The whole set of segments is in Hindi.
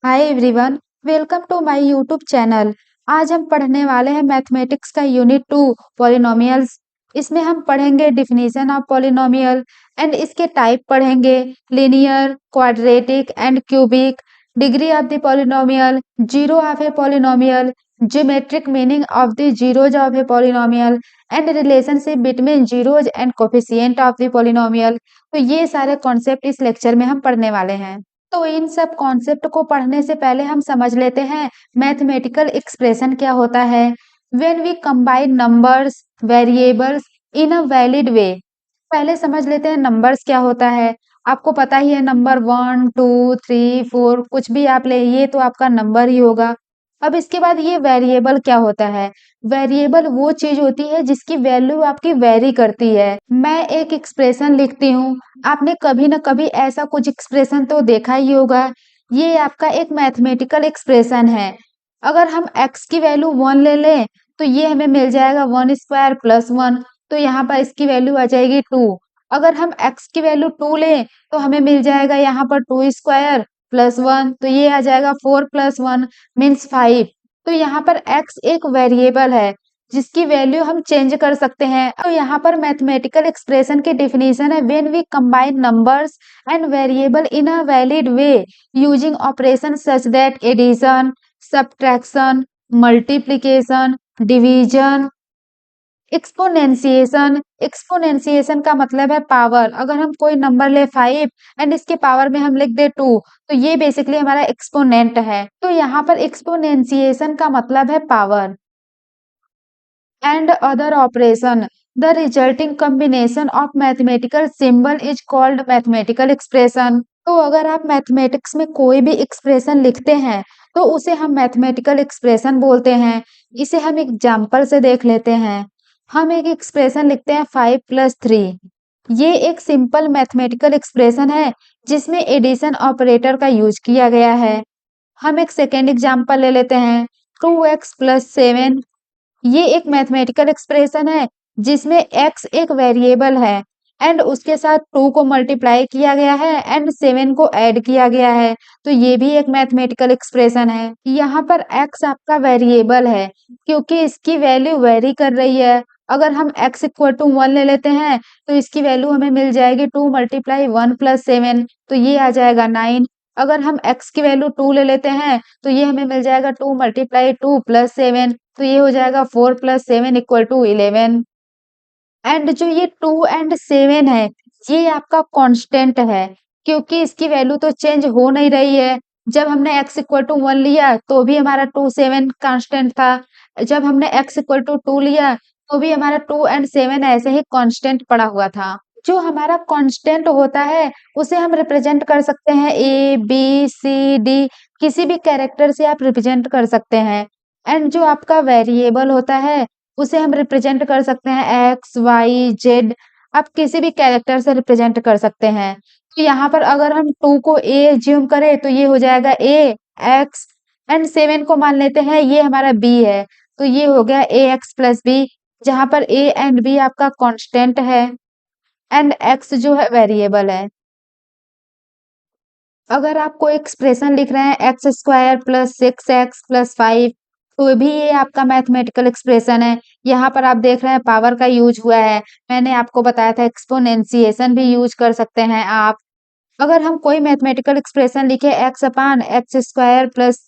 Hi everyone, welcome to my YouTube channel. आज हम पढ़ने वाले हैं मैथमेटिक्स का यूनिट 2 पॉलिनोमियल्स। इसमें हम पढ़ेंगे डिफिनीशन ऑफ पॉलिनोमियल एंड इसके टाइप पढ़ेंगे linear, quadratic and cubic, degree of the polynomial, zero of a polynomial, geometric meaning of the zeros of a polynomial and relationship between zeros and coefficient of the polynomial. तो ये सारे कॉन्सेप्ट इस लेक्चर में हम पढ़ने वाले हैं। तो इन सब कॉन्सेप्ट को पढ़ने से पहले हम समझ लेते हैं मैथमेटिकल एक्सप्रेशन क्या होता है। When we combine numbers variables in a valid way. पहले समझ लेते हैं नंबर्स क्या होता है। आपको पता ही है नंबर 1 2 3 4 कुछ भी आप ले ये तो आपका नंबर ही होगा। अब इसके बाद ये वेरिएबल क्या होता है। वेरिएबल वो चीज होती है जिसकी वैल्यू आपकी वेरी करती है। मैं एक एक्सप्रेशन लिखती हूँ, आपने कभी ना कभी ऐसा कुछ एक्सप्रेशन तो देखा ही होगा। ये आपका एक मैथमेटिकल एक्सप्रेशन है। अगर हम x की वैल्यू 1 ले लें तो ये हमें मिल जाएगा 1² + 1। तो यहाँ पर इसकी वैल्यू आ जाएगी 2। अगर हम x की वैल्यू 2 लें तो हमें मिल जाएगा यहाँ पर 2² + 1। तो ये आ जाएगा 4 + 1 मीन्स 5। तो यहाँ पर x एक वेरिएबल है जिसकी वैल्यू हम चेंज कर सकते हैं। तो यहाँ पर मैथमेटिकल एक्सप्रेशन की डेफिनेशन है when we combine numbers and variable in a valid way using operation such that addition, subtraction, multiplication, division, exponentiation. Exponentiation का मतलब है पावर। अगर हम कोई नंबर ले 5 एंड इसके पावर में हम लिख दे 2 तो ये बेसिकली हमारा एक्सपोनेंट है। तो यहाँ पर एक्सपोनेंशिएशन का मतलब है power. and other operation. The resulting combination of mathematical symbol is called mathematical expression. तो अगर आप मैथमेटिक्स में कोई भी एक्सप्रेशन लिखते हैं तो उसे हम मैथमेटिकल एक्सप्रेशन बोलते हैं। इसे हम एग्जाम्पल से देख लेते हैं। हम एक एक्सप्रेशन लिखते हैं 5 + 3। ये एक सिंपल मैथमेटिकल एक्सप्रेशन है जिसमें एडिशन ऑपरेटर का यूज किया गया है। हम एक सेकेंड एग्जाम्पल ले लेते हैं 2x + 7। ये एक मैथमेटिकल एक्सप्रेशन है जिसमें x एक वेरिएबल है एंड उसके साथ 2 को मल्टीप्लाई किया गया है एंड 7 को ऐड किया गया है। तो ये भी एक मैथमेटिकल एक्सप्रेशन है। यहाँ पर x आपका वेरिएबल है क्योंकि इसकी वैल्यू वेरी कर रही है। अगर हम x = 1 ले लेते हैं तो इसकी वैल्यू हमें मिल जाएगी 2 × 1 + 7। तो ये आ जाएगा 9। अगर हम x की वैल्यू 2 ले लेते हैं तो ये हमें मिल जाएगा 2 × 2 + 7। तो ये हो जाएगा 4 + 7 = 11। एंड जो ये 2 एंड 7 है ये आपका कांस्टेंट है क्योंकि इसकी वैल्यू तो चेंज हो नहीं रही है। जब हमने x = 1 लिया तो भी हमारा 2 7 कांस्टेंट था। जब हमने x = 2 लिया तो भी हमारा 2 एंड 7 ऐसे ही कांस्टेंट पड़ा हुआ था। जो हमारा कांस्टेंट होता है उसे हम रिप्रेजेंट कर सकते हैं a b c d, किसी भी कैरेक्टर से आप रिप्रेजेंट कर सकते हैं। एंड जो आपका वेरिएबल होता है उसे हम रिप्रेजेंट कर सकते हैं एक्स वाई जेड। आप किसी भी कैरेक्टर से रिप्रेजेंट कर सकते हैं। तो यहाँ पर अगर हम 2 को ए ज्यूम करें तो ये हो जाएगा ए एक्स एंड 7 को मान लेते हैं ये हमारा बी है। तो ये हो गया ए एक्स प्लस बी, जहाँ पर ए एंड बी आपका कांस्टेंट है एंड एक्स जो है वेरिएबल है। अगर आप कोई एक्सप्रेशन लिख रहे हैं x² + 6x + 5 तो भी ये आपका मैथमेटिकल एक्सप्रेशन है। यहाँ पर आप देख रहे हैं पावर का यूज हुआ है। मैंने आपको बताया था एक्सपोनेंशिएशन भी यूज कर सकते हैं आप। अगर हम कोई मैथमेटिकल एक्सप्रेशन लिखे x/(x² +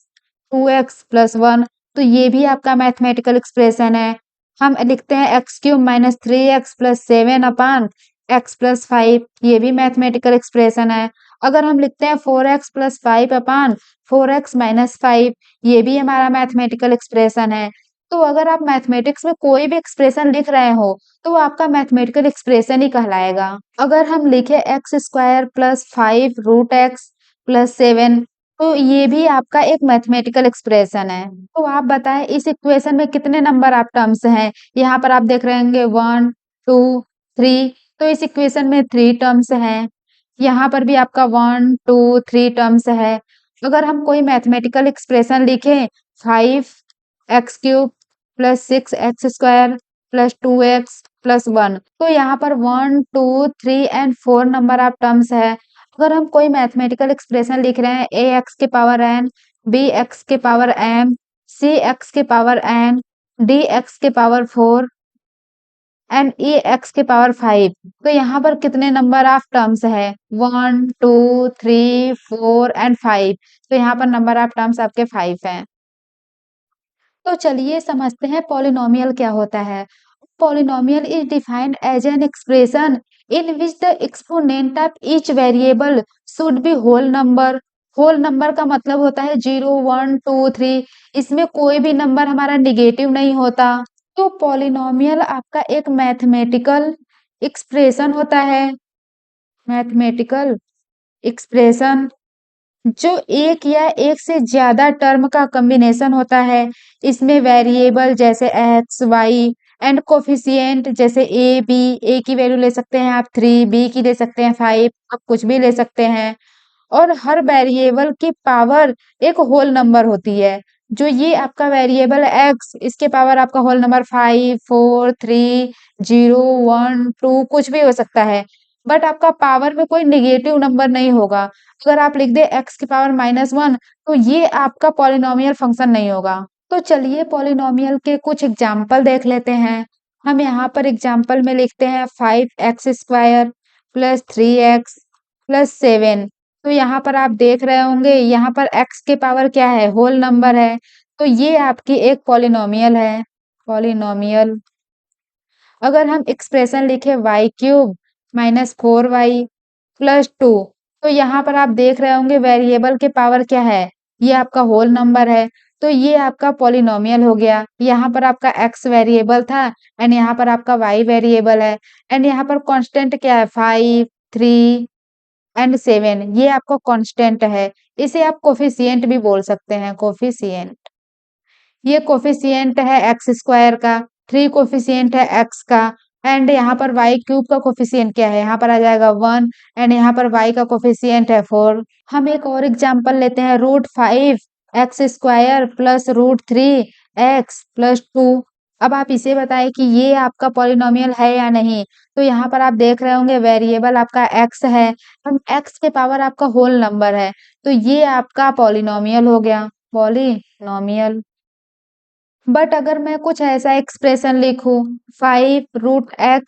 2x + 1) तो ये भी आपका मैथमेटिकल एक्सप्रेशन है। हम लिखते हैं x³ - 3x + 7/x + 5, ये भी मैथमेटिकल एक्सप्रेशन है। अगर हम लिखते हैं 4x + 5/4x - 5, ये भी हमारा मैथमेटिकल एक्सप्रेशन है। तो अगर आप मैथमेटिक्स में कोई भी एक्सप्रेशन लिख रहे हो तो वो आपका मैथमेटिकल एक्सप्रेशन ही कहलाएगा। अगर हम लिखे x² + 5√x + 7 तो ये भी आपका एक मैथमेटिकल एक्सप्रेशन है। तो आप बताएं इस इक्वेशन में कितने नंबर आप टर्म्स हैं। यहाँ पर आप देख रहे होंगे 1 2 3, तो इस इक्वेशन में 3 टर्म्स हैं। यहाँ पर भी आपका 1 2 3 टर्म्स है। अगर हम कोई मैथमेटिकल एक्सप्रेशन लिखें 5x³ + 6x² + 2x + 1 तो यहाँ पर 1 2 3 एंड 4 नंबर ऑफ टर्म्स है। अगर हम कोई मैथमेटिकल एक्सप्रेशन लिख रहे हैं ax⁴n बी एक्स के पावर m, सी एक्स के पावर n, डी एक्स के पावर 4 एंड ई एक्स के पावर 5। तो यहाँ पर कितने नंबर ऑफ टर्म्स है? 1 2 3 4 एंड 5। तो यहाँ पर नंबर ऑफ टर्म्स आपके 5 हैं। तो चलिए समझते हैं पॉलिनोमियल क्या होता है। Polynomial is defined as an expression in which the exponent of each variable should be whole number. Whole number का मतलब होता है 0 1 2 3। इसमें कोई भी नंबर हमारा निगेटिव नहीं होता। तो पॉलिनोमियल आपका एक मैथमेटिकल एक्सप्रेशन होता है। मैथमेटिकल एक्सप्रेशन जो एक या एक से ज्यादा टर्म का कॉम्बिनेशन होता है। इसमें वेरिएबल जैसे एक्स वाई एंड कोफिशिएंट जैसे ए बी, ए की वैल्यू ले सकते हैं आप 3, बी की ले सकते हैं 5, आप कुछ भी ले सकते हैं। और हर वेरिएबल की पावर एक होल नंबर होती है। जो ये आपका वेरिएबल एक्स, इसके पावर आपका होल नंबर 5 4 3 0 1 2 कुछ भी हो सकता है। बट आपका पावर में कोई निगेटिव नंबर नहीं होगा। अगर आप लिख दे एक्स की पावर -1 तो ये आपका पॉलिनोमियल फंक्शन नहीं होगा। तो चलिए पॉलिनोमियल के कुछ एग्जाम्पल देख लेते हैं। हम यहाँ पर एग्जाम्पल में लिखते हैं 5x² प्लस 3x प्लस 7। तो यहाँ पर आप देख रहे होंगे, यहाँ पर x के पावर क्या है? होल नंबर है। तो ये आपकी एक पॉलिनोमियल है। पॉलिनोमियल अगर हम एक्सप्रेशन लिखे y³ माइनस 4y प्लस 2। तो यहाँ पर आप देख रहे होंगे वेरिएबल के पावर क्या है? ये आपका होल नंबर है। तो ये आपका पॉलिनोमियल हो गया। यहाँ पर आपका x वेरिएबल था एंड यहाँ पर आपका y वेरिएबल है एंड यहाँ पर कांस्टेंट क्या है? 5 3 एंड 7। ये आपका कांस्टेंट है। इसे आप कोफिशिएंट भी बोल सकते हैं। कोफिशिएंट, ये कोफिशिएंट है एक्स स्क्वायर का, 3 कोफिशिएंट है एक्स का एंड यहाँ पर y³ का कोफिशिएंट क्या है? यहाँ पर आ जाएगा 1 एंड यहाँ पर y का कोफिशिएंट है 4। हम एक और एग्जांपल लेते हैं √5x² प्लस √3x प्लस 2। अब आप इसे बताएं कि ये आपका पॉलिनोमियल है या नहीं। तो यहाँ पर आप देख रहे होंगे वेरिएबल आपका x है, हम x के पावर आपका होल नंबर है। तो ये आपका पॉलिनोमियल हो गया। पॉलिनोमियल। बट अगर मैं कुछ ऐसा एक्सप्रेशन लिखूं 5√x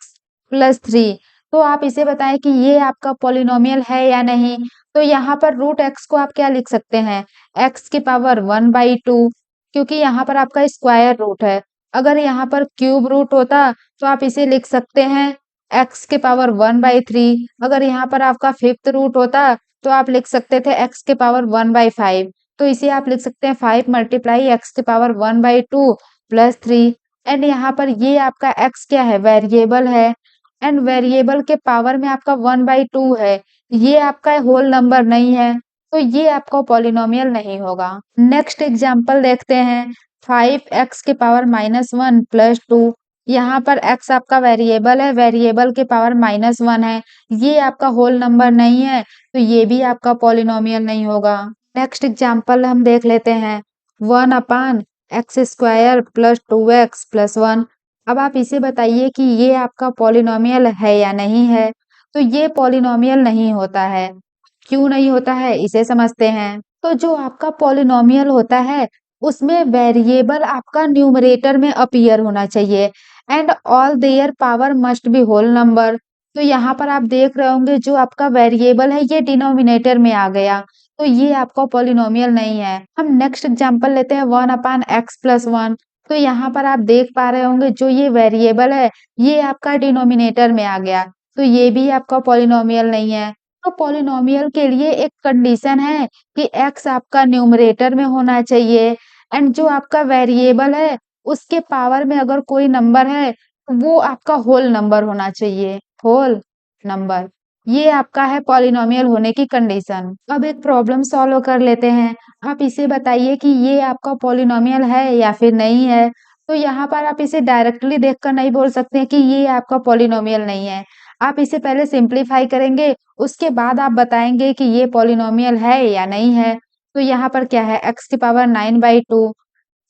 प्लस 3। तो आप इसे बताएं कि ये आपका पॉलिनोमियल है या नहीं। तो यहाँ पर √x को आप क्या लिख सकते हैं? x की पावर 1/2, क्योंकि यहाँ पर आपका स्क्वायर रूट है। अगर यहाँ पर क्यूब रूट होता तो आप इसे लिख सकते हैं x के पावर 1/3। अगर यहाँ पर आपका फिफ्थ रूट होता तो आप लिख सकते थे x के पावर 1/5। तो इसे आप लिख सकते हैं 5 मल्टीप्लाई एक्स की पावर 1/2 प्लस 3 एंड यहाँ पर ये आपका x क्या है? वेरिएबल है एंड वेरिएबल के पावर में आपका 1/2 है। ये आपका होल नंबर नहीं है। तो ये आपका पॉलिनोमियल नहीं होगा। नेक्स्ट एग्जांपल देखते हैं 5x के पावर -1 प्लस 2। यहाँ पर x आपका वेरिएबल है, वेरिएबल के पावर -1 है। ये आपका होल नंबर नहीं है। तो ये भी आपका पॉलिनोमियल नहीं होगा। नेक्स्ट एग्जांपल हम देख लेते हैं 1/x² प्लस 2x प्लस 1। अब आप इसे बताइए कि ये आपका पॉलिनोमियल है या नहीं है। तो ये पॉलिनोमियल नहीं होता है। क्यों नहीं होता है इसे समझते हैं। तो जो आपका पॉलिनोमियल होता है उसमें वेरिएबल आपका न्यूमरेटर में अपीयर होना चाहिए and all their power must be whole number. तो यहाँ पर आप देख रहे होंगे जो आपका वेरिएबल है ये डिनोमिनेटर में आ गया। तो ये आपका पॉलिनोमियल नहीं है। हम नेक्स्ट एग्जांपल लेते हैं 1/x प्लस 1। तो यहाँ पर आप देख पा रहे होंगे जो ये वेरिएबल है ये आपका डिनोमिनेटर में आ गया। तो ये भी आपका पॉलिनोमियल नहीं है। तो पॉलिनोमियल के लिए एक कंडीशन है कि x आपका न्यूमरेटर में होना चाहिए एंड जो आपका वेरिएबल है उसके पावर में अगर कोई नंबर है तो वो आपका होल नंबर होना चाहिए। होल नंबर, ये आपका है पॉलिनोमियल होने की कंडीशन। अब एक प्रॉब्लम सॉल्व कर लेते हैं। आप इसे बताइए कि ये आपका पॉलिनोमियल है या फिर नहीं है। तो यहाँ पर आप इसे डायरेक्टली देखकर नहीं बोल सकते कि ये आपका पॉलिनोमियल नहीं है। आप इसे पहले सिंप्लीफाई करेंगे, उसके बाद आप बताएंगे कि ये पॉलिनोमियल है या नहीं है। तो यहाँ पर क्या है? x की पावर 9/2।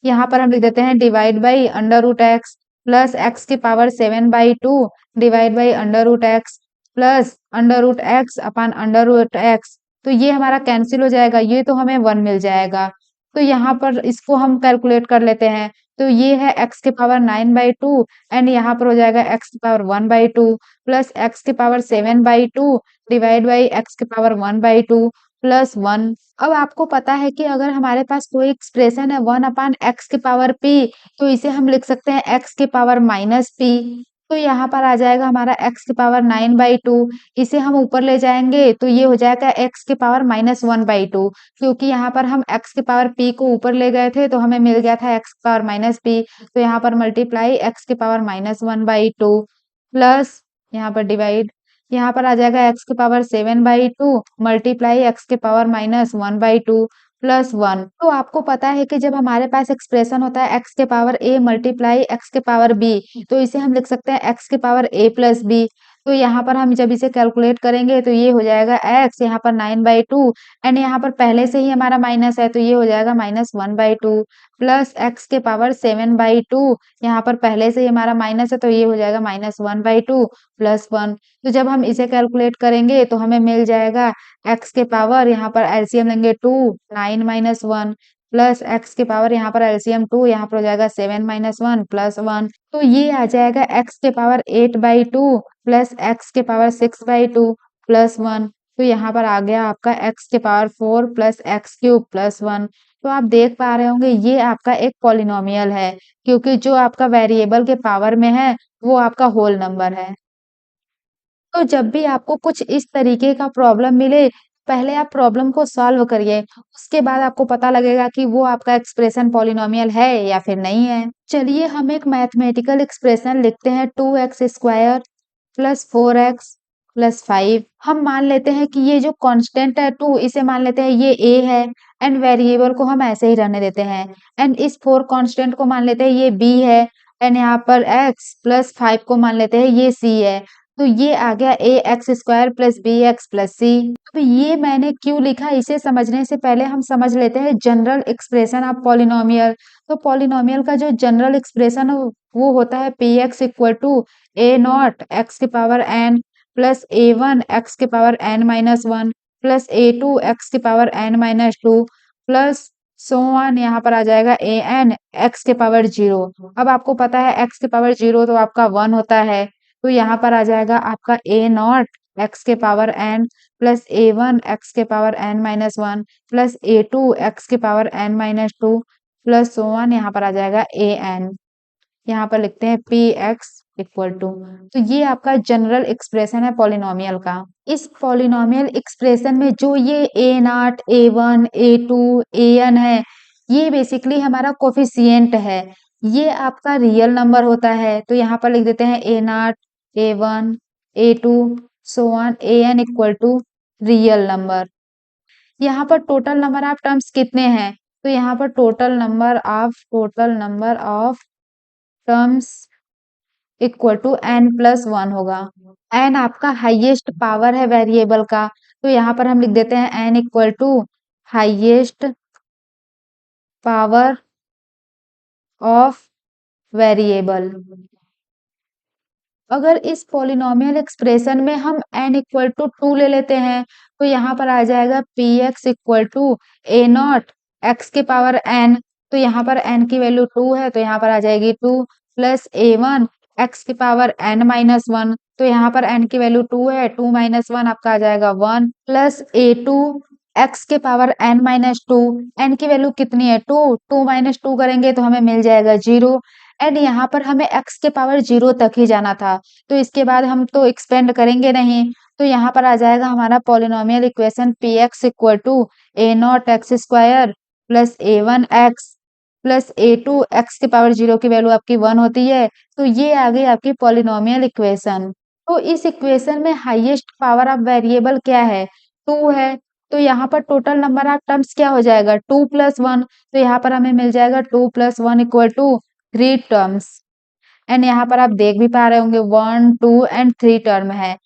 यहाँ पर हम लिख देते हैं divide by √x plus x की power 7/2 divide by √x plus √x upon √x। तो ये हमारा कैंसिल हो जाएगा, ये तो हमें 1 मिल जाएगा। तो यहाँ पर इसको हम कैलकुलेट कर लेते हैं। तो ये है x के पावर 9/2 एंड यहाँ पर हो जाएगा x की पावर 1/2 प्लस x की पावर 7/2 डिवाइड बाई x की पावर 1/2 प्लस 1। अब आपको पता है कि अगर हमारे पास कोई एक्सप्रेशन है 1/x की पावर p, तो इसे हम लिख सकते हैं x की पावर माइनस p। तो यहाँ पर आ जाएगा हमारा x की पावर 9/2, इसे हम ऊपर ले जाएंगे तो ये हो जाएगा x की पावर माइनस 1/2, क्योंकि यहाँ पर हम x की पावर p को ऊपर ले गए थे तो हमें मिल गया था x की पावर माइनस p। तो यहाँ पर मल्टीप्लाई x की पावर माइनस 1/2 प्लस यहाँ पर डिवाइड, यहाँ पर आ जाएगा x की पावर 7/2 मल्टीप्लाई x की पावर माइनस 1/2 प्लस 1। तो आपको पता है कि जब हमारे पास एक्सप्रेशन होता है x के पावर a मल्टीप्लाई x के पावर b, तो इसे हम लिख सकते हैं x के पावर a प्लस b। तो यहाँ पर हम जब इसे कैलकुलेट करेंगे तो ये हो जाएगा x यहाँ पर 9/2 एंड यहाँ पर पहले से ही हमारा माइनस है तो ये हो जाएगा माइनस 1/2 प्लस x के पावर 7/2, यहाँ पर पहले से ही हमारा माइनस है तो ये हो जाएगा माइनस 1/2 प्लस 1। तो जब हम इसे कैलकुलेट करेंगे तो हमें मिल जाएगा x के पावर, यहाँ पर एलसीएम लेंगे 2, 9 माइनस 1 प्लस x के पावर यहाँ पर एलसीएम 2, यहाँ पर हो जाएगा 7 माइनस 1 प्लस 1। तो ये आ जाएगा x के पावर 8/2 प्लस x के पावर 6/2 प्लस 1। तो यहाँ पर आ गया आपका x के power 4 plus x cube plus 1। तो आप देख पा रहे होंगे ये आपका एक पॉलिनोमियल है, क्योंकि जो आपका वेरिएबल के पावर में है वो आपका होल नंबर है। तो जब भी आपको कुछ इस तरीके का प्रॉब्लम मिले, पहले आप प्रॉब्लम को सॉल्व करिए, उसके बाद आपको पता लगेगा कि वो आपका एक्सप्रेशन पॉलिनोमियल है या फिर नहीं है। चलिए हम एक मैथमेटिकल एक्सप्रेशन लिखते हैं 2x² प्लस 4x प्लस 5। हम मान लेते हैं कि ये जो कांस्टेंट है 2, इसे मान लेते हैं ये a है एंड वेरिएबल को हम ऐसे ही रहने देते हैं एंड इस 4 कांस्टेंट को मान लेते हैं ये b है एंड यहाँ पर x प्लस 5 को मान लेते हैं ये c है। तो ये आ गया ax² plus bx plus c। अब ये मैंने क्यों लिखा, इसे समझने से पहले हम समझ लेते हैं जनरल एक्सप्रेशन ऑफ पॉलिनोमियल। तो पॉलिनोमियल का जो जनरल एक्सप्रेशन वो होता है px equal to a naught x की power n plus a1 x की power n minus 1 plus a2 x की power n minus 2 plus so on, यहाँ पर आ जाएगा an x के पावर 0। अब आपको पता है x के पावर 0 तो आपका 1 होता है, तो यहाँ पर आ जाएगा आपका a नॉट x के power n plus a1 x के power n minus 1 plus a2 x के power n minus 2 plus so on, यहाँ पर आ जाएगा an। यहाँ पर लिखते हैं पी एक्स इक्वल टू। तो ये आपका जनरल एक्सप्रेशन है पॉलिनोमियल का। इस पॉलिनोमियल एक्सप्रेशन में जो ये ए नॉट, a1, a2, an है, ये बेसिकली हमारा कोफिशिएंट है। ये आपका रियल नंबर होता है, तो यहाँ पर लिख देते हैं a naught, a1, a2 so on an equal to real number. यहाँ पर टोटल नंबर ऑफ टर्म्स कितने हैं, तो यहाँ पर total number of terms equal to n+1 होगा। n आपका हाईएस्ट पावर है वेरिएबल का, तो यहाँ पर हम लिख देते हैं n equal to highest power of variable. अगर इस पॉलिनोमियल एक्सप्रेशन में हम n इक्वल टू 2 ले लेते हैं, तो यहाँ पर आ जाएगा px equal to a naught x के पावर n। तो यहाँ पर n की वैल्यू 2 है, तो यहाँ पर आ जाएगी 2 प्लस a1 x की पावर n माइनस 1। तो यहाँ पर n की वैल्यू 2 है, 2 माइनस 1 आपका आ जाएगा 1 प्लस a2 x के पावर n माइनस 2। n की वैल्यू कितनी है 2, 2 माइनस 2 करेंगे तो हमें मिल जाएगा 0 एंड यहाँ पर हमें x के पावर 0 तक ही जाना था, तो इसके बाद हम तो एक्सपेंड करेंगे नहीं। तो यहाँ पर आ जाएगा हमारा polynomial equation px equal to a naught x² plus a1 x plus a2 x के पावर 0 की वैल्यू आपकी 1 होती है। तो ये आ गई आपकी पॉलिनोमियल इक्वेशन। तो इस इक्वेशन में हाईएस्ट पावर ऑफ वेरिएबल क्या है, 2 है। तो यहाँ पर टोटल नंबर ऑफ टर्म्स क्या हो जाएगा 2 प्लस 1। तो यहाँ पर हमें मिल जाएगा 2 plus 1 equal to 3 terms and यहाँ पर आप देख भी पा रहे होंगे 1, 2 एंड 3 टर्म है।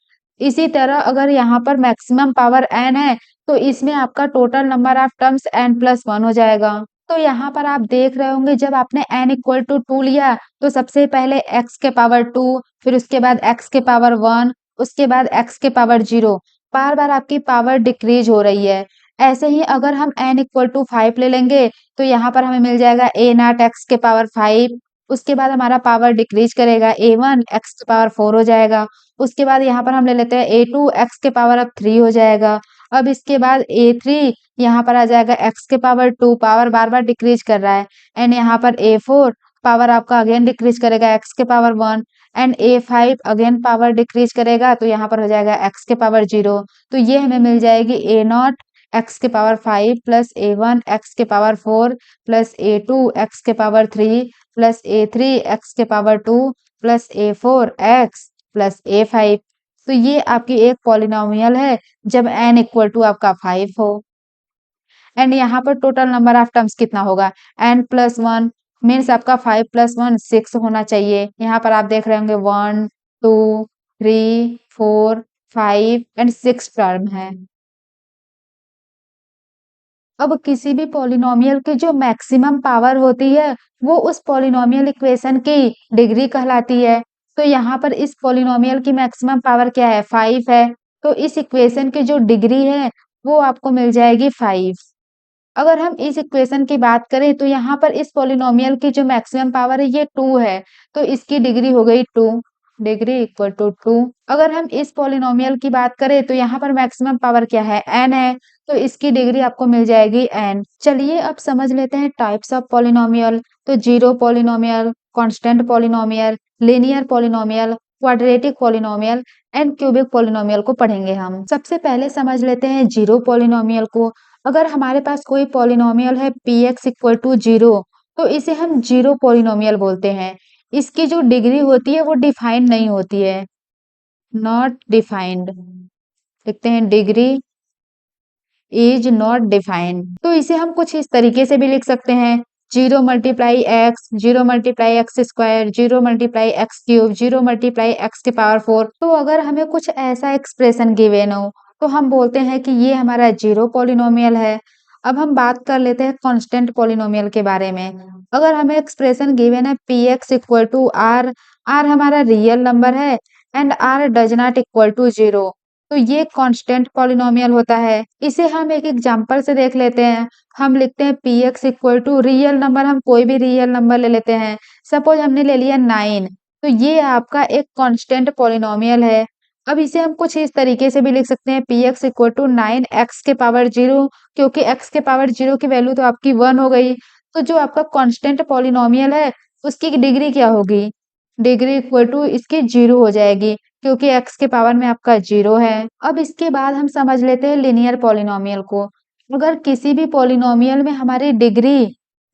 इसी तरह अगर यहाँ पर मैक्सिमम पावर n है, तो इसमें आपका total number of terms n+1 हो जाएगा। तो यहाँ पर आप देख रहे होंगे जब आपने n इक्वल टू 2 लिया, तो सबसे पहले x के पावर 2, फिर उसके बाद x के पावर 1, उसके बाद x के पावर 0। बार बार आपकी पावर डिक्रीज हो रही है। ऐसे ही अगर हम n इक्वल टू 5 ले लेंगे तो यहाँ पर हमें मिल जाएगा a नॉट x के पावर 5। उसके बाद हमारा पावर डिक्रीज करेगा a1 x के पावर 4 हो जाएगा। उसके बाद यहाँ पर हम ले लेते हैं a2 x के पावर अब 3 हो जाएगा। अब इसके बाद a3 यहाँ पर आ जाएगा x के पावर 2, पावर बार बार डिक्रीज कर रहा है। एंड यहाँ पर a4 पावर आपका अगेन डिक्रीज करेगा x के power 1 and a5 again power decrease करेगा तो यहाँ पर हो जाएगा x के पावर 0। तो ये हमें मिल जाएगी a नॉट x के पावर 5 प्लस a1 x के पावर 4 प्लस a2 x के पावर 3 प्लस a3 x के power 2 plus a4 x plus a5। तो ये आपकी एक पॉलिनोमियल है जब n इक्वल टू आपका 5 हो। एंड यहाँ पर टोटल नंबर ऑफ टर्म्स कितना होगा, n प्लस 1 मीन्स आपका 5 प्लस 1 6 होना चाहिए। यहाँ पर आप देख रहे होंगे 1 2 3 4 5 एंड 6 टर्म है। अब किसी भी पॉलिनोमियल की जो मैक्सिमम पावर होती है वो उस पॉलिनोमियल इक्वेशन की डिग्री कहलाती है। तो यहाँ पर इस पॉलिनोमियल की मैक्सिमम पावर क्या है, 5 है। तो इस इक्वेशन की जो डिग्री है वो आपको मिल जाएगी 5। अगर हम इस इक्वेशन की बात करें तो यहाँ पर इस पॉलिनोमियल की जो मैक्सिमम पावर है ये 2 है। तो इसकी डिग्री हो गई 2, डिग्री इक्वल टू 2। अगर हम इस पॉलिनोमियल की बात करें तो यहाँ पर मैक्सिमम पावर क्या है, n है। तो इसकी डिग्री आपको मिल जाएगी n। चलिए अब समझ लेते हैं टाइप्स ऑफ पॉलिनोमियल। तो zero polynomial, constant polynomial, linear polynomial, quadratic polynomial and cubic polynomial को पढ़ेंगे हम। सबसे पहले समझ लेते हैं जीरो पॉलिनोमियल को। अगर हमारे पास कोई पॉलिनोमियल है px इक्वल टू 0 तो इसे हम जीरो पॉलिनोमियल बोलते हैं। इसकी जो डिग्री होती है वो डिफाइंड नहीं होती है, नॉट डिफाइंड। लिखते हैं डिग्री इज नॉट डिफाइंड। तो इसे हम कुछ इस तरीके से भी लिख सकते हैं, 0 multiply x, 0 multiply x square, 0 multiply x cube, 0 multiply x के पावर 4। तो अगर हमें कुछ ऐसा एक्सप्रेशन गिवन हो तो हम बोलते हैं कि ये हमारा जीरो पॉलिनोमियल है। अब हम बात कर लेते हैं कांस्टेंट पॉलिनोमियल के बारे में। अगर हमें एक्सप्रेशन गिवन है P x equal to R, R हमारा रियल नंबर है and R does not equal to 0, तो ये कांस्टेंट पॉलिनोमियल होता है। इसे हम एक एग्जांपल से देख लेते हैं। हम लिखते हैं P x equal to real number, हम कोई भी रियल नंबर ले लेते हैं। सपोज हमने ले लिया 9, तो ये आपका एक कांस्टेंट पॉलिनोमियल है। अब इसे हम कुछ इस तरीके से भी लिख सकते हैं, P x equal to 9 x के पावर 0, क्योंकि एक्स के पावर 0 की वैल्यू तो आपकी 1 हो गई। तो जो आपका कांस्टेंट पॉलिनोमियल है उसकी डिग्री क्या होगी, डिग्री इक्वल टू इसकी 0 हो जाएगी, क्योंकि x के पावर में आपका 0 है। अब इसके बाद हम समझ लेते हैं लिनियर पॉलिनोमियल को। अगर किसी भी पॉलिनोमियल में हमारी डिग्री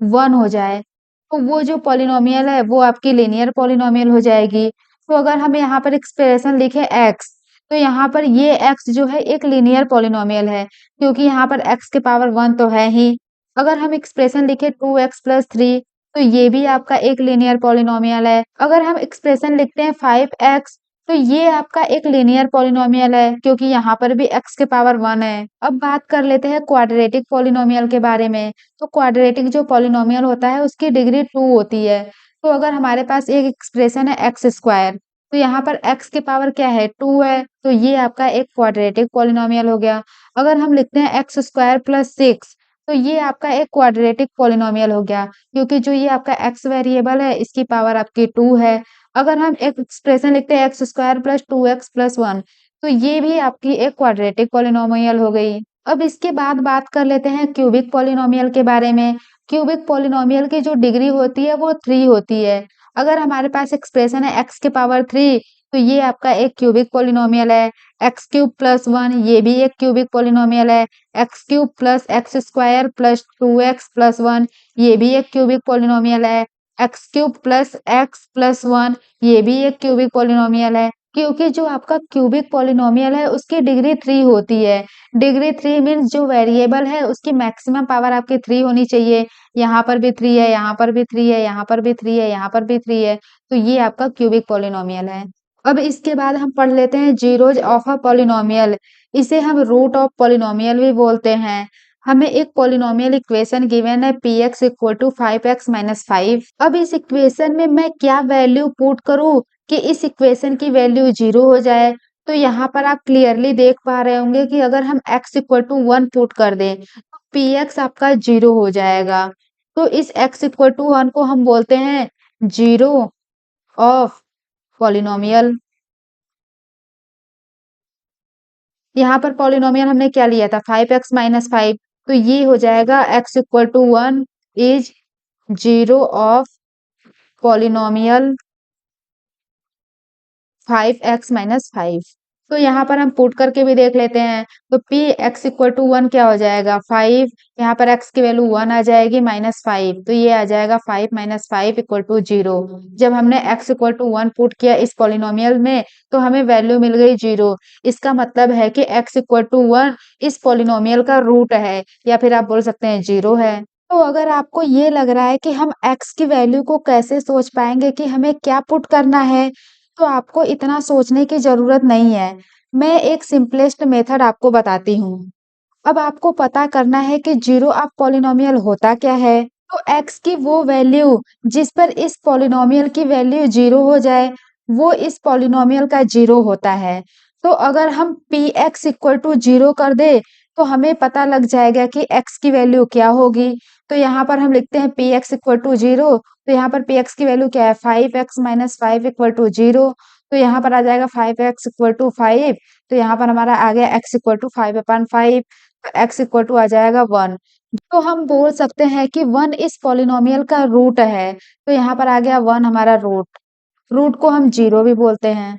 1 हो जाए तो वो जो पॉलिनोमियल है वो आपकी लिनियर पॉलिनोमियल हो जाएगी। तो अगर हम यहाँ पर एक्सप्रेशन लिखे x, तो यहाँ पर ये x जो है एक लिनियर पॉलिनोमियल है, क्योंकि यहाँ पर x के पावर 1 तो है ही। अगर हम एक्सप्रेशन लिखे 2x प्लस 3, तो ये भी आपका एक लिनियर पॉलिनोमियल है। अगर हम एक्सप्रेशन लिखते हैं 5x, तो ये आपका एक लीनियर पॉलिनोमियल है, क्योंकि यहाँ पर भी x के पावर 1 है। अब बात कर लेते हैं क्वाड्रेटिक पॉलिनोमियल के बारे में। तो क्वाड्रेटिक जो पॉलिनोमियल होता है उसकी डिग्री 2 होती है। तो अगर हमारे पास एक एक्सप्रेशन है एक्स स्क्वायर, तो यहाँ पर x के पावर क्या है, 2 है। तो ये आपका एक क्वाड्रेटिक पॉलिनोमियल हो गया। अगर हम लिखते हैं एक्स स्क्वायर प्लस 6, तो ये आपका एक क्वाड्रेटिक पॉलिनोमियल हो गया, क्योंकि जो ये आपका x वेरिएबल है इसकी पावर आपकी 2 है। अगर हम एक एक्सप्रेशन लिखते हैं x square plus 2x plus 1, तो ये भी आपकी एक क्वाड्रेटिक पॉलिनोमियल हो गई। अब इसके बाद बात कर लेते हैं क्यूबिक पॉलिनोमियल के बारे में। क्यूबिक पॉलिनोमियल की जो डिग्री होती है वो 3 होती है। अगर हमारे पास एक्सप्रेशन है x के पावर 3, तो ये आपका एक क्यूबिक पॉलिनोमियल है। एक्स क्यूब प्लस 1 ये भी एक क्यूबिक पॉलिनोमियल है। X cube plus x square plus 2x plus 1 ये भी एक क्यूबिक पॉलिनोमियल है। X cube plus x plus 1 ये भी एक क्यूबिक पॉलिनोमियल है, क्योंकि जो आपका क्यूबिक पॉलिनोमियल है उसकी डिग्री 3 होती है। डिग्री 3 मीन्स जो वेरिएबल है उसकी मैक्सिमम पावर आपकी 3 होनी चाहिए। यहाँ पर भी 3 है, यहाँ पर भी 3 है, यहाँ पर भी 3 है, यहाँ पर भी 3 है। तो ये आपका क्यूबिक पॉलिनोमियल है। अब इसके बाद हम पढ़ लेते हैं जीरोज ऑफ अ पॉलिनोमियल। इसे हम रूट ऑफ पॉलिनोमियल भी बोलते हैं। हमें एक पॉलिनोमियल इक्वेशन गिवन है P x equal to 5x minus 5। अब इस इक्वेशन में मैं क्या वैल्यू पुट करूं कि इस इक्वेशन की वैल्यू 0 हो जाए। तो यहाँ पर आप क्लियरली देख पा रहे होंगे कि अगर हम x इक्वल टू 1 पुट कर दें, तो px आपका 0 हो जाएगा। तो इस x इक्वल टू 1 को हम बोलते हैं 0 ऑफ पॉलिनोमियल। यहाँ पर पॉलिनोमियल हमने क्या लिया था 5x माइनस 5, तो ये हो जाएगा x equal to 1 is 0 of polynomial 5x minus 5। तो यहाँ पर हम पुट करके भी देख लेते हैं, तो p x इक्वल टू 1 क्या हो जाएगा 5, यहाँ पर x की वैल्यू 1 आ जाएगी माइनस 5, तो ये आ जाएगा 5 माइनस 5 इक्वल टू 0। जब हमने x इक्वल टू 1 पुट किया इस पॉलिनोमियल में, तो हमें वैल्यू मिल गई 0। इसका मतलब है कि x इक्वल टू 1 इस पॉलिनोमियल का रूट है, या फिर आप बोल सकते हैं 0 है। तो अगर आपको ये लग रहा है कि हम x की वैल्यू को कैसे सोच पाएंगे कि हमें क्या पुट करना है, तो आपको इतना सोचने की ज़रूरत नहीं है। मैं एक सिंपलेस्ट मेथड आपको बताती हूँ। अब आपको पता करना है कि 0 ऑफ पॉलिनोमियल होता क्या है? तो x की वो वैल्यू जिस पर इस पॉलिनोमियल की वैल्यू 0 हो जाए, वो इस पॉलिनोमियल का 0 होता है। तो अगर हम px इक्वल टू 0 कर दें, तो हमें पता लग जाएगा कि x की वैल्यू क्या होगी। तो यहाँ पर हम लिखते हैं px इक्वल टू 0, तो यहाँ पर px की वैल्यू क्या है 5x माइनस 5 इक्वल टू 0। तो यहाँ पर आ जाएगा 5x इक्वल टू 5, तो यहाँ पर हमारा आ गया x equal to 5/5, x equal to आ जाएगा 1। तो हम बोल सकते हैं कि 1 इस पॉलिनोमियल का रूट है, तो यहाँ पर आ गया 1 हमारा रूट। रूट को हम 0 भी बोलते हैं।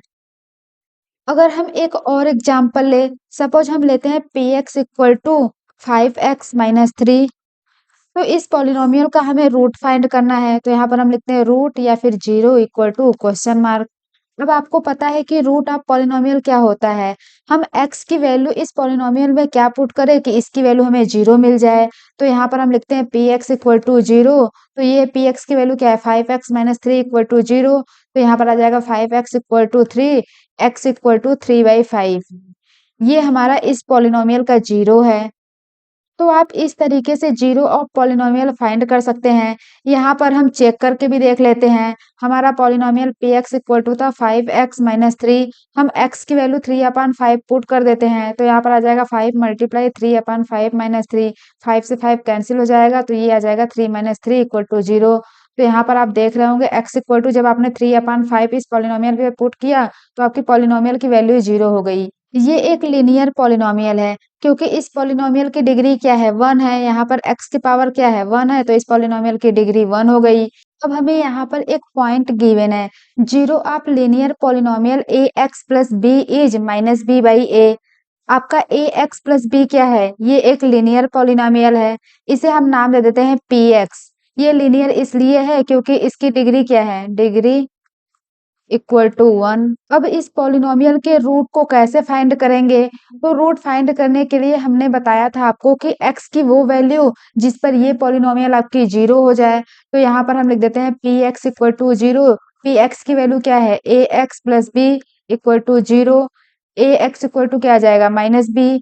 अगर हम एक और एग्जांपल ले, सपोज हम लेते हैं px equal to 5x minus 3। तो इस पॉलिनोमियल का हमें रूट फाइंड करना है, तो यहाँ पर हम लिखते हैं रूट या फिर 0 इक्वल टू क्वेश्चन मार्क। अब आपको पता है कि रूट ऑफ पॉलिनोमियल क्या होता है। हम x की वैल्यू इस पॉलिनोमियल में क्या पुट करें कि इसकी वैल्यू हमें 0 मिल जाए। तो यहाँ पर हम लिखते हैं px इक्वल टू 0, तो ये px की वैल्यू क्या है 5x माइनस 3 इक्वल टू 0। तो यहाँ पर आ जाएगा 5x equal to 3, x equal to 3/5। ये हमारा इस पॉलिनोमियल का 0 है। तो आप इस तरीके से 0 ऑफ पॉलिनोमियल फाइंड कर सकते हैं। यहाँ पर हम चेक करके भी देख लेते हैं। हमारा पॉलिनोमियल px इक्वल टू था 5x माइनस 3। हम x की वैल्यू 3/5 पुट कर देते हैं, तो यहाँ पर आ जाएगा 5 मल्टीप्लाई 3/5 माइनस 3। 5 से 5 कैंसिल हो जाएगा, तो ये आ जाएगा 3 माइनस 3 इक्वल टू 0। तो यहाँ पर आप देख रहे होंगे x इक्वल टू जब आपने 3/5 इस पॉलिनोमियल पे पुट किया, तो आपकी पॉलिनोमियल की वैल्यू 0 हो गई। ये एक लीनियर पॉलिनोमियल है, क्योंकि इस पॉलिनोमियल की डिग्री क्या है 1 है, यहाँ पर x की पावर क्या है 1 है, तो इस पॉलिनोमियल की डिग्री 1 हो गई। अब हमें यहाँ पर एक पॉइंट गिवन है, 0 of linear polynomial ax plus B is minus B by A. आपका ax प्लस बी क्या है, ये एक लीनियर पॉलिनोमियल है। इसे हम नाम दे देते हैं px। ये लीनियर इसलिए है क्योंकि इसकी डिग्री क्या है, डिग्री इक्वल टू 1। अब इस पॉलिनोमियल के रूट को कैसे फाइंड करेंगे? तो रूट फाइंड करने के लिए हमने बताया था आपको कि x की वो वैल्यू जिस पर ये पॉलिनोमियल आपकी 0 हो जाए। तो यहाँ पर हम लिख देते हैं px इक्वल टू 0। px की वैल्यू क्या है ax plus B equal to 0। ax equal to क्या आ जाएगा minus B,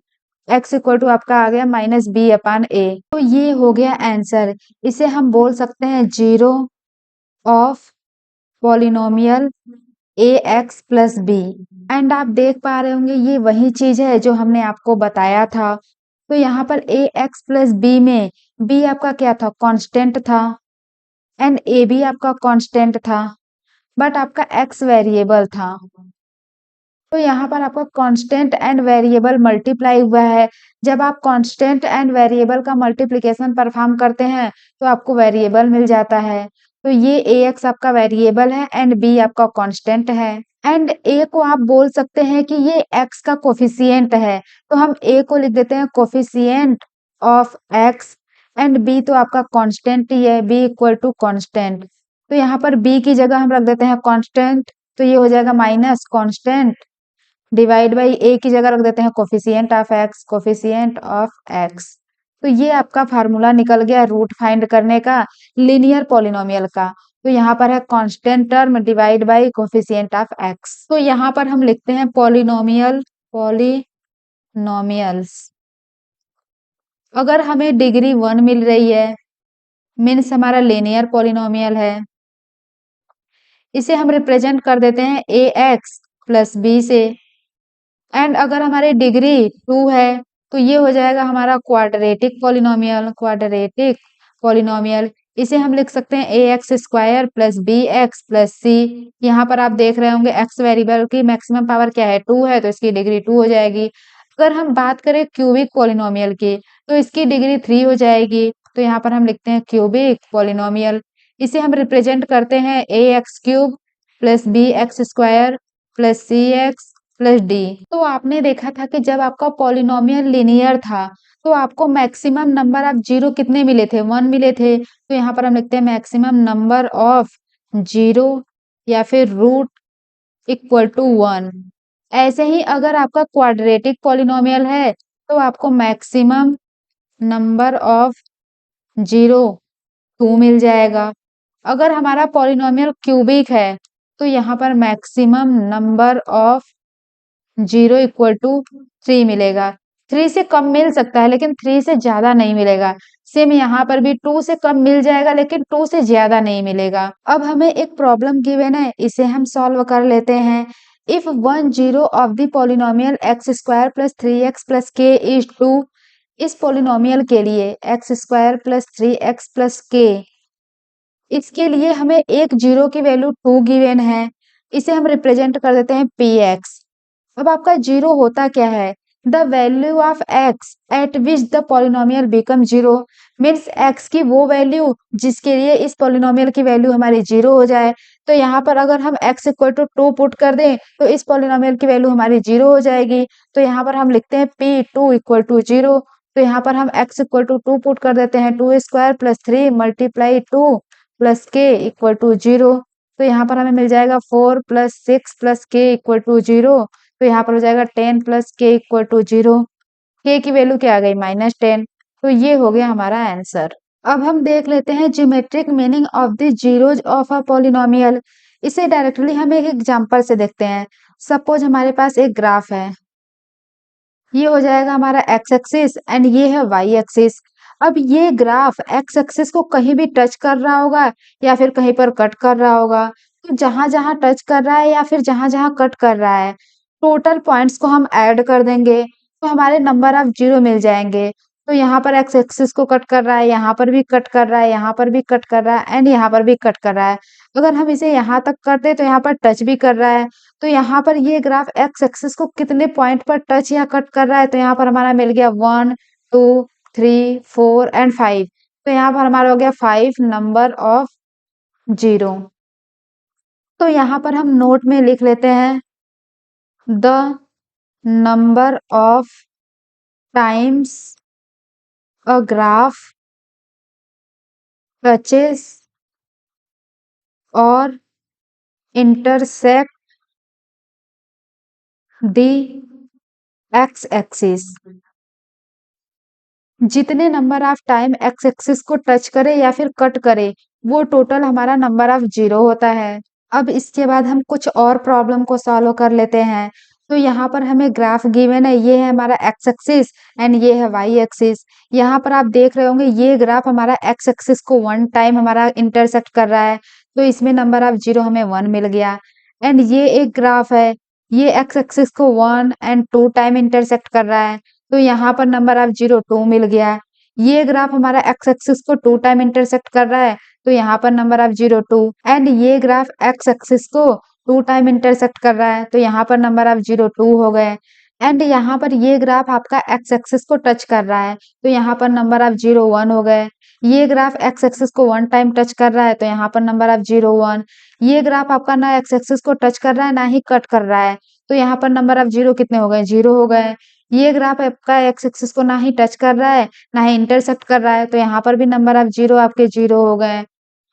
x equal to आपका आ गया माइनस बी अपान ए। तो ये हो गया आंसर। इसे हम बोल सकते हैं 0 of polynomial ax plus B. And आप देख पा रहे होंगे ये वही चीज है जो हमने आपको बताया था। तो यहाँ पर ax प्लस बी में b आपका क्या था कांस्टेंट था, एंड a भी आपका कांस्टेंट था, बट आपका x वेरिएबल था। तो यहाँ पर आपका कांस्टेंट एंड वेरिएबल मल्टीप्लाई हुआ है। जब आप कांस्टेंट एंड वेरिएबल का मल्टीप्लिकेशन परफॉर्म करते हैं, तो आपको वेरिएबल मिल जाता है। तो ये ax आपका वेरिएबल है एंड b आपका कांस्टेंट है। एंड a को आप बोल सकते हैं कि ये x का कोफिशिएंट है, तो हम a को लिख देते हैं coefficient of x, and b तो आपका कांस्टेंट ही है, b इक्वल टू कांस्टेंट। तो यहाँ पर b की जगह हम रख देते हैं कांस्टेंट, तो ये हो जाएगा माइनस कांस्टेंट डिवाइड बाई ए की जगह रख देते हैं coefficient of x, coefficient of x. तो ये आपका फार्मूला निकल गया रूट फाइंड करने का लीनियर पॉलिनोमियल का। तो यहाँ पर है constant term divide by coefficient of x. तो यहाँ पर हम लिखते हैं पॉलिनोमियल्स। अगर हमें डिग्री 1 मिल रही है, मीन्स हमारा लीनियर पॉलिनोमियल है। इसे हम रिप्रेजेंट कर देते हैं ए एक्स प्लस बी से। एंड अगर हमारी डिग्री 2 है तो ये हो जाएगा हमारा क्वाड्रेटिक पॉलिनोमियल। इसे हम लिख सकते हैं A x square plus B x plus C. यहाँ पर आप देख रहे होंगे एक्स वेरिएबल की मैक्सिमम पावर क्या है, 2 है, तो इसकी डिग्री 2 हो जाएगी। अगर हम बात करें क्यूबिक पॉलिनोमियल की तो इसकी डिग्री 3 हो जाएगी, तो यहाँ पर हम लिखते हैं क्यूबिक पॉलिनोमियल। इसे हम रिप्रेजेंट करते हैं A x cube plus B x square plus C x plus D. तो आपने देखा था कि जब आपका पॉलिनोमियल लिनियर था तो आपको मैक्सिमम नंबर ऑफ जीरो कितने मिले थे, 1 मिले थे। तो यहाँ पर हम लिखते हैं मैक्सिमम नंबर ऑफ जीरो या फिर रूट इक्वल टू 1। ऐसे ही अगर आपका क्वाड्रेटिक पॉलिनोमियल है तो आपको मैक्सिमम नंबर ऑफ जीरो 2 मिल जाएगा। अगर हमारा पॉलिनोमियल क्यूबिक है तो यहाँ पर maximum number of 0 equal to 3 मिलेगा। 3 से कम मिल सकता है लेकिन 3 से ज्यादा नहीं मिलेगा। सेम यहाँ पर भी 2 से कम मिल जाएगा लेकिन 2 से ज्यादा नहीं मिलेगा। अब हमें एक प्रॉब्लम गिवन है, इसे हम सॉल्व कर लेते हैं। If 1 zero of the polynomial x square plus 3x plus के इज 2, इस पॉलिनोमियल के लिए x square plus 3x plus के, इसके लिए हमें एक जीरो की वैल्यू 2 गिवन है। इसे हम रिप्रेजेंट कर देते हैं पी एक्स। अब आपका जीरो होता क्या है, the value of x eight which the polynomial become zero, means x की वो वैल्यू जिसके लिए इस पॉलिनोमियल की वैल्यू हमारी जीरो हो जाए। तो यहाँ पर अगर हम x इक्वल टू 2 पुट कर दें तो इस पॉलिनोमियल की वैल्यू हमारी जीरो हो जाएगी। तो यहाँ पर हम लिखते हैं p2 इक्वल टू जीरो। तो यहाँ पर हम x इक्वल टू 2 पुट कर देते हैं, 2 स्क्वायर प्लस 3 मल्टीप्लाई 2 प्लस के इक्वल टू जीरो। तो यहाँ पर हमें मिल जाएगा 4 प्लस 6 प्लस के इक्वल टू जीरो। तो यहाँ पर हो जाएगा 10 प्लस के इक्वल टू जीरो। के की वैल्यू क्या आ गई, -10। तो ये हो गया हमारा आंसर। अब हम देख लेते हैं geometric meaning of the zeros of a polynomial. इसे डायरेक्टली हम एक एग्जांपल से देखते हैं। सपोज हमारे पास एक ग्राफ है, ये हो जाएगा हमारा एक्स एक्सिस एंड ये है वाई एक्सिस। अब ये ग्राफ एक्स एक्सिस को कहीं भी टच कर रहा होगा या फिर कहीं पर कट कर रहा होगा। तो जहां जहां टच कर रहा है या फिर जहां जहां कट कर रहा है, टोटल पॉइंट्स को हम ऐड कर देंगे तो हमारे नंबर ऑफ जीरो मिल जाएंगे। तो यहाँ पर एक्स एक्सिस को कट कर रहा है, यहाँ पर भी कट कर रहा है, यहाँ पर भी कट कर रहा है एंड यहाँ पर भी कट कर रहा है। अगर हम इसे यहाँ तक कर दे तो यहाँ पर टच भी कर रहा है। तो यहाँ पर ये ग्राफ एक्स एक्सिस को कितने पॉइंट पर टच या कट कर रहा है, तो यहाँ पर हमारा मिल गया 1 2 3 4 एंड 5। तो यहाँ पर हमारा हो गया 5 नंबर ऑफ जीरो। तो यहाँ पर हम नोट में लिख लेते हैं the number of times a graph touches और इंटरसेक्ट द एक्स एक्सिस। जितने number of time x axis को टच करे या फिर कट करे वो टोटल हमारा नंबर ऑफ जीरो होता है। अब इसके बाद हम कुछ और प्रॉब्लम को सॉल्व कर लेते हैं। तो यहाँ पर हमें ग्राफ गिवन है, ये है हमारा एक्स एक्सिस एंड ये है वाई एक्सिस। यहाँ पर आप देख रहे होंगे ये ग्राफ हमारा एक्स एक्सिस को 1 टाइम हमारा इंटरसेक्ट कर रहा है, तो इसमें नंबर ऑफ जीरो हमें 1 मिल गया। एंड ये एक ग्राफ है, ये एक्स एक्सिस को 1 एंड 2 टाइम इंटरसेक्ट कर रहा है, तो यहाँ पर नंबर ऑफ जीरो 2 मिल गया। ये ग्राफ हमारा एक्स एक्सिस को 2 टाइम इंटरसेक्ट कर रहा है, तो यहाँ पर नंबर ऑफ जीरो 2 एंड ये ग्राफ एक्स एक्सिस को 2 टाइम इंटरसेक्ट कर रहा है, तो यहाँ पर नंबर ऑफ जीरो 2 हो गए। एंड यहाँ पर ये ग्राफ आपका एक्स एक्सिस को टच कर रहा है, तो यहाँ पर नंबर ऑफ जीरो 1 हो गए। ये ग्राफ एक्स एक्सिस को 1 टाइम टच कर रहा है, तो यहाँ पर नंबर ऑफ जीरो 1। ये ग्राफ आपका ना एक्स एक्सिस को टच कर रहा है ना ही कट कर रहा है, तो यहाँ पर नंबर ऑफ जीरो कितने हो गए, जीरो हो गए। ये ग्राफ आपका एक्स एक्सिस को ना ही टच कर रहा है ना ही इंटरसेक्ट कर रहा है, तो यहाँ पर भी नंबर ऑफ जीरो आपके जीरो हो गए।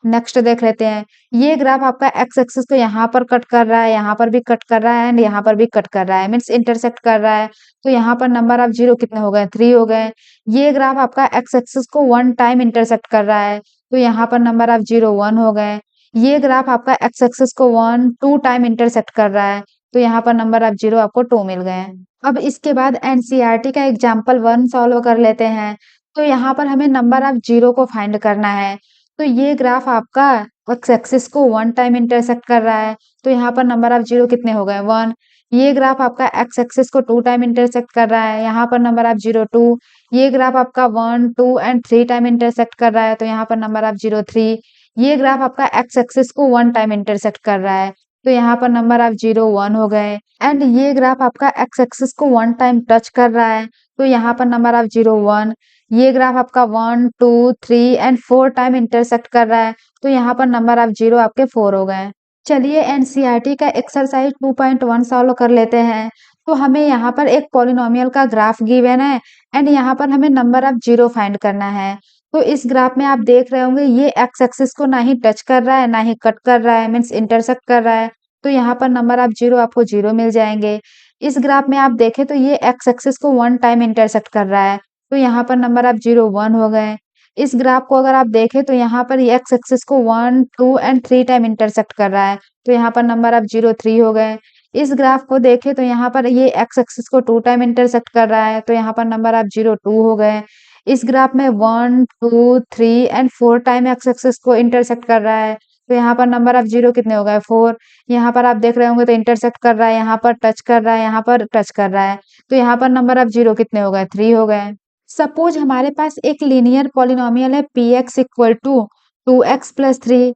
नेक्स्ट देख लेते हैं, ये ग्राफ आपका एक्स एक्सिस को यहाँ पर कट कर रहा है, यहाँ पर भी कट कर रहा है एंड यहाँ पर भी कट कर रहा है, मीन्स इंटरसेक्ट कर रहा है, तो यहाँ पर नंबर ऑफ जीरो कितने हो गए, 3 हो गए। ये ग्राफ आपका एक्स एक्सिस को 1 टाइम इंटरसेक्ट कर रहा है, तो यहाँ पर नंबर ऑफ जीरो 1 हो गए। ये ग्राफ आपका एक्स एक्सिस को 1 2 टाइम इंटरसेक्ट कर रहा है, तो यहाँ पर नंबर ऑफ जीरो आपको 2 मिल गए। अब इसके बाद एनसीईआरटी का एग्जाम्पल 1 सॉल्व कर लेते हैं। तो यहाँ पर हमें नंबर ऑफ जीरो को फाइंड करना है। तो ये ग्राफ आपका एक्स एक्सिस को 1 टाइम इंटरसेक्ट कर रहा है, तो यहाँ पर नंबर ऑफ जीरो कितने हो गए, 1। ये ग्राफ आपका एक्स एक्सिस को 2 टाइम इंटरसेक्ट कर रहा है, यहाँ पर नंबर ऑफ 0 2। ये ग्राफ आपका 1 2 एंड 3 टाइम इंटरसेक्ट कर रहा है, तो यहाँ पर नंबर ऑफ 0 3। ये ग्राफ आपका एक्स एक्सिस को 1 टाइम इंटरसेक्ट कर रहा है, तो यहाँ पर नंबर ऑफ 0 1 हो गए। एंड ये ग्राफ आपका एक्स एक्सिस को 1 टाइम टच कर रहा है, तो यहाँ पर नंबर ऑफ 0 1। ये ग्राफ आपका 1 2 3 एंड 4 टाइम इंटरसेक्ट कर रहा है, तो यहाँ पर नंबर ऑफ 0 आपके 4 हो गए। चलिए एनसीईआरटी का एक्सरसाइज 2.1 सॉल्व कर लेते हैं। तो हमें यहाँ पर एक पॉलिनोमियल का ग्राफ गिवन है एंड यहाँ पर हमें नंबर ऑफ 0 फाइंड करना है। तो इस ग्राफ में आप देख रहे होंगे ये एक्स एक्सिस को ना ही टच कर रहा है ना ही कट कर रहा है, मीन्स इंटरसेक्ट कर रहा है, तो यहाँ पर नंबर ऑफ 0 आपको 0 मिल जाएंगे। इस ग्राफ में आप देखें तो ये एक्स एक्सिस को 1 टाइम इंटरसेक्ट कर रहा है, तो यहाँ पर नंबर ऑफ 0 1 हो गए। इस ग्राफ को अगर आप देखें तो यहाँ पर ये एक्स एक्सिस को 1 2 एंड 3 टाइम इंटरसेक्ट कर रहा है, तो यहाँ पर नंबर ऑफ 0 3 हो गए। इस ग्राफ को देखें तो यहाँ पर ये एक्स एक्सिस को 2 टाइम इंटरसेक्ट कर रहा है, तो यहाँ पर नंबर ऑफ 0 2 हो गए। इस ग्राफ में 1 2 3 एंड 4 टाइम एक्स एक्सिस को इंटरसेक्ट कर रहा है, तो यहाँ पर नंबर ऑफ 0 कितने हो गए 4। यहाँ पर आप देख रहे होंगे तो इंटरसेक्ट कर रहा है, यहाँ पर टच कर रहा है, यहाँ पर टच कर रहा है, तो यहाँ पर नंबर ऑफ 0 कितने हो गए 3 हो गए। सपोज हमारे पास एक लीनियर पॉलिनोमियल है P x equal to 2x plus 3।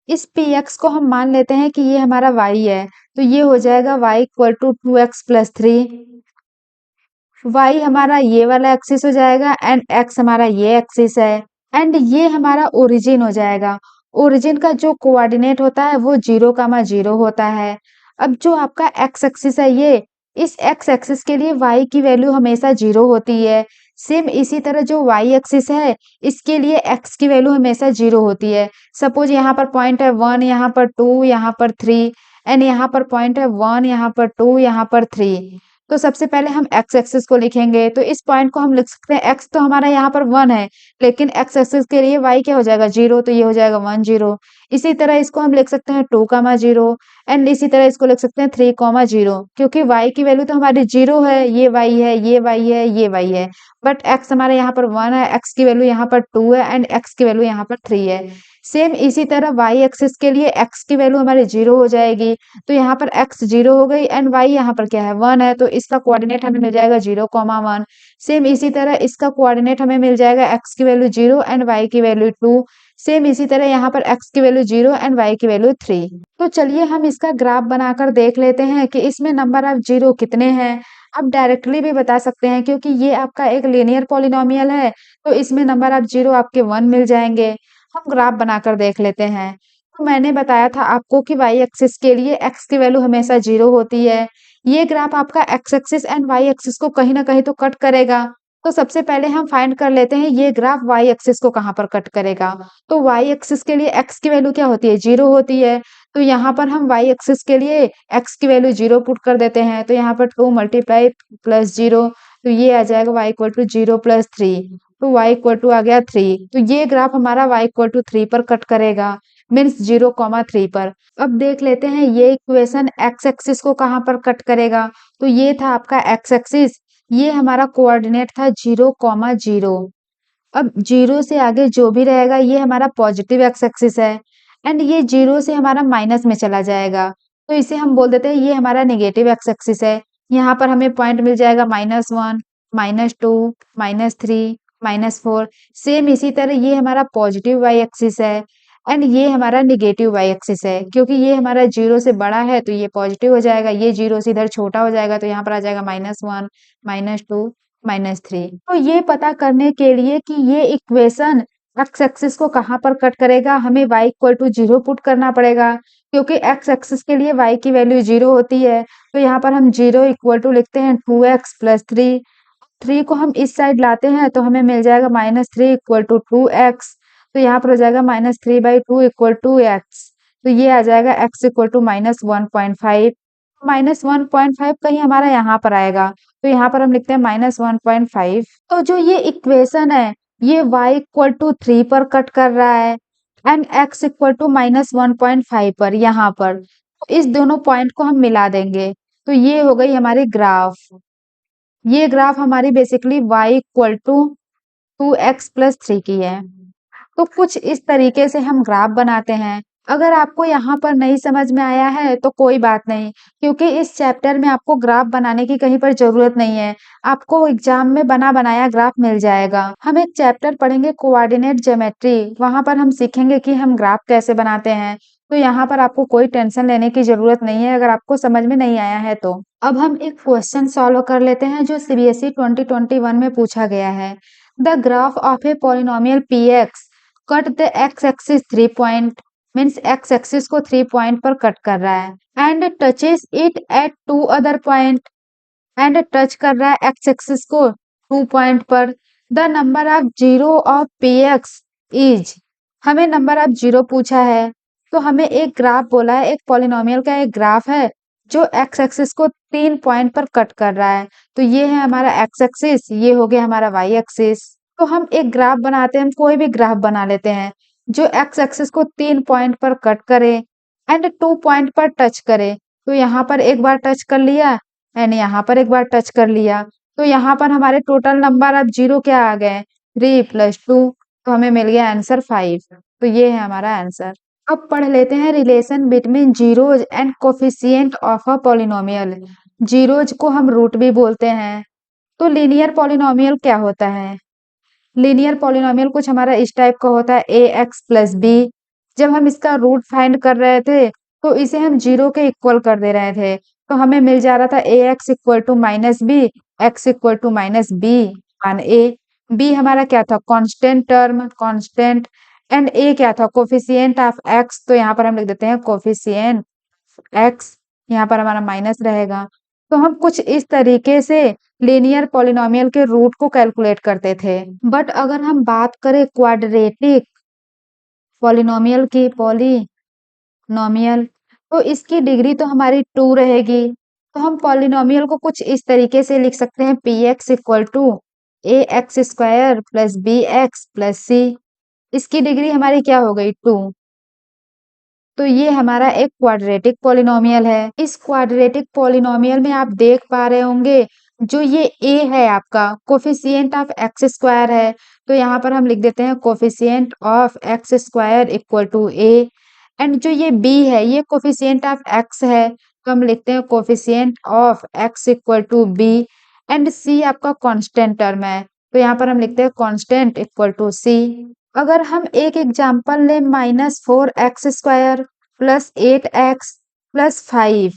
इस पी एक्स को हम मान लेते हैं कि ये हमारा y है, तो ये हो जाएगा y equal to 2x plus 3। y हमारा ये वाला एक्सिस हो जाएगा एंड x हमारा ये एक्सिस है एंड ये हमारा ओरिजिन हो जाएगा। ओरिजिन का जो कोऑर्डिनेट होता है वो 0, 0 होता है। अब जो आपका x एक्सिस है ये, इस x एक्सिस के लिए y की वैल्यू हमेशा 0 होती है। सेम इसी तरह जो y एक्सिस है इसके लिए x की वैल्यू हमेशा 0 होती है। सपोज यहाँ पर पॉइंट है 1, यहाँ पर 2, यहाँ पर 3 एंड यहाँ पर पॉइंट है 1, यहाँ पर 2, यहाँ पर 3। तो सबसे पहले हम x एक्सिस को लिखेंगे, तो इस पॉइंट को हम लिख सकते हैं x तो हमारा यहाँ पर 1 है, लेकिन x एक्सिस के लिए y क्या हो जाएगा 0, तो ये हो जाएगा 1 0। इसी तरह इसको हम लिख सकते हैं 2, 0 एंड इसी तरह इसको लिख सकते हैं 3, 0, क्योंकि y की वैल्यू तो हमारी 0 है, ये y है, ये y है, ये y है, बट x हमारे यहाँ पर 1 है, x की वैल्यू यहाँ पर 2 है एंड x की वैल्यू यहाँ पर 3 है। सेम इसी तरह y एक्सिस के लिए x की वैल्यू हमारी 0 हो जाएगी, तो यहाँ पर x 0 हो गई एंड y यहाँ पर क्या है 1 है, तो इसका कोऑर्डिनेट हमें मिल जाएगा 0, 1। सेम इसी तरह इसका कोऑर्डिनेट हमें मिल जाएगा x की वैल्यू 0 एंड y की वैल्यू 2। सेम इसी तरह यहाँ पर x की वैल्यू 0 एंड y की वैल्यू 3। तो चलिए हम इसका ग्राफ बनाकर देख लेते हैं कि इसमें नंबर ऑफ 0 कितने हैं। आप डायरेक्टली भी बता सकते हैं क्योंकि ये आपका एक लीनियर पॉलिनोमियल है, तो इसमें नंबर ऑफ 0 आपके 1 मिल जाएंगे। हम ग्राफ बनाकर देख लेते हैं। तो मैंने बताया था आपको कि y एक्सिस के लिए x की वैल्यू हमेशा 0 होती है। ये ग्राफ आपका x axis and y axis को कहीं ना कहीं तो कट करेगा। तो सबसे पहले हम फाइंड कर लेते हैं ये ग्राफ y एक्सिस को कहाँ पर कट करेगा। तो y एक्सिस के लिए x की वैल्यू क्या होती है 0 होती है, तो यहाँ पर हम y एक्सिस के लिए x की वैल्यू 0 पुट कर देते हैं, तो यहाँ पर 2 मल्टीप्लाई प्लस 0, तो ये आ जाएगा y इक्वल टू 0 प्लस 3, तो y इक्वल टू आ गया 3। तो ये ग्राफ हमारा y इक्वल टू 3 पर कट करेगा, मीन्स 0, 3 पर। अब देख लेते हैं ये इक्वेशन x एक्सिस को कहाँ पर कट करेगा। तो ये था आपका x एक्सिस, ये हमारा कोऑर्डिनेट था 0, 0। अब 0 से आगे जो भी रहेगा ये हमारा पॉजिटिव एक्स एक्सिस है एंड ये 0 से हमारा माइनस में चला जाएगा, तो इसे हम बोल देते हैं ये हमारा नेगेटिव एक्स एक्सिस है। यहाँ पर हमें पॉइंट मिल जाएगा -1, -2, -3, -4। सेम इसी तरह ये हमारा पॉजिटिव वाई एक्सिस है एंड ये हमारा नेगेटिव वाई एक्सिस है, क्योंकि ये हमारा 0 से बड़ा है तो ये पॉजिटिव हो जाएगा, ये 0 से इधर छोटा हो जाएगा तो यहाँ पर आ जाएगा -1, -2, -3। तो ये पता करने के लिए कि ये इक्वेशन एक्स एक्सिस को कहाँ पर कट करेगा, हमें y इक्वल टू 0 पुट करना पड़ेगा, क्योंकि एक्स एक्सिस के लिए y की वैल्यू 0 होती है। तो यहाँ पर हम 0 इक्वल टू लिखते हैं 2x प्लस 3। 3 को हम इस साइड लाते हैं तो हमें मिल जाएगा -3 इक्वल टू 2x, तो यहाँ पर हो जाएगा -3/2 इक्वल टू x, तो ये आ जाएगा x इक्वल टू -1.5। -1.5 कहीं हमारा यहाँ पर आएगा, तो यहाँ पर हम लिखते हैं -1.5। तो जो ये इक्वेशन है ये y इक्वल टू 3 पर कट कर रहा है एंड x इक्वल टू -1.5 पर यहाँ पर। तो इस दोनों पॉइंट को हम मिला देंगे, तो ये हो गई हमारी ग्राफ। ये ग्राफ हमारी basically y equal to 2x plus 3 की है। तो कुछ इस तरीके से हम ग्राफ बनाते हैं। अगर आपको यहाँ पर नहीं समझ में आया है तो कोई बात नहीं, क्योंकि इस चैप्टर में आपको ग्राफ बनाने की कहीं पर ज़रूरत नहीं है। आपको एग्ज़ाम में बना-बनाया ग्राफ मिल जाएगा। हम एक चैप्टर पढ़ेंगे कोऑर्डिनेट ज्योमेट्री, वहाँ पर हम सीखेंगे कि हम ग्राफ कैसे बनाते हैं। तो यहाँ पर आपको कोई टेंशन लेने की ज़रूरत नहीं है अगर आपको समझ में नहीं आया है तो। अब हम एक क्वेश्चन सॉल्व कर लेते हैं जो सीबीएसई 2021 में पूछा गया है। The graph of a polynomial px cut the x axis 3 point means x axis को 3 पॉइंट पर कट कर रहा है and touches it at 2 other point and touch कर रहा है एक्स एक्सिस को 2 पॉइंट पर। The number of zero of P x is, हमें नंबर ऑफ जीरो पूछा है तो हमें एक ग्राफ बोला है, एक पॉलिनोमियल का एक ग्राफ है जो एक्स एक्सिस को 3 पॉइंट पर कट कर रहा है। तो ये है हमारा एक्स एक्सिस, ये हो गया हमारा वाई एक्सिस। तो हम एक ग्राफ बनाते हैं, हम कोई भी ग्राफ बना लेते हैं जो एक्स एक्सिस को 3 पॉइंट पर कट करे एंड 2 पॉइंट पर टच करे। तो यहाँ पर एक बार टच कर लिया एंड यहाँ पर एक बार टच कर लिया। तो यहाँ पर हमारे टोटल नंबर अब जीरो क्या आ गए, 3 + 2, तो हमें मिल गया आंसर 5। तो ये है हमारा आंसर। अब पढ़ लेते हैं relation between zeros and coefficient of a polynomial. Zeros को हम रूट भी बोलते हैं। तो लीनियर पॉलिनोमियल क्या होता है? लीनियर पॉलिनोमियल कुछ हमारा इस टाइप का होता है, ए एक्स प्लस बी। जब हम इसका रूट फाइंड कर रहे थे तो इसे हम जीरो के इक्वल कर दे रहे थे, तो हमें मिल जा रहा था A X equal to minus B, X equal to minus B मान ए। बी हमारा क्या था, constant term, constant. And A क्या था, कोफिशिएंट ऑफ एक्स, तो यहाँ पर हम लिख देते हैं कोफिशिएंट एक्स, यहाँ पर हमारा माइनस रहेगा। तो हम कुछ इस तरीके से लीनियर पॉलिनोमियल के रूट को कैलकुलेट करते थे। बट अगर हम बात करें क्वाड्रेटिक पॉलिनोमियल की, पॉलिनोमियल, तो इसकी डिग्री तो हमारी 2 रहेगी। तो हम पॉलिनोमियल को कुछ इस तरीके से लिख सकते हैं, P x equal to A x square plus B x plus C. इसकी डिग्री हमारी क्या हो गई, 2। तो ये हमारा एक क्वाड्रेटिक पॉलिनोमियल है। इस क्वाड्रेटिक पॉलिनोमियल में आप देख पा रहे होंगे जो ये a है आपका कोफिशिएंट ऑफ एक्स स्क्वायर है, तो यहाँ पर हम लिख देते हैं coefficient of x square equal to a। And जो ये b है ये कोफिशिएंट ऑफ x है, तो हम लिखते हैं coefficient of x equal to b। And c आपका कांस्टेंट टर्म है, तो यहाँ पर हम लिखते हैं कांस्टेंट इक्वल टू c। अगर हम एक एग्जांपल लें, -4x² प्लस 8x प्लस 5,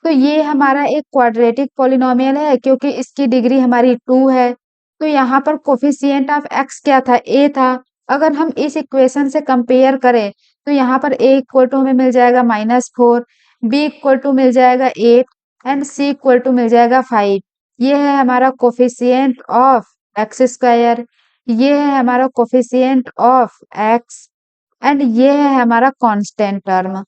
तो ये हमारा एक क्वाड्रेटिक पॉलिनोमियल है क्योंकि इसकी डिग्री हमारी 2 है। तो यहाँ पर कोफिशिएंट ऑफ x क्या था, a था। अगर हम इस इक्वेशन से कंपेयर करें तो यहाँ पर a इक्वल टू हमें मिल जाएगा -4, b इक्वल टू मिल जाएगा 8 एंड c इक्वल टू मिल जाएगा 5। ये है हमारा कोफिशिएंट ऑफ एक्स स्क्वायर, ये है हमारा कोफिशिएंट ऑफ x एंड ये है हमारा कांस्टेंट टर्म।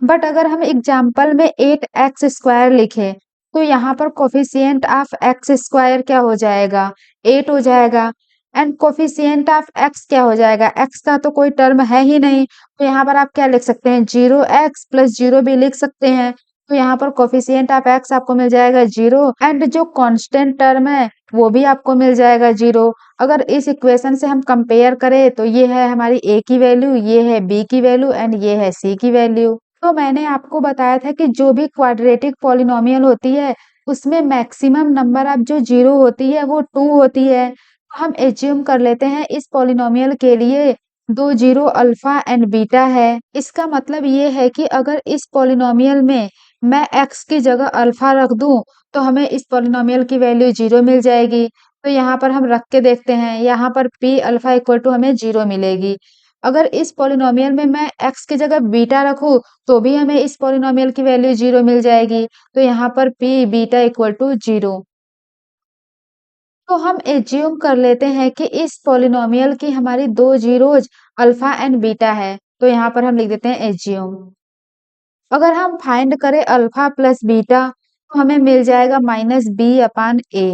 बट अगर हम एग्जाम्पल में 8x² लिखें तो यहाँ पर कोफिशिएंट ऑफ एक्स स्क्वायर क्या हो जाएगा, 8 हो जाएगा। एंड कोफिशिएंट ऑफ x क्या हो जाएगा, x का तो कोई टर्म है ही नहीं, तो यहाँ पर आप क्या लिख सकते हैं, 0x प्लस 0 भी लिख सकते हैं। तो यहाँ पर कोफिशिएंट ऑफ x आपको मिल जाएगा 0 एंड जो कांस्टेंट टर्म है वो भी आपको मिल जाएगा 0। अगर इस इक्वेशन से हम कंपेयर करें तो ये है हमारी a की वैल्यू, ये है b की वैल्यू एंड ये है c की वैल्यू। तो मैंने आपको बताया था कि जो भी क्वाड्रेटिक पॉलिनोमियल होती है उसमें मैक्सिमम नंबर ऑफ जो जीरो होती है वो 2 होती है। हम एज्यूम कर लेते हैं इस पॉलिनोमियल के लिए दो जीरो अल्फा एंड बीटा है। इसका मतलब ये है कि अगर इस पॉलिनोमियल में मैं x की जगह अल्फा रख दूं तो हमें इस पॉलिनोमियल की वैल्यू 0 मिल जाएगी। तो यहाँ पर हम रख के देखते हैं, यहाँ पर p अल्फा इक्वल टू हमें 0 मिलेगी। अगर इस पॉलिनोमियल में मैं x की जगह बीटा रखूं तो भी हमें इस पॉलिनोमियल की वैल्यू 0 मिल जाएगी। तो यहाँ पर p बीटा इक्वल टू 0। तो हम एज्यूम कर लेते हैं कि इस पॉलिनोमियल की हमारी दो जीरोज अल्फा एंड बीटा है, तो यहाँ पर हम लिख देते हैं एज्यूम। अगर हम फाइंड करें अल्फा प्लस बीटा तो हमें मिल जाएगा -b/a।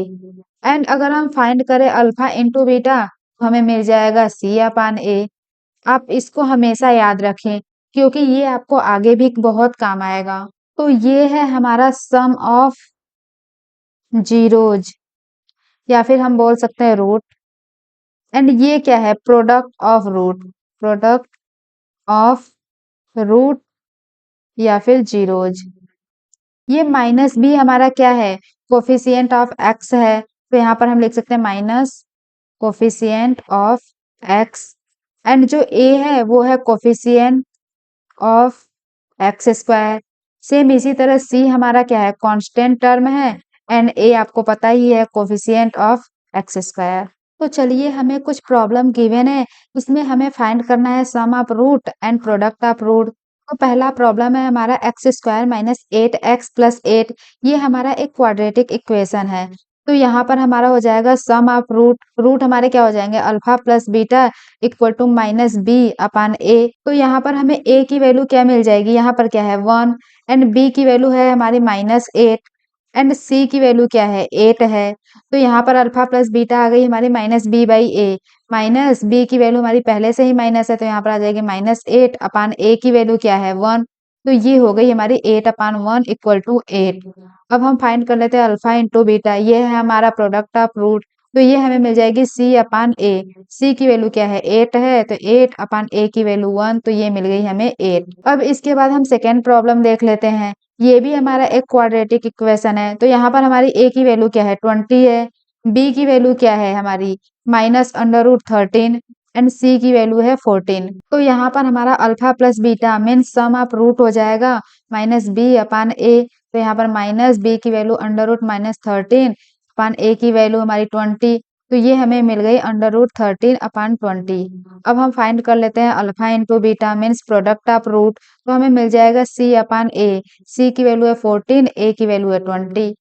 एंड अगर हम फाइंड करें अल्फा इंटू बीटा तो हमें मिल जाएगा c/a। आप इसको हमेशा याद रखें क्योंकि ये आपको आगे भी बहुत काम आएगा। तो ये है हमारा सम ऑफ जीरोज या फिर हम बोल सकते हैं रूट। एंड ये क्या है, product of root, product of root या फिर जीरोज। ये माइनस बी हमारा क्या है, कोफिशिएंट ऑफ एक्स है, तो यहाँ पर हम लिख सकते हैं minus coefficient of x, and जो ए है वो है coefficient of x square. Same इसी तरह सी हमारा क्या है, कांस्टेंट टर्म है, एंड ए आपको पता ही है कोफिशिएंट ऑफ एक्स स्क्वायर। तो चलिए हमें कुछ प्रॉब्लम गिवन है, इसमें हमें फाइंड करना है sum of root and product of root. तो पहला प्रॉब्लम है हमारा x square minus 8x plus 8, ये हमारा एक क्वाड्रेटिक इक्वेशन है। तो यहाँ पर हमारा हो जाएगा सम ऑफ रूट, रूट हमारे क्या हो जाएंगे alpha plus beta equal to minus B upon A. तो यहाँ पर हमें ए की वैल्यू क्या मिल जाएगी, यहाँ पर क्या है 1, एंड बी की वैल्यू है हमारी -8, एंड सी की वैल्यू क्या है 8 है। तो यहाँ पर अल्फा प्लस बीटा आ गई हमारी minus B by A, minus B की वैल्यू हमारी पहले से ही माइनस है, तो यहाँ पर आ जाएगी -8 अपान ए की वैल्यू क्या है 1। तो ये हो गई हमारी 8 अपान 1 इक्वल टू 8। अब हम फाइंड कर लेते हैं अल्फा इंटू बीटा, ये है हमारा प्रोडक्ट ऑफ रूट। तो ये हमें मिल जाएगी सी अपान ए, सी की वैल्यू क्या है 8 है, तो 8 अपान ए की वैल्यू 1, तो ये मिल गई हमें 8। अब इसके बाद हम सेकेंड प्रॉब्लम देख लेते हैं, ये भी हमारा एक क्वाड्रेटिक इक्वेशन है। तो यहाँ पर हमारी ए की वैल्यू क्या है 20 है, बी की वैल्यू क्या है हमारी -√13, एंड सी की वैल्यू है 14। तो यहाँ पर हमारा alpha plus beta means sum of root हो जाएगा माइनस बी अपान ए। तो यहाँ पर माइनस बी की वैल्यू √-13 अपान ए की वैल्यू हमारी 20, तो ये हमें मिल गई √13 अपान 20। अब हम फाइंड कर लेते हैं alpha into beta means product of root, तो हमें मिल जाएगा सी अपान ए, सी की वैल्यू है 14, ए की वैल्यू है 20।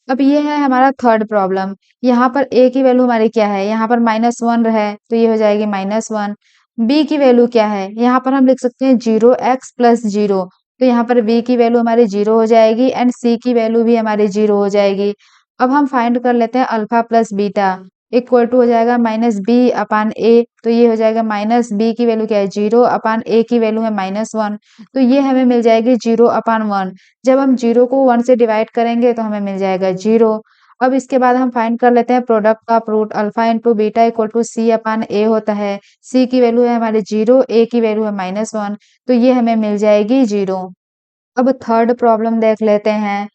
अब ये है हमारा थर्ड प्रॉब्लम, यहाँ पर ए की वैल्यू हमारी क्या है, यहाँ पर -1 है, तो ये हो जाएगी -1। बी की वैल्यू क्या है, यहाँ पर हम लिख सकते हैं 0x प्लस 0, तो यहाँ पर बी की वैल्यू हमारी 0 हो जाएगी, एंड सी की वैल्यू भी हमारी 0 हो जाएगी। अब हम फाइंड कर लेते हैं alpha plus beta, equal to हो जाएगा माइनस बी अपान ए, तो ये हो जाएगा माइनस बी की वैल्यू क्या है 0 अपान ए की वैल्यू है -1, तो ये हमें मिल जाएगी 0 अपान 1। जब हम 0 को 1 से डिवाइड करेंगे तो हमें मिल जाएगा 0। अब इसके बाद हम फाइंड कर लेते हैं product of root, alpha into beta equal to C upon A होता है, सी की वैल्यू है हमारी 0, ए की वैल्यू है -1, तो ये हमें मिल जाएगी 0। अब थर्ड प्रॉब्लम देख लेते हैं,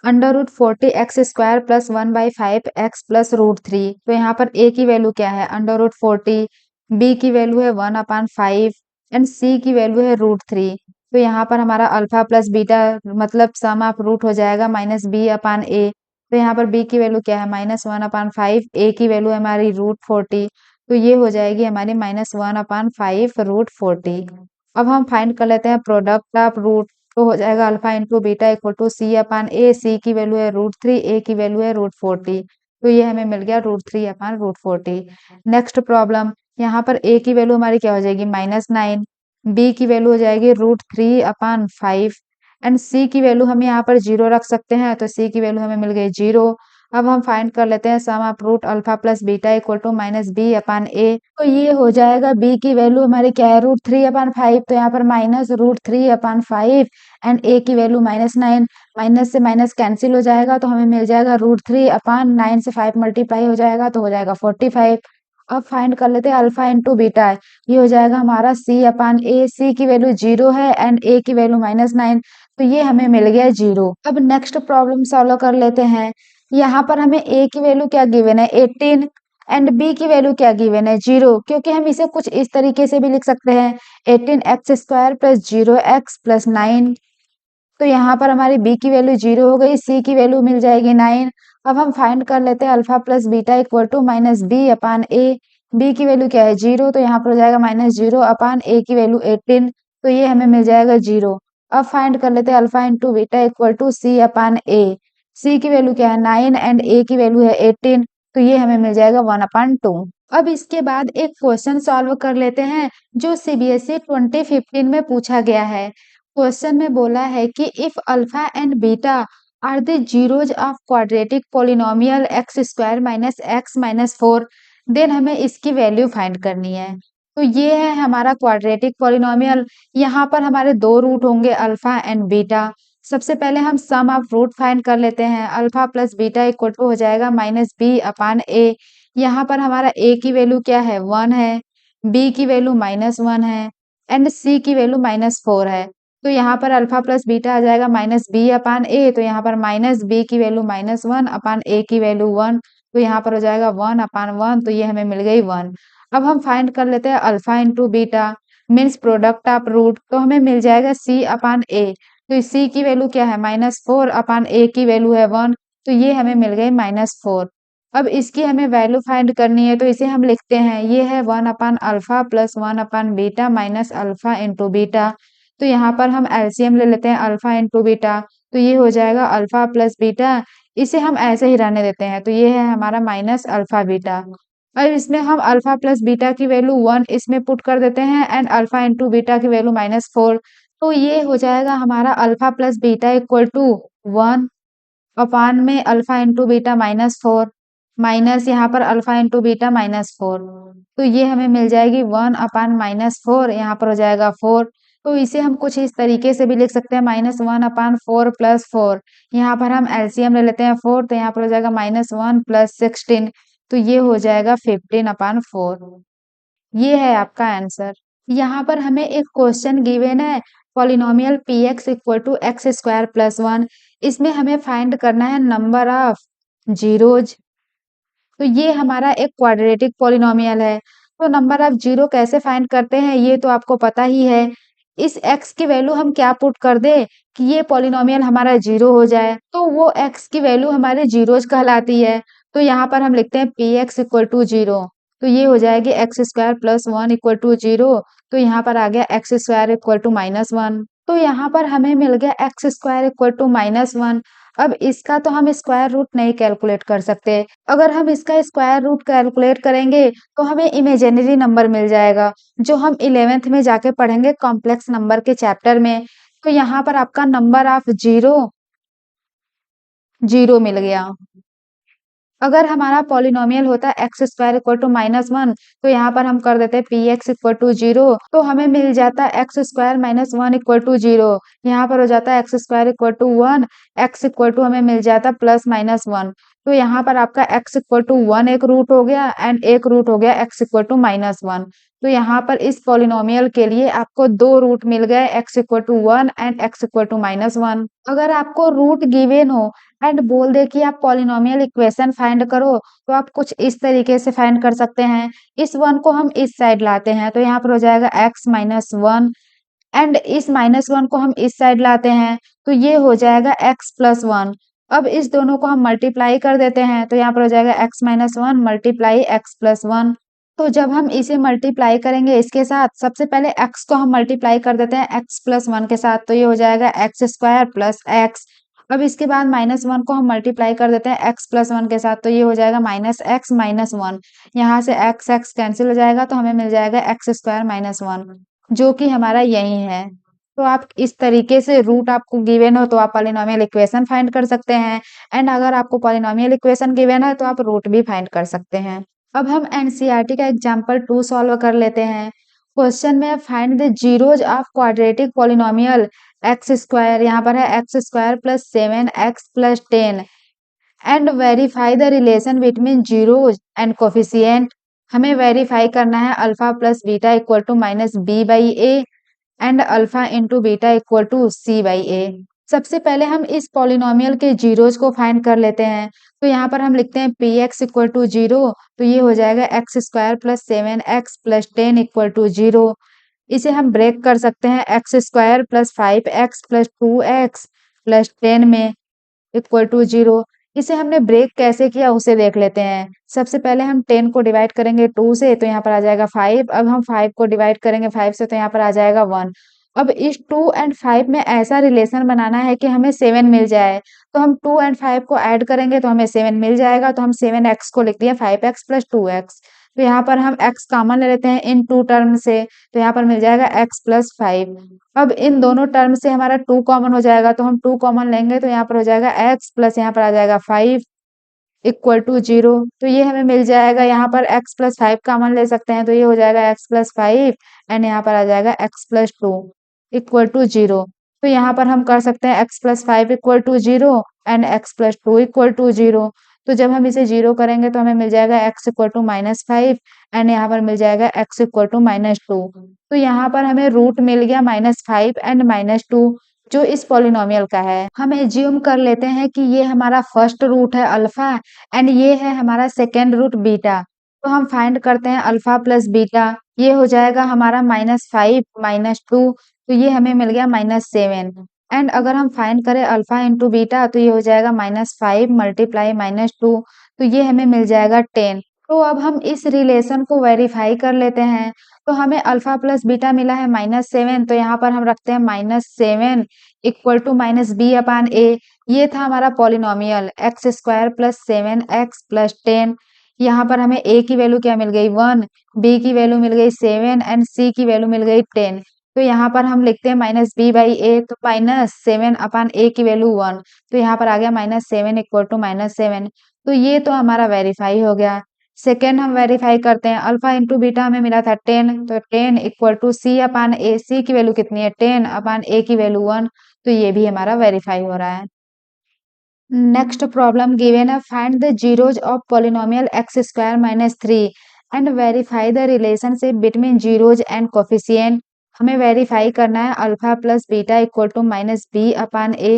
√40x² प्लस 1/5x प्लस √3। तो यहाँ पर a की वैल्यू क्या है √40, b की वैल्यू है 1 अपान 5, एंड c की वैल्यू है √3। तो यहाँ पर हमारा अल्फा प्लस बीटा मतलब सम ऑफ रूट हो जाएगा -b अपान a। तो यहाँ पर b की वैल्यू क्या है -1 अपान 5, a की वैल्यू है हमारी √40, तो ये हो जाएगी हमारी -1 अपान 5 √40। अब हम फाइंड कर लेते हैं प्रोडक्ट ऑफ रूट, तो हो जाएगा alpha into beta equal to C upon A, C की वैल्यू है √3, ए की वैल्यू है √40, तो ये हमें मिल गया √3 अपान √40। नेक्स्ट प्रॉब्लम, यहाँ पर ए की वैल्यू हमारी क्या हो जाएगी -9, बी की वैल्यू हो जाएगी √3 अपान 5, एंड सी की वैल्यू हम यहाँ पर 0 रख सकते हैं, तो सी की वैल्यू हमें मिल गई 0। अब हम फाइंड कर लेते हैं sum of root alpha plus beta equal to -b upon A, तो ये हो जाएगा b की वैल्यू हमारी क्या है √3 अपान 5, तो यहाँ पर -√3 अपान 5, एंड a की वैल्यू -9, माइनस से माइनस कैंसिल हो जाएगा, तो हमें मिल जाएगा √3 अपान 9 से 5 मल्टीप्लाई हो जाएगा, तो हो जाएगा 45। अब फाइंड कर लेते हैं अल्फा इंटू बीटा, ये हो जाएगा हमारा c अपान ए, सी की वैल्यू 0 है, एंड a की वैल्यू -9, तो ये हमें मिल गया 0। अब नेक्स्ट प्रॉब्लम सॉल्व कर लेते हैं, यहाँ पर हमें a की वैल्यू क्या गिवन है 18, एंड b की वैल्यू क्या गिवन है 0, क्योंकि हम इसे कुछ इस तरीके से भी लिख सकते हैं 18x² प्लस 0x प्लस 9। तो यहाँ पर हमारी b की वैल्यू 0 हो गई, c की वैल्यू मिल जाएगी 9। अब हम फाइंड कर लेते हैं alpha plus beta equal to -b upon A, b की वैल्यू क्या है 0, तो यहाँ पर हो जाएगा -0 अपान a की वैल्यू 18, तो ये हमें मिल जाएगा 0। अब फाइंड कर लेते हैं alpha into beta equal to c upon A, c की वैल्यू क्या है 9, एंड a की वैल्यू है 18, तो ये हमें मिल जाएगा 1/2। अब इसके बाद एक क्वेश्चन सॉल्व कर लेते हैं जो सीबीएसई 2015 में पूछा गया है। क्वेश्चन में बोला है कि if alpha and beta are the zeros of quadratic polynomial x² minus x minus 4, then हमें इसकी वैल्यू फाइंड करनी है। तो ये है हमारा क्वाड्रेटिक पोलिनोमियल, यहाँ पर हमारे दो रूट होंगे अल्फा एंड बीटा। सबसे पहले हम सम ऑफ रूट फाइंड कर लेते हैं, alpha plus beta equal to हो जाएगा -b अपान ए। यहाँ पर हमारा a की वैल्यू क्या है 1 है, b की वैल्यू -1 है, एंड सी की वैल्यू -4 है। तो यहाँ पर अल्फा प्लस बीटा आ जाएगा -b/a, तो यहाँ पर -b की वैल्यू -1/a की वैल्यू 1, तो यहाँ पर हो जाएगा 1/1, तो ये हमें मिल गई 1। अब हम फाइंड कर लेते हैं alpha into beta means product of root, तो हमें मिल जाएगा c/a। तो c की वैल्यू क्या है -4/a की वैल्यू है 1, तो ये हमें मिल गई -4। अब इसकी हमें वैल्यू फाइंड करनी है, तो इसे हम लिखते हैं, ये है 1/अल्फा प्लस 1/बीटा माइनस अल्फा इंटू बीटा। तो यहाँ पर हम एलसीएम ले लेते हैं अल्फा इंटू बीटा, तो ये हो जाएगा अल्फा प्लस बीटा, इसे हम ऐसे ही रहने देते हैं, तो ये है हमारा माइनस अल्फा बीटा। और इसमें हम अल्फा प्लस बीटा की वैल्यू 1 इसमें पुट कर देते हैं एंड अल्फा इंटू बीटा की वैल्यू -4, तो ये हो जाएगा हमारा alpha plus beta equal to 1 upon में अल्फा इंटू बीटा -4 माइनस यहाँ पर अल्फा इंटू बीटा -4, तो ये हमें मिल जाएगी 1/-4, यहाँ पर हो जाएगा 4। तो इसे हम कुछ इस तरीके से भी लिख सकते हैं -1/4 प्लस 4, यहाँ पर हम एलसीएम ले लेते हैं 4, तो यहाँ पर हो जाएगा -1 प्लस 16, तो ये हो जाएगा 15/4। ये है आपका आंसर। यहाँ पर हमें एक क्वेश्चन गिवन है, polynomial px equal to x square plus 1, इसमें हमें फाइंड करना है नंबर ऑफ जीरोज। तो ये हमारा एक क्वाड्रेटिक पॉलिनोमियल है, तो नंबर ऑफ जीरो कैसे फाइंड करते हैं ये तो आपको पता ही है। इस x की वैल्यू हम क्या पुट कर दे कि ये पॉलिनोमियल हमारा जीरो हो जाए, तो वो x की वैल्यू हमारे जीरोज कहलाती है। तो यहाँ पर हम लिखते हैं px इक्वल टू 0, तो ये हो जाएगी x square plus 1 equal to 0, तो यहाँ पर आ गया एक्स स्क्वायर इक्वल टू -1, तो यहाँ पर हमें मिल गया एक्स स्क्वायर इक्वल टू -1। अब इसका तो हम स्क्वायर रूट नहीं कैलकुलेट कर सकते, अगर हम इसका स्क्वायर रूट कैलकुलेट करेंगे तो हमें इमेजिनरी नंबर मिल जाएगा, जो हम 11th में जाके पढ़ेंगे कॉम्प्लेक्स नंबर के चैप्टर में। तो यहाँ पर आपका नंबर ऑफ जीरो 0 मिल गया। अगर हमारा पॉलिनोमियल होता है एक्स स्क्वायर इक्वल टू -1, तो यहाँ पर हम कर देते हैं पी एक्स इक्वल टू 0, तो हमें मिल जाता है एक्स स्क्वायर -1 इक्वल टू 0, यहाँ पर हो जाता है x square equal to 1, x equal to हमें मिल जाता है +-1, तो यहाँ पर आपका एक्स इक्वल टू 1 एक रूट हो गया एंड एक रूट हो गया एक्स इक्वल टू -1। तो यहाँ पर इस पॉलिनोमियल के लिए आपको दो रूट मिल गए, x equal to 1 and x equal to -1। अगर आपको रूट गिवन हो एंड बोल दे कि आप पॉलिनोमियल इक्वेशन फाइंड करो, तो आप कुछ इस तरीके से फाइंड कर सकते हैं। इस 1 को हम इस साइड लाते हैं, तो यहाँ पर हो जाएगा x -1 एंड इस -1 को हम इस साइड लाते हैं, तो ये हो जाएगा x प्लस 1। अब इस दोनों को हम मल्टीप्लाई कर देते हैं, तो यहाँ पर हो जाएगा x -1 मल्टीप्लाई x प्लस 1। तो जब हम इसे मल्टीप्लाई करेंगे इसके साथ, सबसे पहले x को हम मल्टीप्लाई कर देते हैं x प्लस 1 के साथ, तो ये हो जाएगा एक्स स्क्वायर प्लस एक्स। अब इसके बाद -1 को हम मल्टीप्लाई कर देते हैं x प्लस 1 के साथ, तो ये हो जाएगा -x -1। यहाँ से x x कैंसिल हो जाएगा, तो हमें मिल जाएगा एक्स स्क्वायर -1, जो कि हमारा यही है। तो आप इस तरीके से रूट आपको गिवन हो तो आप पॉलिनोमियल इक्वेशन फाइंड कर सकते हैं, एंड अगर आपको पॉलिनोमियल इक्वेशन गिवन है तो आप रूट भी फाइंड कर सकते हैं। अब हम एनसीईआरटी का एग्जांपल 2 सॉल्व कर लेते हैं। क्वेश्चन में find the zeros of quadratic polynomial x square, यहाँ पर है x square plus 7x plus 10 and verify the relation between zeros and coefficient. हमें वेरीफाई करना है alpha plus beta equal to -b/a and alpha into beta equal to c/a। सबसे पहले हम इस पॉलिनोमियल के जीरोज को फाइंड कर लेते हैं, तो यहाँ पर हम लिखते हैं px इक्वल टू 0, तो ये हो जाएगा x square plus 7x plus 10 equal to 0। इसे हम ब्रेक कर सकते हैं x square plus 5x plus 2x plus 10 में इक्वल टू 0। इसे हमने ब्रेक कैसे किया उसे देख लेते हैं। सबसे पहले हम 10 को डिवाइड करेंगे 2 से, तो यहाँ पर आ जाएगा 5। अब हम 5 को डिवाइड करेंगे 5 से, तो यहाँ पर आ जाएगा 1। अब इस 2 एंड 5 में ऐसा रिलेशन बनाना है कि हमें 7 मिल जाए, तो हम 2 एंड 5 को ऐड करेंगे तो हमें 7 मिल जाएगा, तो हम 7x को लिख दिए 5x प्लस 2x। तो यहाँ पर हम x कॉमन ले लेते हैं इन 2 टर्म से, तो यहाँ पर मिल जाएगा x प्लस 5। अब इन दोनों टर्म से हमारा 2 कॉमन हो जाएगा, तो हम 2 कॉमन लेंगे, तो यहाँ पर हो जाएगा x प्लस यहाँ पर आ जाएगा 5 इक्वल टू 0। तो ये हमें मिल जाएगा, यहाँ पर x प्लस 5 कॉमन ले सकते हैं, तो ये हो जाएगा x प्लस 5 एंड यहाँ पर आ जाएगा x प्लस 2 इक्वल टू 0। तो यहाँ पर हम कर सकते हैं x plus 5 equal to 0 and x plus 2 equal to 0। तो जब हम इसे 0 करेंगे तो हमें मिल जाएगा x इक्वल टू -5 एंड यहाँ पर मिल जाएगा x इक्वल टू -2। तो यहाँ पर हमें रूट मिल गया -5 एंड -2 जो इस पॉलिनोमियल का है। हम एज्यूम कर लेते हैं कि ये हमारा फर्स्ट रूट है अल्फा एंड ये है हमारा सेकेंड रूट बीटा। तो हम फाइंड करते हैं अल्फा प्लस बीटा, ये हो जाएगा हमारा -5 -2, तो ये हमें मिल गया -7 एंड अगर हम फाइंड करें अल्फा इंटू बीटा तो ये हो जाएगा -5 मल्टीप्लाई -2, तो ये हमें मिल जाएगा 10। तो अब हम इस रिलेशन को वेरीफाई कर लेते हैं। तो हमें अल्फा प्लस बीटा मिला है -7, तो यहाँ पर हम रखते हैं -7 equal to -b upon a। ये था हमारा polynomial x square plus 7x plus 10। यहाँ पर हमें a की वैल्यू क्या मिल गई 1, b की वैल्यू मिल गई 7 एंड c की वैल्यू मिल गई 10। तो यहाँ पर हम लिखते हैं -b/a, तो -7 अपान a की वैल्यू 1, तो यहाँ पर आ गया -7 इक्वल टू -7। तो ये तो हमारा वेरीफाई हो गया। सेकेंड हम वेरीफाई करते हैं, अल्फा इंटू बीटा हमें मिला था 10, तो 10 equal to c upon a, c की वैल्यू कितनी है 10 अपान a की वैल्यू 1, तो ये भी हमारा वेरीफाई हो रहा है। नेक्स्ट प्रॉब्लम गिवन है, find the zeros of polynomial x square minus 3 and verify the relationship between zeros and coefficient. हमें वेरीफाई करना है alpha plus beta equal to -b upon a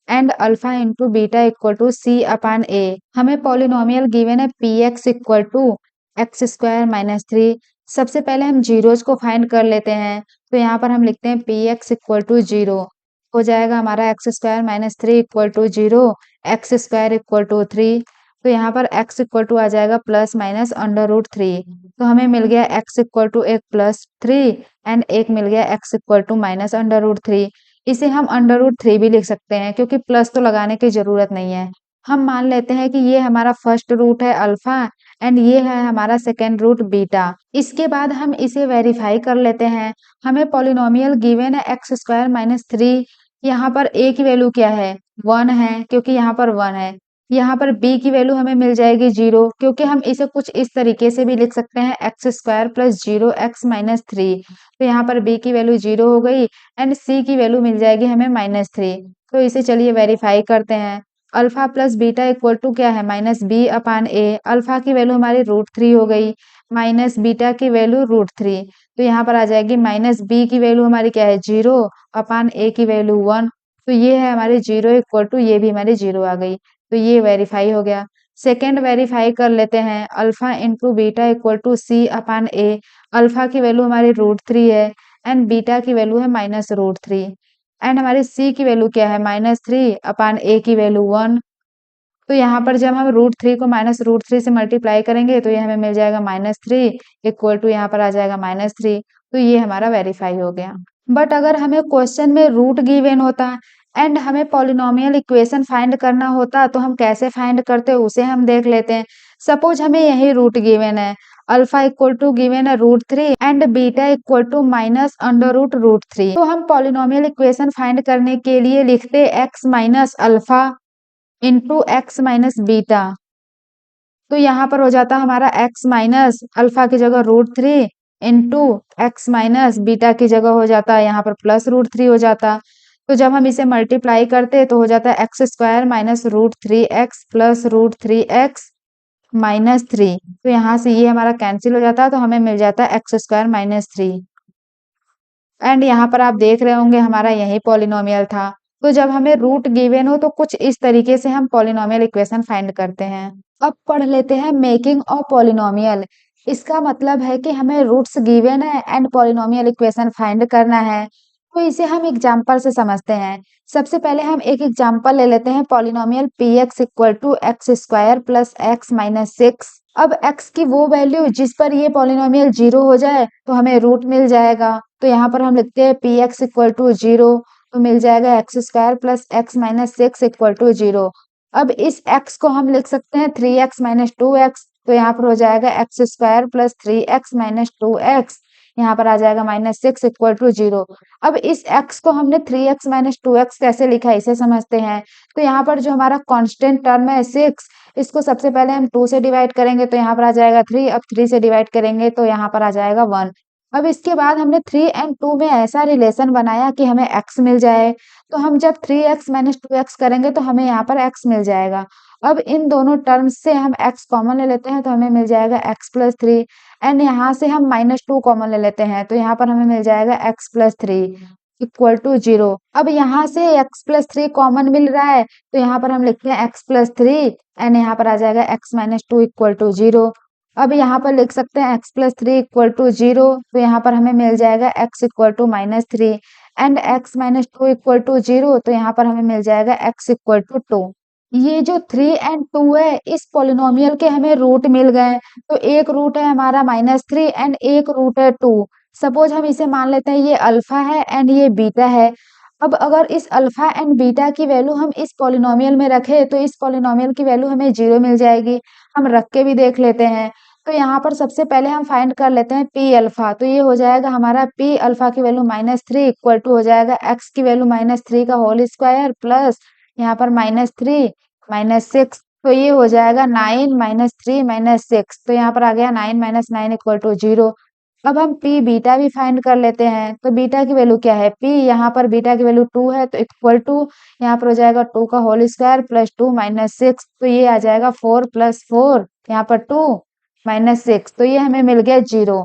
and alpha into beta equal to c upon a। हमें पॉलिनोमियल गिवन है px equal to x square minus 3। सबसे पहले हम जीरोज को फाइंड कर लेते हैं, तो यहाँ पर हम लिखते हैं px इक्वल टू 0, हो जाएगा हमारा x square minus 3 equal to 0, x square equal to 3। तो यहाँ पर x इक्वल टू आ जाएगा प्लस माइनस √3। तो हमें मिल गया x इक्वल टू एक +3 एंड एक मिल गया x इक्वल टू माइनस √3। इसे हम √3 भी लिख सकते हैं क्योंकि प्लस तो लगाने की जरूरत नहीं है। हम मान लेते हैं कि ये हमारा फर्स्ट रूट है अल्फा एंड ये है हमारा सेकेंड रूट बीटा। इसके बाद हम इसे वेरीफाई कर लेते हैं। हमें पॉलिनोमियल गिवन है एक्स स्क्वायर माइनस 3। यहाँ पर a की वैल्यू क्या है 1 है क्योंकि यहाँ पर 1 है। यहाँ पर b की वैल्यू हमें मिल जाएगी 0 क्योंकि हम इसे कुछ इस तरीके से भी लिख सकते हैं x square plus 0x minus 3। तो यहाँ पर b की वैल्यू 0 हो गई एंड c की वैल्यू मिल जाएगी हमें -3। तो इसे चलिए वेरीफाई करते हैं। Alpha plus beta equal to क्या है -b अपान a। अल्फा की वैल्यू हमारी √3 हो गई माइनस बीटा की वैल्यू √3, तो यहाँ पर आ जाएगी -b की वैल्यू हमारी क्या है 0 अपान a की वैल्यू 1। तो ये है हमारे 0 इक्वल टू ये भी हमारी 0 आ गई, तो ये वेरीफाई हो गया। सेकेंड वेरीफाई कर लेते हैं, alpha into beta equal to c upon a। Alpha की वैल्यू हमारी √3 है एंड बीटा की वैल्यू है -√3 एंड हमारी c की वैल्यू क्या है -3 अपान a की वैल्यू 1। तो यहाँ पर जब हम √3 को -√3 से मल्टीप्लाई करेंगे तो ये हमें मिल जाएगा -3 इक्वल टू यहाँ पर आ जाएगा -3। तो ये हमारा वेरीफाई हो गया। बट अगर हमें क्वेश्चन में रूट गिवन होता एंड हमें पॉलिनोमियल इक्वेशन फाइंड करना होता तो हम कैसे फाइंड करते उसे हम देख लेते हैं। सपोज हमें यही रूट गिवन है, अल्फा इक्वल टू गिवन है √3 एंड बीटा इक्वल टू -√3। तो हम पॉलिनोमियल इक्वेशन फाइंड करने के लिए लिखते x minus alpha into x minus beta. तो यहाँ पर हो जाता हमारा x माइनस अल्फा की जगह √3 इंटू एक्स माइनस बीटा की जगह हो जाता है यहाँ पर प्लस √3 हो जाता। तो जब हम इसे मल्टीप्लाई करते तो हो जाता है x square minus √3x plus √3x minus 3। तो यहाँ से ये हमारा कैंसिल हो जाता है, तो हमें मिल जाता है एक्स स्क्वायर माइनस 3 एंड यहाँ पर आप देख रहे होंगे हमारा यही पॉलिनोमियल था। तो जब हमें रूट गिवन हो तो कुछ इस तरीके से हम पॉलिनोमियल इक्वेशन फाइंड करते हैं। अब पढ़ लेते हैं मेकिंग ऑफ पॉलिनोमियल। इसका मतलब है कि हमें रूट्स गिवन है एंड पॉलिनोमियल इक्वेशन फाइंड करना है। तो इसे हम एग्जांपल से समझते हैं। सबसे पहले हम एक एग्जांपल ले लेते हैं, polynomial px equal to x square plus x minus 6। अब x की वो वैल्यू जिस पर ये पॉलिनोमियल 0 हो जाए तो हमें रूट मिल जाएगा। तो यहाँ पर हम लिखते हैं px इक्वल टू 0, तो मिल जाएगा x square plus x minus 6 equal to 0। अब इस x को हम लिख सकते हैं 3x माइनस 2x, तो यहाँ पर हो जाएगा x square plus 3x minus 2x, यहाँ पर आ जाएगा -6 इक्वल टू 0। अब इस x को हमने 3x माइनस 2x कैसे लिखा इसे समझते हैं। तो यहाँ पर जो हमारा कांस्टेंट टर्म है 6, इसको सबसे पहले हम 2 से डिवाइड करेंगे तो यहाँ पर आ जाएगा 3, अब 3 से डिवाइड करेंगे तो यहाँ पर आ जाएगा 1। अब इसके बाद हमने 3 एंड 2 में ऐसा रिलेशन बनाया कि हमें x मिल जाए। तो हम जब 3x माइनस 2x करेंगे तो हमें यहाँ पर x मिल जाएगा। अब इन दोनों टर्म्स से हम x कॉमन ले लेते हैं तो हमें मिल जाएगा x प्लस 3 एंड यहाँ से हम माइनस 2 कॉमन ले लेते हैं तो यहाँ पर हमें मिल जाएगा x प्लस 3 इक्वल टू 0। अब यहाँ से x प्लस 3 कॉमन मिल रहा है तो यहाँ पर हम लिखते हैं x प्लस 3 एंड यहाँ पर आ जाएगा x माइनस 2 इक्वल टू 0। अब यहाँ पर लिख सकते हैं x प्लस 3 इक्वल टू 0 तो यहाँ पर हमें मिल जाएगा x equal to minus 3 and x minus 2 equal to 0 तो यहाँ पर हमें मिल जाएगा x इक्वल टू 2। ये जो 3 एंड 2 है इस पॉलिनोमियल के हमें रूट मिल गए। तो एक रूट है हमारा माइनस 3 एंड एक रूट है 2। सपोज हम इसे मान लेते हैं ये अल्फा है एंड ये बीटा है। अब अगर इस अल्फा एंड बीटा की वैल्यू हम इस पॉलिनोमियल में रखें तो इस पॉलिनोमियल की वैल्यू हमें 0 मिल जाएगी। हम रख के भी देख लेते हैं। तो यहाँ पर सबसे पहले हम फाइंड कर लेते हैं पी अल्फा। तो ये हो जाएगा हमारा पी अल्फा की वैल्यू माइनस 3 इक्वल टू हो जाएगा एक्स की वैल्यू माइनस 3 का होल स्क्वायर प्लस यहाँ पर माइनस 3 माइनस 6 तो ये हो जाएगा 9 माइनस 3 माइनस 6 तो यहाँ पर आ गया 9 माइनस 9 इक्वल टू 0। अब हम पी बीटा भी फाइंड कर लेते हैं। तो बीटा की वैल्यू क्या है पी यहाँ पर बीटा की वैल्यू 2 है तो इक्वल टू यहाँ पर हो जाएगा 2 का होल स्क्वायर प्लस 2 माइनस 6 तो ये आ जाएगा 4 प्लस 4 यहाँ पर 2 माइनस 6 तो ये हमें मिल गया 0।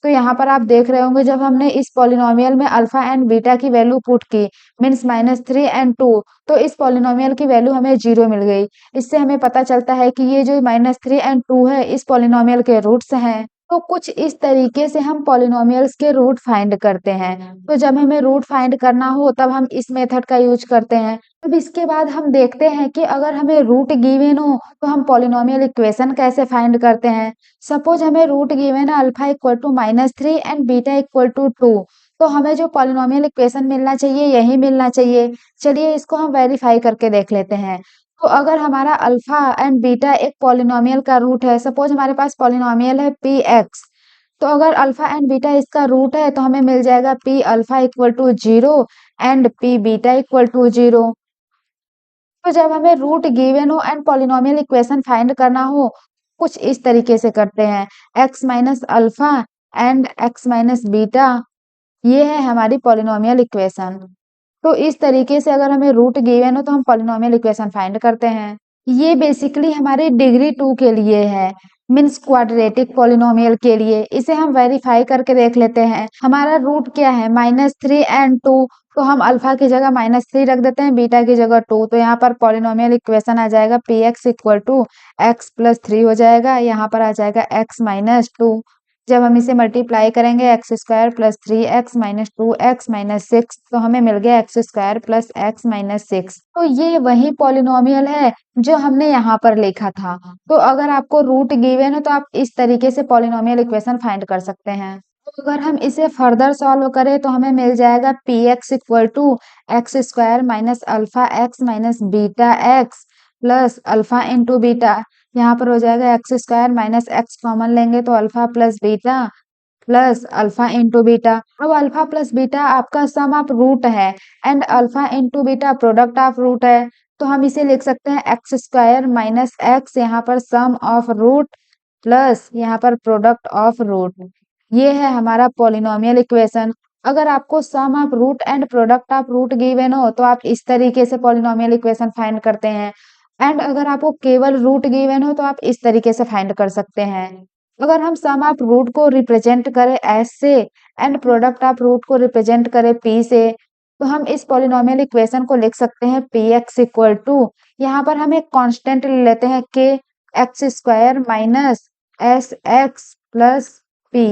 तो यहाँ पर आप देख रहे होंगे जब हमने इस पॉलिनोमियल में अल्फा एंड बीटा की वैल्यू पुट की मीन्स माइनस 3 एंड 2 तो इस पॉलिनोमियल की वैल्यू हमें 0 मिल गई। इससे हमें पता चलता है कि ये जो माइनस 3 एंड 2 है इस पॉलिनोमियल के रूट्स हैं। तो कुछ इस तरीके से हम पॉलिनोमियल्स के रूट फाइंड करते हैं। तो जब हमें रूट फाइंड करना हो तब हम इस मेथड का यूज करते हैं। अब इसके बाद हम देखते हैं कि अगर हमें रूट गिवन हो तो हम पॉलिनोमियल इक्वेशन कैसे फाइंड करते हैं। सपोज हमें रूट गिवन है alpha equal to minus 3 and beta equal to 2 तो हमें जो पॉलिनोमियल इक्वेशन मिलना चाहिए यही मिलना चाहिए। चलिए इसको हम वेरीफाई करके देख लेते हैं। तो अगर हमारा अल्फा एंड बीटा एक पॉलिनोमियल का रूट है सपोज हमारे पास पॉलिनोमियल है पी एक्स तो अगर अल्फा एंड बीटा इसका रूट है तो हमें मिल जाएगा p alpha equal to 0 and p beta equal to 0। तो जब हमें रूट गिवन हो एंड पॉलिनोमियल इक्वेशन फाइंड करना हो कुछ इस तरीके से करते हैं x minus alpha and x minus beta ये है हमारी पॉलिनोमियल इक्वेशन। तो इस तरीके से अगर हमें रूट गिवन हो तो हम पॉलिनोमियल इक्वेशन फाइंड करते हैं। ये बेसिकली हमारे डिग्री 2 के लिए है मीन्स क्वाड्रेटिक पॉलिनोमियल के लिए। इसे हम वेरीफाई करके देख लेते हैं। हमारा रूट क्या है माइनस 3 एंड 2 तो हम अल्फा की जगह माइनस 3 रख देते हैं बीटा की जगह 2 तो यहाँ पर पॉलिनोमियल इक्वेशन आ जाएगा p x equal to x plus 3 हो जाएगा। यहाँ पर आ जाएगा एक्स माइनस 2 जब हम इसे मल्टीप्लाई करेंगे x square plus 3x minus 2x minus 6 तो हमें मिल गया x square plus x minus 6। तो ये वही पॉलिनोमियल है जो हमने यहाँ पर लिखा था। तो अगर आपको रूट गिवन है तो आप इस तरीके से पॉलिनोमियल इक्वेशन फाइंड कर सकते हैं। तो अगर हम इसे फर्दर सॉल्व करें तो हमें मिल जाएगा p x equal to x square minus alpha x minus beta x plus alpha into beta यहाँ पर हो जाएगा x square minus x common लेंगे तो alpha plus beta plus alpha into beta. अब अल्फा प्लस बीटा आपका सम ऑफ रूट है and alpha into beta product of root है। तो हम इसे लिख सकते हैं एक्स स्क्वायर माइनस एक्स यहाँ पर सम ऑफ रूट प्लस यहाँ पर प्रोडक्ट ऑफ रूट। ये है हमारा पॉलिनोमियल इक्वेशन। अगर आपको sum of root and product of root given हो तो आप इस तरीके से पॉलिनोमियल इक्वेशन फाइंड करते हैं एंड अगर आपको केवल रूट गिवन हो तो आप इस तरीके से फाइंड कर सकते हैं। अगर हम सम ऑफ रूट को रिप्रेजेंट करें एस से एंड प्रोडक्ट ऑफ रूट को रिप्रेजेंट करें पी से तो हम इस पॉलिनोमियल इक्वेशन को लिख सकते हैं पी एक्स इक्वल टू यहाँ पर हम एक कांस्टेंट ले लेते हैं के x square minus s x plus p.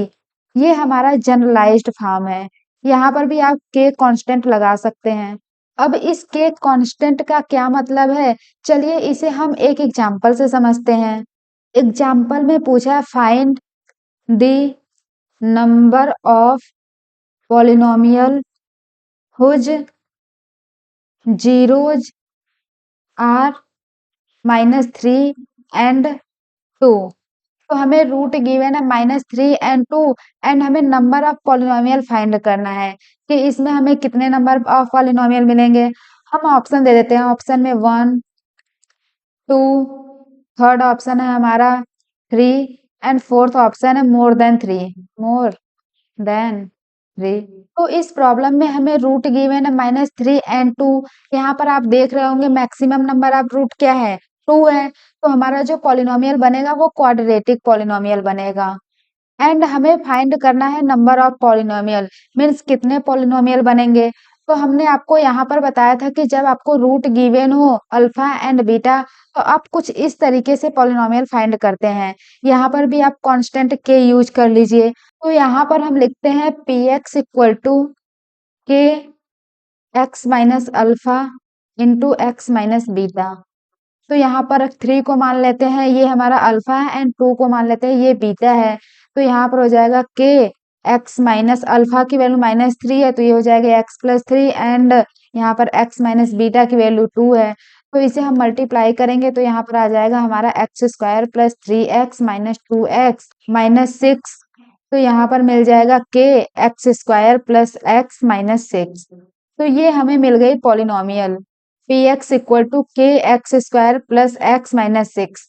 ये हमारा जनरलाइज्ड फॉर्म है। यहाँ पर भी आप के कांस्टेंट लगा सकते हैं। अब इस के कांस्टेंट का क्या मतलब है चलिए इसे हम एक एग्जांपल से समझते हैं। एग्जाम्पल में पूछा है find the number of polynomial whose zeros are minus 3 and 2। तो हमें रूट गिवन है माइनस 3 एंड 2 एंड हमें नंबर ऑफ पॉलिनोमियल फाइंड करना है कि इसमें हमें कितने नंबर ऑफ पॉलिनोमियल मिलेंगे। हम ऑप्शन दे देते हैं ऑप्शन में 1 2 थर्ड ऑप्शन है हमारा 3 एंड फोर्थ ऑप्शन है मोर देन 3 मोर देन 3। तो इस प्रॉब्लम में हमें रूट गिवन है -3 एंड 2। यहाँ पर आप देख रहे होंगे मैक्सिमम नंबर ऑफ रूट क्या है, 2 है। तो हमारा जो पॉलिनोमियल बनेगा वो क्वाड्रेटिक पॉलिनोमियल बनेगा। एंड हमें फाइंड करना है नंबर ऑफ पॉलिनोमियल, मीन्स कितने पॉलिनोमियल बनेंगे। तो हमने आपको यहाँ पर बताया था कि जब आपको रूट गिवन हो अल्फा एंड बीटा, तो आप कुछ इस तरीके से पॉलिनोमियल फाइंड करते हैं। यहाँ पर भी आप कांस्टेंट के यूज कर लीजिए। तो यहाँ पर हम लिखते हैं P x equal to k x minus alpha into x minus beta. तो यहाँ पर 3 को मान लेते हैं ये हमारा अल्फा है एंड 2 को मान लेते हैं ये बीटा है। तो यहाँ पर हो जाएगा के एक्स माइनस अल्फा की वैल्यू -3 है, तो ये हो जाएगा एक्स प्लस 3 एंड यहाँ पर एक्स माइनस बीटा की वैल्यू 2 है। तो इसे हम मल्टीप्लाई करेंगे तो यहाँ पर आ जाएगा हमारा x square plus 3x minus 2x minus 6। तो यहाँ पर मिल जाएगा k x square plus x minus 6। तो ये हमें मिल गई polynomial p x equal to k x square plus x minus 6।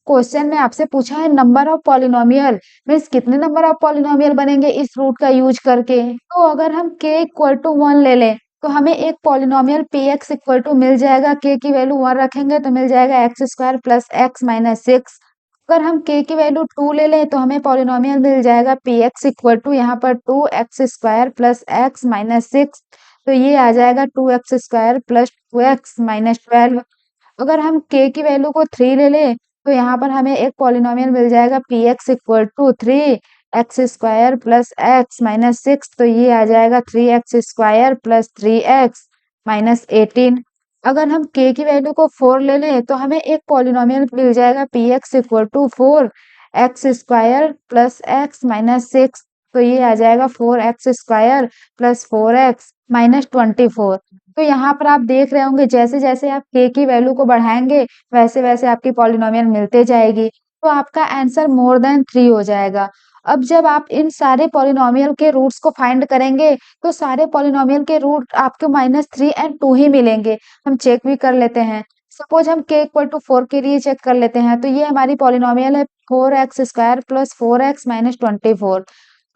Question में आपसे पूछा है नंबर ऑफ पॉलिनोमियल, मीन्स कितने नंबर ऑफ पॉलिनोमियल बनेंगे इस रूट का यूज करके। तो अगर हम k इक्वल टू 1 ले लें तो हमें एक polynomial p x equal to मिल जाएगा, k की वैल्यू 1 रखेंगे तो मिल जाएगा x square plus x minus 6। अगर हम k की वैल्यू 2 ले लें तो हमें पॉलिनोमियल मिल जाएगा पी एक्स इक्वल टू यहाँ पर 2x square plus x minus 6। तो ये आ जाएगा 2x square plus 2x minus 12। अगर हम k की वैल्यू को 3 ले लें तो यहाँ पर हमें एक पॉलिनोमियल मिल जाएगा p x equal to 3x square plus x minus 6। तो ये आ जाएगा 3x square plus 3x minus 18। अगर हम k की वैल्यू को 4 ले लें तो हमें एक पॉलिनोमियल मिल जाएगा p x equal to 4x square plus x minus 6। तो ये आ जाएगा 4x square plus 4x minus 24। तो यहाँ पर आप देख रहे होंगे जैसे जैसे आप k की वैल्यू को बढ़ाएंगे वैसे वैसे आपकी पॉलिनोमियल मिलते जाएगी। तो आपका आंसर मोर देन 3 हो जाएगा। अब जब आप इन सारे पॉलिनोमियल के रूट्स को फाइंड करेंगे तो सारे पॉलिनोमियल के रूट आपको -3 एंड 2 ही मिलेंगे। हम चेक भी कर लेते हैं। सपोज हम k इक्वल टू 4 के लिए चेक कर लेते हैं तो ये हमारी पॉलिनोमियल है 4x square plus 4x minus 24।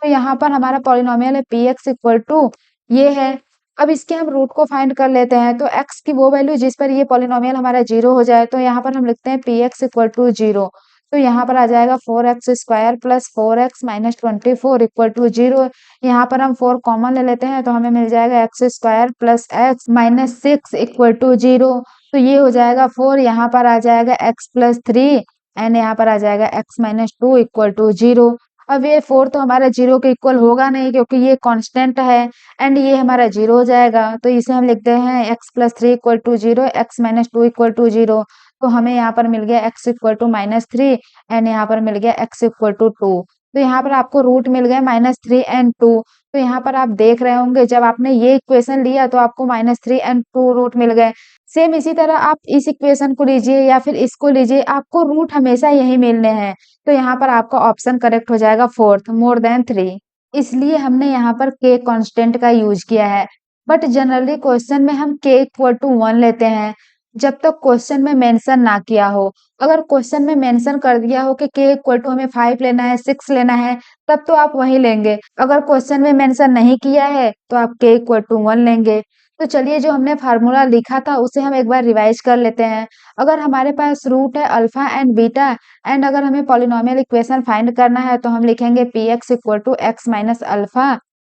तो यहाँ पर हमारा पॉलिनोमियल है पी एक्स इक्वल टू ये है। अब इसके हम रूट को फाइंड कर लेते हैं तो x की वो वैल्यू जिस पर ये पॉलिनोमियल हमारा 0 हो जाए, तो यहाँ पर हम लिखते हैं पी एक्स इक्वल टू 0। तो यहाँ पर आ जाएगा 4x square plus 4x minus 24 equal to 0। यहाँ पर हम 4 कॉमन ले लेते हैं तो हमें मिल जाएगा x square plus x minus 6 equal to 0। तो ये हो जाएगा 4, यहाँ पर आ जाएगा x प्लस 3 एंड यहाँ पर आ जाएगा x माइनस 2 इक्वल टू 0। अब ये 4 तो हमारा 0 के इक्वल होगा नहीं क्योंकि ये कांस्टेंट है एंड ये हमारा 0 हो जाएगा। तो इसे हम लिखते हैं x plus 3 equal to 0 x minus 2 equal to 0। तो हमें यहाँ पर मिल गया x इक्वल टू -3 एंड यहाँ पर मिल गया x इक्वल टू 2। तो यहाँ पर आपको रूट मिल गया -3 एंड 2। तो यहाँ पर आप देख रहे होंगे जब आपने ये इक्वेशन लिया तो आपको -3 एंड 2 रूट मिल गए। सेम इसी तरह आप इस इक्वेशन को लीजिए या फिर इसको लीजिए, आपको रूट हमेशा यही मिलने हैं। तो यहाँ पर आपका ऑप्शन करेक्ट हो जाएगा फोर्थ, मोर देन 3। इसलिए हमने यहाँ पर k कांस्टेंट का यूज किया है। बट जनरली क्वेश्चन में हम k इक्वल टू 1 लेते हैं जब तक क्वेश्चन में मेंशन ना किया हो। अगर क्वेश्चन में मेंशन कर दिया हो कि k इक्वल टू हमें 5 लेना है, 6 लेना है, तब तो आप वही लेंगे। अगर क्वेश्चन में मेंशन नहीं किया है तो आप k इक्वल टू 1 लेंगे। तो चलिए जो हमने फार्मूला लिखा था उसे हम एक बार रिवाइज कर लेते हैं। अगर हमारे पास रूट है अल्फा एंड बीटा एंड अगर हमें पॉलिनोमियल इक्वेशन फाइंड करना है तो हम लिखेंगे p x equal to x minus alpha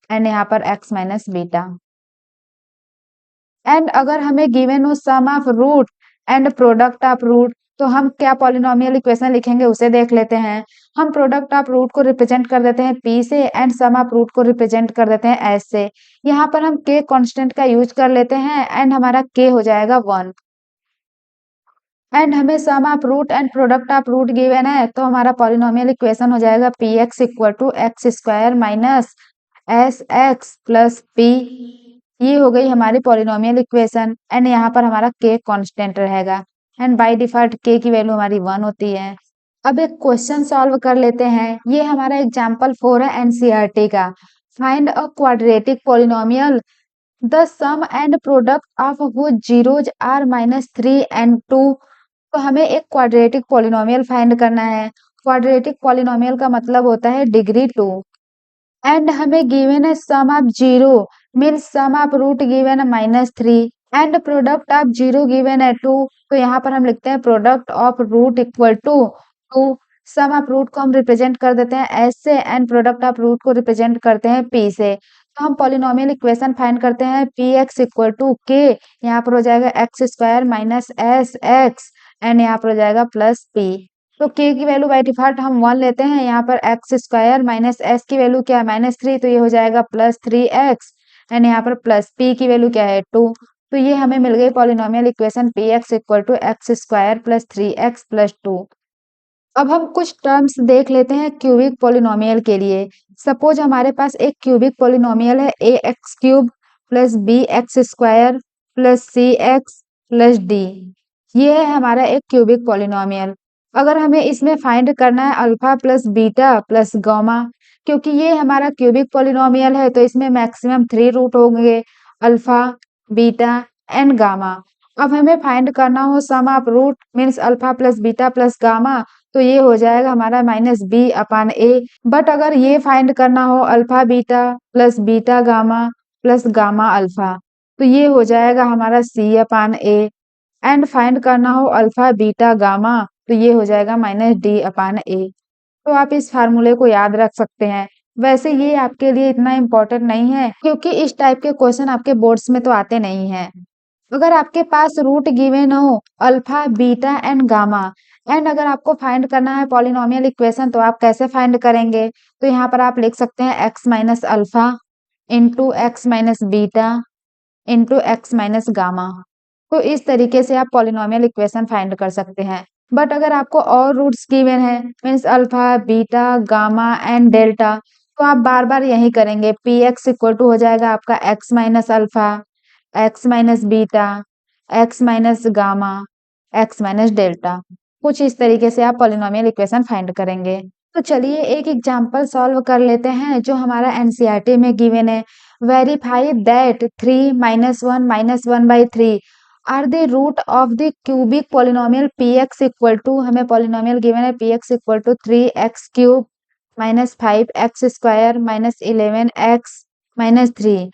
and यहाँ पर एक्स माइनस बीटा। एंड अगर हमें गिवन हो sum of root and product of root तो हम क्या पॉलिनोमियल इक्वेशन लिखेंगे उसे देख लेते हैं। हम प्रोडक्ट ऑफ रूट को रिप्रेजेंट कर देते हैं p से एंड सम ऑफ रूट को रिप्रेजेंट कर देते हैं s से। यहाँ पर हम k कांस्टेंट का यूज कर लेते हैं एंड हमारा k हो जाएगा 1 एंड हमें sum of root and product of root given है तो हमारा पॉलिनोमियल इक्वेशन हो जाएगा p x equal to x square minus s x plus p. ये हो गई हमारी पॉलिनोमियल इक्वेशन एंड यहाँ पर हमारा k कांस्टेंट रहेगा एंड बाय डिफॉल्ट k की वैल्यू हमारी 1 होती है। अब एक क्वेश्चन सॉल्व कर लेते हैं। ये हमारा एग्जांपल 4 है एनसीईआरटी का। Find a quadratic polynomial the sum and product of which zeros are -3 and 2। तो हमें एक क्वाड्रेटिक पॉलिनोमियल फाइंड करना है। क्वाड्रेटिक पॉलिनोमियल का मतलब होता है डिग्री 2। एंड हमें गिवन है sum of zero means sum of root given है -3 and product of zero given है 2। तो यहाँ पर हम लिखते हैं product of root equal to 2। Sum of root को हम रिप्रेजेंट कर देते हैं एस से एंड प्रोडक्ट ऑफ रूट को रिप्रेजेंट करते हैं पी से। तो हम पॉलिनोमियल इक्वेशन फाइंड करते हैं पी एक्स इक्वल टू के, यहाँ पर हो जाएगा x square minus s x and यहाँ पर हो जाएगा प्लस पी। तो k की वैल्यू बाय डिफॉल्ट हम 1 लेते हैं, यहाँ पर एक्स स्क्वायर माइनस एस की वैल्यू क्या है -3, तो ये हो जाएगा +3x एंड यहाँ पर प्लस p की वैल्यू क्या है 2। तो ये हमें मिल गई polynomial equation p x equal to x square plus 3x plus 2। अब हम कुछ टर्म्स देख लेते हैं क्यूबिक पॉलिनोमियल के लिए। सपोज हमारे पास एक क्यूबिक पॉलिनोमियल है a x cube plus B x square plus C x plus d. ये है हमारा एक क्यूबिक पॉलिनोमियल। अगर हमें इसमें फाइंड करना है alpha plus beta plus gamma, क्योंकि ये हमारा क्यूबिक पॉलिनोमियल है तो इसमें मैक्सिमम 3 रूट होंगे, अल्फा बीटा एंड गामा। अब हमें फाइंड करना हो sum of root means alpha plus beta plus gamma, तो ये हो जाएगा हमारा -b/a। बट अगर ये फाइंड करना हो alpha beta plus beta gamma plus gamma alpha, तो ये हो जाएगा हमारा c/a। एंड फाइंड करना हो अल्फा बीटा गामा, तो ये हो जाएगा -d/a। तो आप इस फार्मूले को याद रख सकते हैं। वैसे ये आपके लिए इतना इम्पोर्टेंट नहीं है क्योंकि इस टाइप के क्वेश्चन आपके बोर्ड्स में तो आते नहीं हैं। अगर आपके पास रूट गिवन हो alpha beta and gamma and अगर आपको फाइंड करना है पॉलिनोमियल इक्वेशन, तो आप कैसे फाइंड करेंगे? तो यहाँ पर आप लिख सकते हैं x minus alpha into x minus beta into x minus gamma. तो इस तरीके से आप पॉलिनोमियल इक्वेशन फाइंड कर सकते हैं। बट अगर आपको और रूट्स गिवन है means alpha beta gamma and delta, तो आप बार बार यही करेंगे। पी एक्स इक्वल टू हो जाएगा आपका x minus alpha x minus beta x minus gamma x minus delta. कुछ इस तरीके से आप पॉलिनोमियल इक्वेशन फाइंड करेंगे। तो चलिए एक एग्जांपल सॉल्व कर लेते हैं जो हमारा एनसीईआरटी में गिवन है। Verify that 3 - 1 - 1/3 are the root of the cubic polynomial p x equal to, हमें पॉलिनोमियल गिवन है P x equal to 3x cube -5x स्क्वायर -11x -3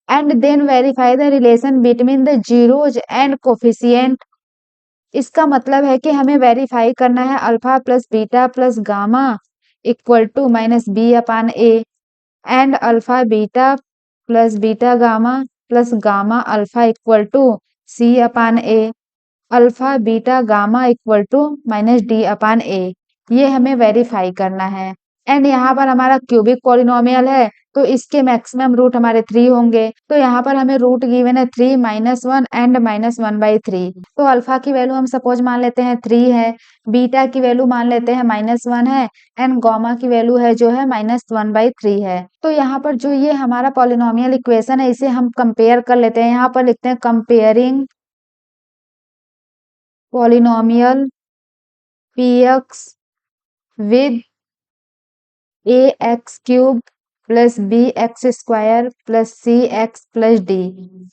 and then verify the relation between the zeros and coefficient. इसका मतलब है कि हमें वेरीफाई करना है alpha plus beta plus gamma equal to -b/a and alpha beta plus beta gamma plus gamma alpha equal to c/a। Alpha beta gamma equal to -d/a। ये हमें वेरीफाई करना है। एंड यहाँ पर हमारा क्यूबिक पॉलिनोमियल है तो इसके मैक्सिमम रूट हमारे 3 होंगे। तो यहाँ पर हमें रूट गिवन है 3 - 1 एंड -1/3। तो अल्फा की वैल्यू हम सपोज मान लेते हैं 3 है, बीटा की वैल्यू मान लेते हैं -1 है एंड गामा की वैल्यू है जो है -1/3 है। तो यहाँ पर जो ये हमारा पॉलिनोमियल इक्वेशन है इसे हम कंपेयर कर लेते हैं। यहाँ पर लिखते हैं comparing polynomial px with ax cube plus B x square plus C x plus D.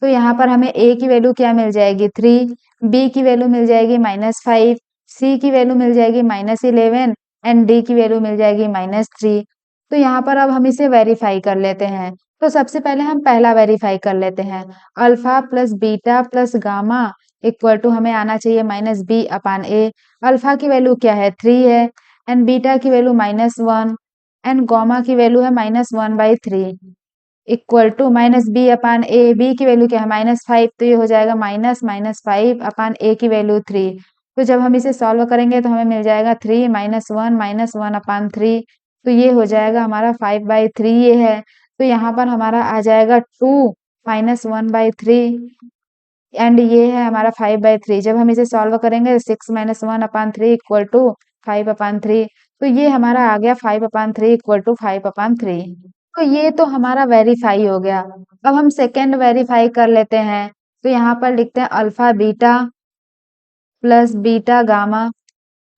तो यहाँ पर हमें a की वैल्यू क्या मिल जाएगी 3, b की वैल्यू मिल जाएगी -5, c की वैल्यू मिल जाएगी -11 एंड d की वैल्यू मिल जाएगी -3। तो यहाँ पर अब हम इसे वेरीफाई कर लेते हैं। तो सबसे पहले हम पहला वेरीफाई कर लेते हैं। Alpha plus beta plus gamma equal to हमें आना चाहिए -b/a। अल्फा की वैल्यू क्या है 3 है एंड बीटा की वैल्यू -1 एंड गामा की वैल्यू है -1/3 इक्वल टू -b/a। b की वैल्यू क्या है -5, तो ये हो जाएगा -5/a की वैल्यू 3। तो जब हम इसे सॉल्व करेंगे तो हमें मिल जाएगा 3 - 1 -1/3। तो ये हो जाएगा हमारा 5/3 ये है। तो यहाँ पर हमारा आ जाएगा 2 - 1/3 एंड ये है हमारा 5/3। जब हम इसे सॉल्व करेंगे 6 - 1/3 इक्वल टू 5/3। तो ये हमारा आ गया 5/3 इक्वल टू 5/3। तो ये तो हमारा वेरीफाई हो गया। अब हम सेकेंड वेरीफाई कर लेते हैं। तो यहाँ पर लिखते हैं alpha beta plus beta gamma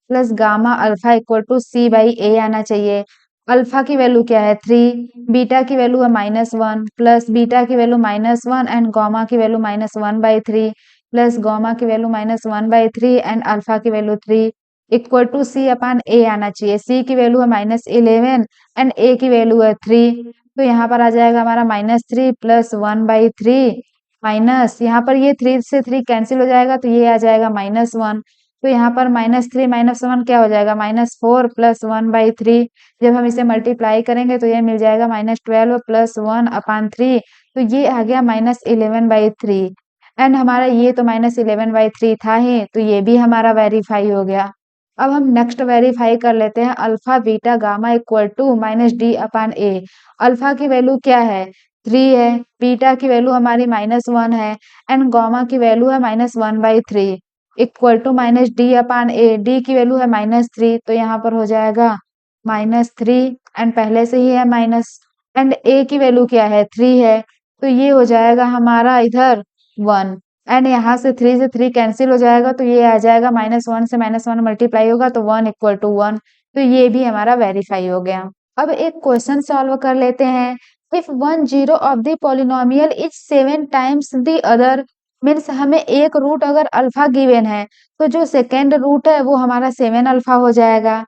plus gamma alpha equal to c/a आना चाहिए। अल्फा की वैल्यू क्या है 3, बीटा की वैल्यू है -1 प्लस बीटा की वैल्यू -1 एंड गामा की वैल्यू -1/3 प्लस गामा की वैल्यू -1/3 एंड अल्फा की वैल्यू 3 इक्वल टू c/a आना चाहिए। c की वैल्यू है -11 एंड a की वैल्यू है 3। तो यहाँ पर आ जाएगा हमारा -3 प्लस 1/3 माइनस, यहाँ पर ये 3 से 3 कैंसिल हो जाएगा तो ये आ जाएगा -1। तो यहाँ पर -3 -1 क्या हो जाएगा, -4 प्लस 1/3। जब हम इसे मल्टीप्लाई करेंगे तो ये मिल जाएगा -12 प्लस 1/3। तो ये आ गया -11/3। एंड हमारा ये तो -11/3 था ही, तो ये भी हमारा वेरीफाई हो गया। अब हम नेक्स्ट वेरीफाई कर लेते हैं, alpha beta gamma equal to -d/a। Alpha की वैल्यू क्या है, 3 है, बीटा की वैल्यू हमारी -1 है एंड गामा की वैल्यू है -1/3 इक्वल टू -d/a। डी की वैल्यू है -3, तो यहाँ पर हो जाएगा -3 एंड पहले से ही है माइनस, एंड a की वैल्यू क्या है, 3 है, तो ये हो जाएगा हमारा इधर 1 एंड यहाँ से 3 कैंसिल हो जाएगा तो ये आ जाएगा -1 से -1 मल्टीप्लाई होगा तो 1 इक्वल टू 1। तो ये भी हमारा वेरीफाई हो गया। अब एक क्वेश्चन सॉल्व कर लेते हैं। If one zero of the polynomial is 7 times the other, means हमें एक रूट अगर अल्फा गिवन है तो जो सेकेंड रूट है वो हमारा 7 अल्फा हो जाएगा।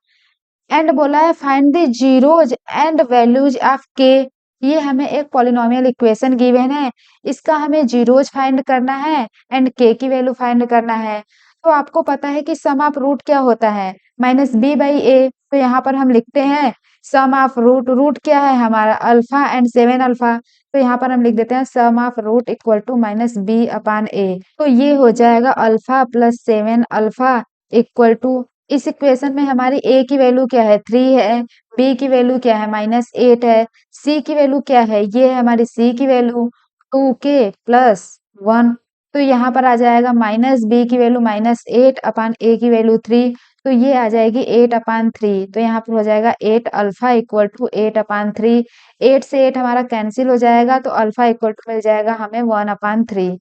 एंड बोला है find the zeros and values of के। ये हमें एक पॉलिनोमियल इक्वेशन गिवन है, इसका हमें जीरोज फाइंड करना है एंड के की वैल्यू फाइंड करना है। तो आपको पता है कि सम ऑफ रूट क्या होता है, -b/a। तो यहाँ पर हम लिखते हैं सम ऑफ रूट, रूट क्या है हमारा अल्फा एंड 7 अल्फा, तो यहाँ पर हम लिख देते हैं sum of root equal to -b/a। तो ये हो जाएगा alpha plus 7 alpha equal to, इस इक्वेशन में हमारी a की वैल्यू क्या है, 3 है, b की वैल्यू क्या है, -8 है, c की वैल्यू क्या है, ये है हमारी c की वैल्यू 2k प्लस 1। तो यहाँ पर आ जाएगा -b की वैल्यू -8/a की वैल्यू 3, तो ये आ जाएगी 8/3। तो यहाँ पर हो जाएगा 8 अल्फा इक्वल टू 8/3। 8 से 8 हमारा कैंसिल हो जाएगा तो अल्फा इक्वल टू मिल जाएगा हमें 1/3।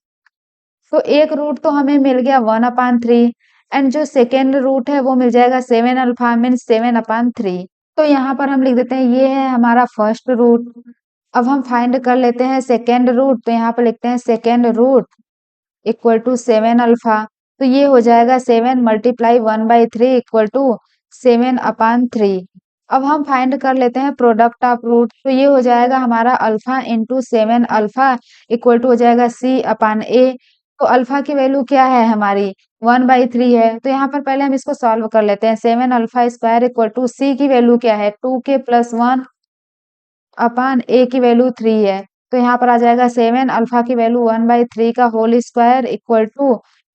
तो एक रूट तो हमें मिल गया 1/3 एंड जो सेकेंड रूट है वो मिल जाएगा 7 अल्फा मीन्स 7/3। तो यहाँ पर हम लिख देते हैं ये है हमारा फर्स्ट रूट। अब हम फाइंड कर लेते हैं सेकेंड रूट, तो यहाँ पर लिखते हैं second root equal to 7 alpha. तो ये हो जाएगा 7 मल्टीप्लाई 1/3 इक्वल टू 7/3। अब हम फाइंड कर लेते हैं प्रोडक्ट ऑफ रूट, तो ये हो जाएगा हमारा alpha into 7 alpha equal to हो जाएगा c/a। तो अल्फा की वैल्यू क्या है हमारी 1/3 है, तो यहाँ पर पहले हम इसको सॉल्व कर लेते हैं। 7 alpha square equal to c की वैल्यू क्या है 2k प्लस 1 अपान a की वैल्यू 3 है, तो यहाँ पर आ जाएगा 7 अल्फा की वैल्यू 1/3 का whole square equal to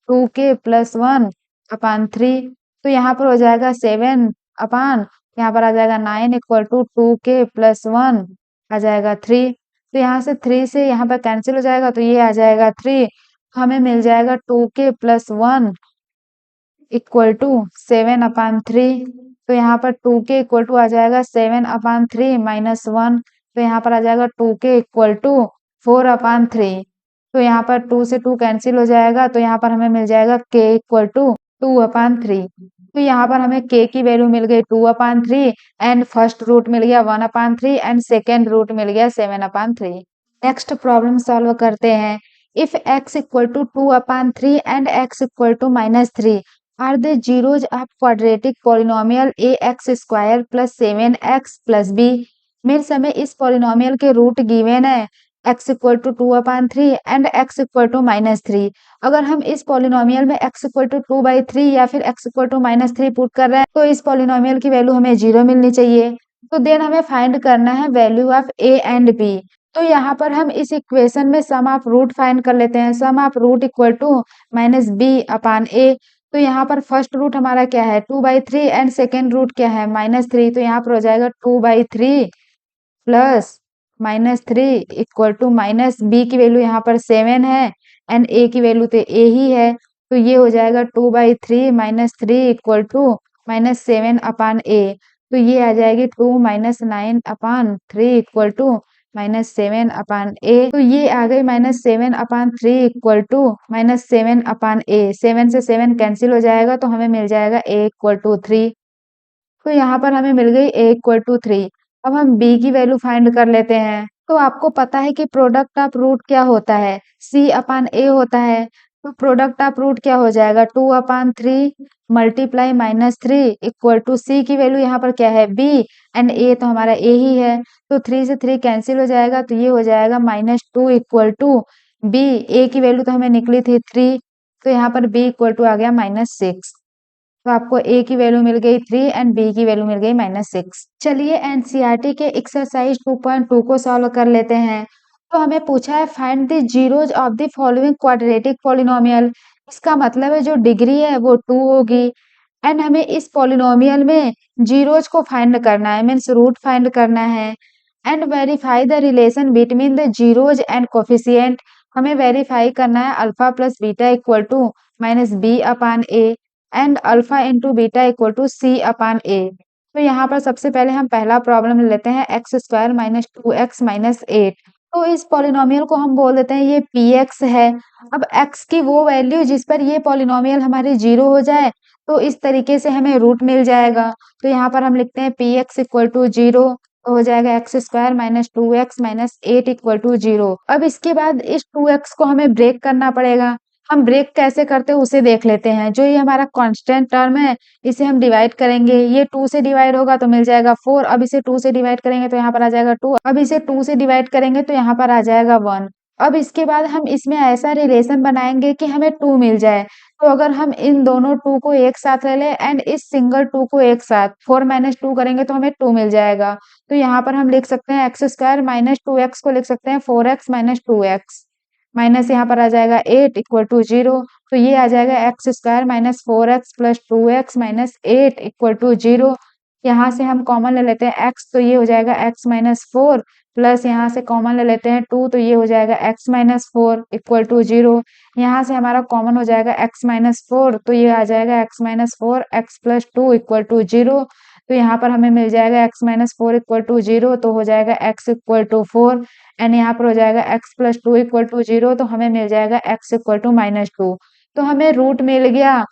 2k plus 1 upon 3। तो यहाँ पर हो जाएगा 7 अपान, यहाँ पर आ जाएगा 9 इक्वल टू 2k प्लस 1 आ जाएगा 3। तो यहाँ से 3 से यहाँ पर कैंसिल हो जाएगा तो ये आ जाएगा 3, हमें मिल जाएगा 2k प्लस 1 इक्वल टू 7/3। तो यहाँ पर 2k इक्वल टू आ जाएगा 7/3 माइनस 1। तो यहाँ पर आ जाएगा 2k इक्वल टू 4/3। तो यहाँ पर 2 से 2 कैंसिल हो जाएगा तो यहाँ पर हमें मिल जाएगा k इक्वल टू 2/3। तो यहाँ पर हमें k की वैल्यू मिल गई 2/3 एंड फर्स्ट रूट मिल गया 1/3 एंड सेकेंड रूट मिल गया 7/3। नेक्स्ट प्रॉब्लम सॉल्व करते हैं। If x equal to 2/3 and x equal to -3 are the zeros of quadratic polynomial ax square plus 7x plus b। Means हमें इस पॉलिनोमियल के रूट गिवन है x equal to 2/3 and x equal to -3। अगर हम इस पॉलिनोमियल में x इक्वल टू 2/3 या फिर x इक्वल टू -3 पुट कर रहे हैं तो इस पॉलिनोमियल की वैल्यू हमें 0 मिलनी चाहिए। तो देन हमें फाइंड करना है value of a and b। तो यहाँ पर हम इस इक्वेशन में सम ऑफ रूट फाइंड कर लेते हैं। Sum of root equal to -b/a। तो यहाँ पर फर्स्ट रूट हमारा क्या है 2/3 एंड सेकेंड रूट क्या है -3। तो यहाँ पर हो जाएगा 2/3 plus -3 equal to minus b की वैल्यू यहाँ पर 7 है एंड a की वैल्यू तो a ही है। तो ये हो जाएगा 2/3 -3 इक्वल टू -7/a। तो ये आ जाएगी 2 -9/3 इक्वल टू -7/a। तो ये आ गई -7/3 इक्वल टू -7/a। 7 से 7 कैंसिल हो जाएगा तो हमें मिल जाएगा a इक्वल टू 3। तो यहाँ पर हमें मिल गई a इक्वल टू 3। अब हम b की वैल्यू फाइंड कर लेते हैं। तो आपको पता है कि प्रोडक्ट ऑफ रूट क्या होता है c/a होता है। तो प्रोडक्ट ऑफ रूट क्या हो जाएगा 2/3 मल्टीप्लाई -3 इक्वल टू सी की वैल्यू यहाँ पर क्या है b एंड a तो हमारा a ही है, तो 3 से 3 कैंसिल हो जाएगा, तो ये हो जाएगा -2 इक्वल टू b, a की वैल्यू तो हमें निकली थी 3, तो यहाँ पर b इक्वल टू आ गया -6। तो आपको a की वैल्यू मिल गई 3 एंड b की वैल्यू मिल गई -6। चलिए एनसीईआरटी के एक्सरसाइज 2.2 को सॉल्व कर लेते हैं। तो हमें पूछा है find the zeros of the following quadratic polynomial. इसका मतलब है जो डिग्री है वो 2 होगी एंड हमें इस पॉलिनोमियल में जीरोज को फाइंड करना है, मीन्स रूट फाइंड करना है and verify the relation between the zeros and coefficient. हमें वेरीफाई करना है alpha plus beta equal to -b/a and alpha into beta equal to c/a। तो यहाँ पर सबसे पहले हम पहला प्रॉब्लम लेते हैं x² - 2x - 8। तो इस पॉलिनोमियल को हम बोल देते हैं ये px है। अब x की वो वैल्यू जिस पर ये पॉलिनोमियल हमारी 0 हो जाए, तो इस तरीके से हमें रूट मिल जाएगा। तो यहाँ पर हम लिखते हैं px इक्वल टू 0, तो हो जाएगा x² - 2x - 8 इक्वल टू 0। अब इसके बाद इस 2x को हमें ब्रेक करना पड़ेगा। हम ब्रेक कैसे करते हैं उसे देख लेते हैं। जो ये हमारा कांस्टेंट टर्म है इसे हम डिवाइड करेंगे, ये 2 से डिवाइड होगा तो मिल जाएगा 4। अब इसे 2 से डिवाइड करेंगे तो यहाँ पर आ जाएगा 2। अब इसे 2 से डिवाइड करेंगे तो यहाँ पर आ जाएगा 1। अब इसके बाद हम इसमें ऐसा रिलेशन बनाएंगे कि हमें 2 मिल जाए। तो अगर हम इन दोनों 2 को एक साथ ले लें एंड इस सिंगल 2 को एक साथ 4 - 2 करेंगे तो हमें 2 मिल जाएगा। तो यहाँ पर हम लिख सकते हैं x² - 2x को लिख सकते हैं 4x - 2x माइनस यहाँ पर आ जाएगा 8 इक्वल टू 0। तो ये आ जाएगा x² - 4x + 2x - 8 equal to 0। यहाँ से हम कॉमन ले लेते हैं x, तो ये हो जाएगा x - 4 प्लस यहाँ से कॉमन ले लेते हैं 2, तो ये हो जाएगा x - 4 इक्वल टू 0। यहाँ से हमारा कॉमन हो जाएगा x - 4, तो ये आ जाएगा x - 4 x + 2 इक्वल टू 0। तो यहाँ पर हमें मिल जाएगा x - 4 इक्वल टू 0, तो हो जाएगा x इक्वल टू 4 एंड यहाँ पर हो जाएगा x + 2 इक्वल टू 0, तो हमें मिल जाएगा x इक्वल टू -2। तो हमें रूट मिल गया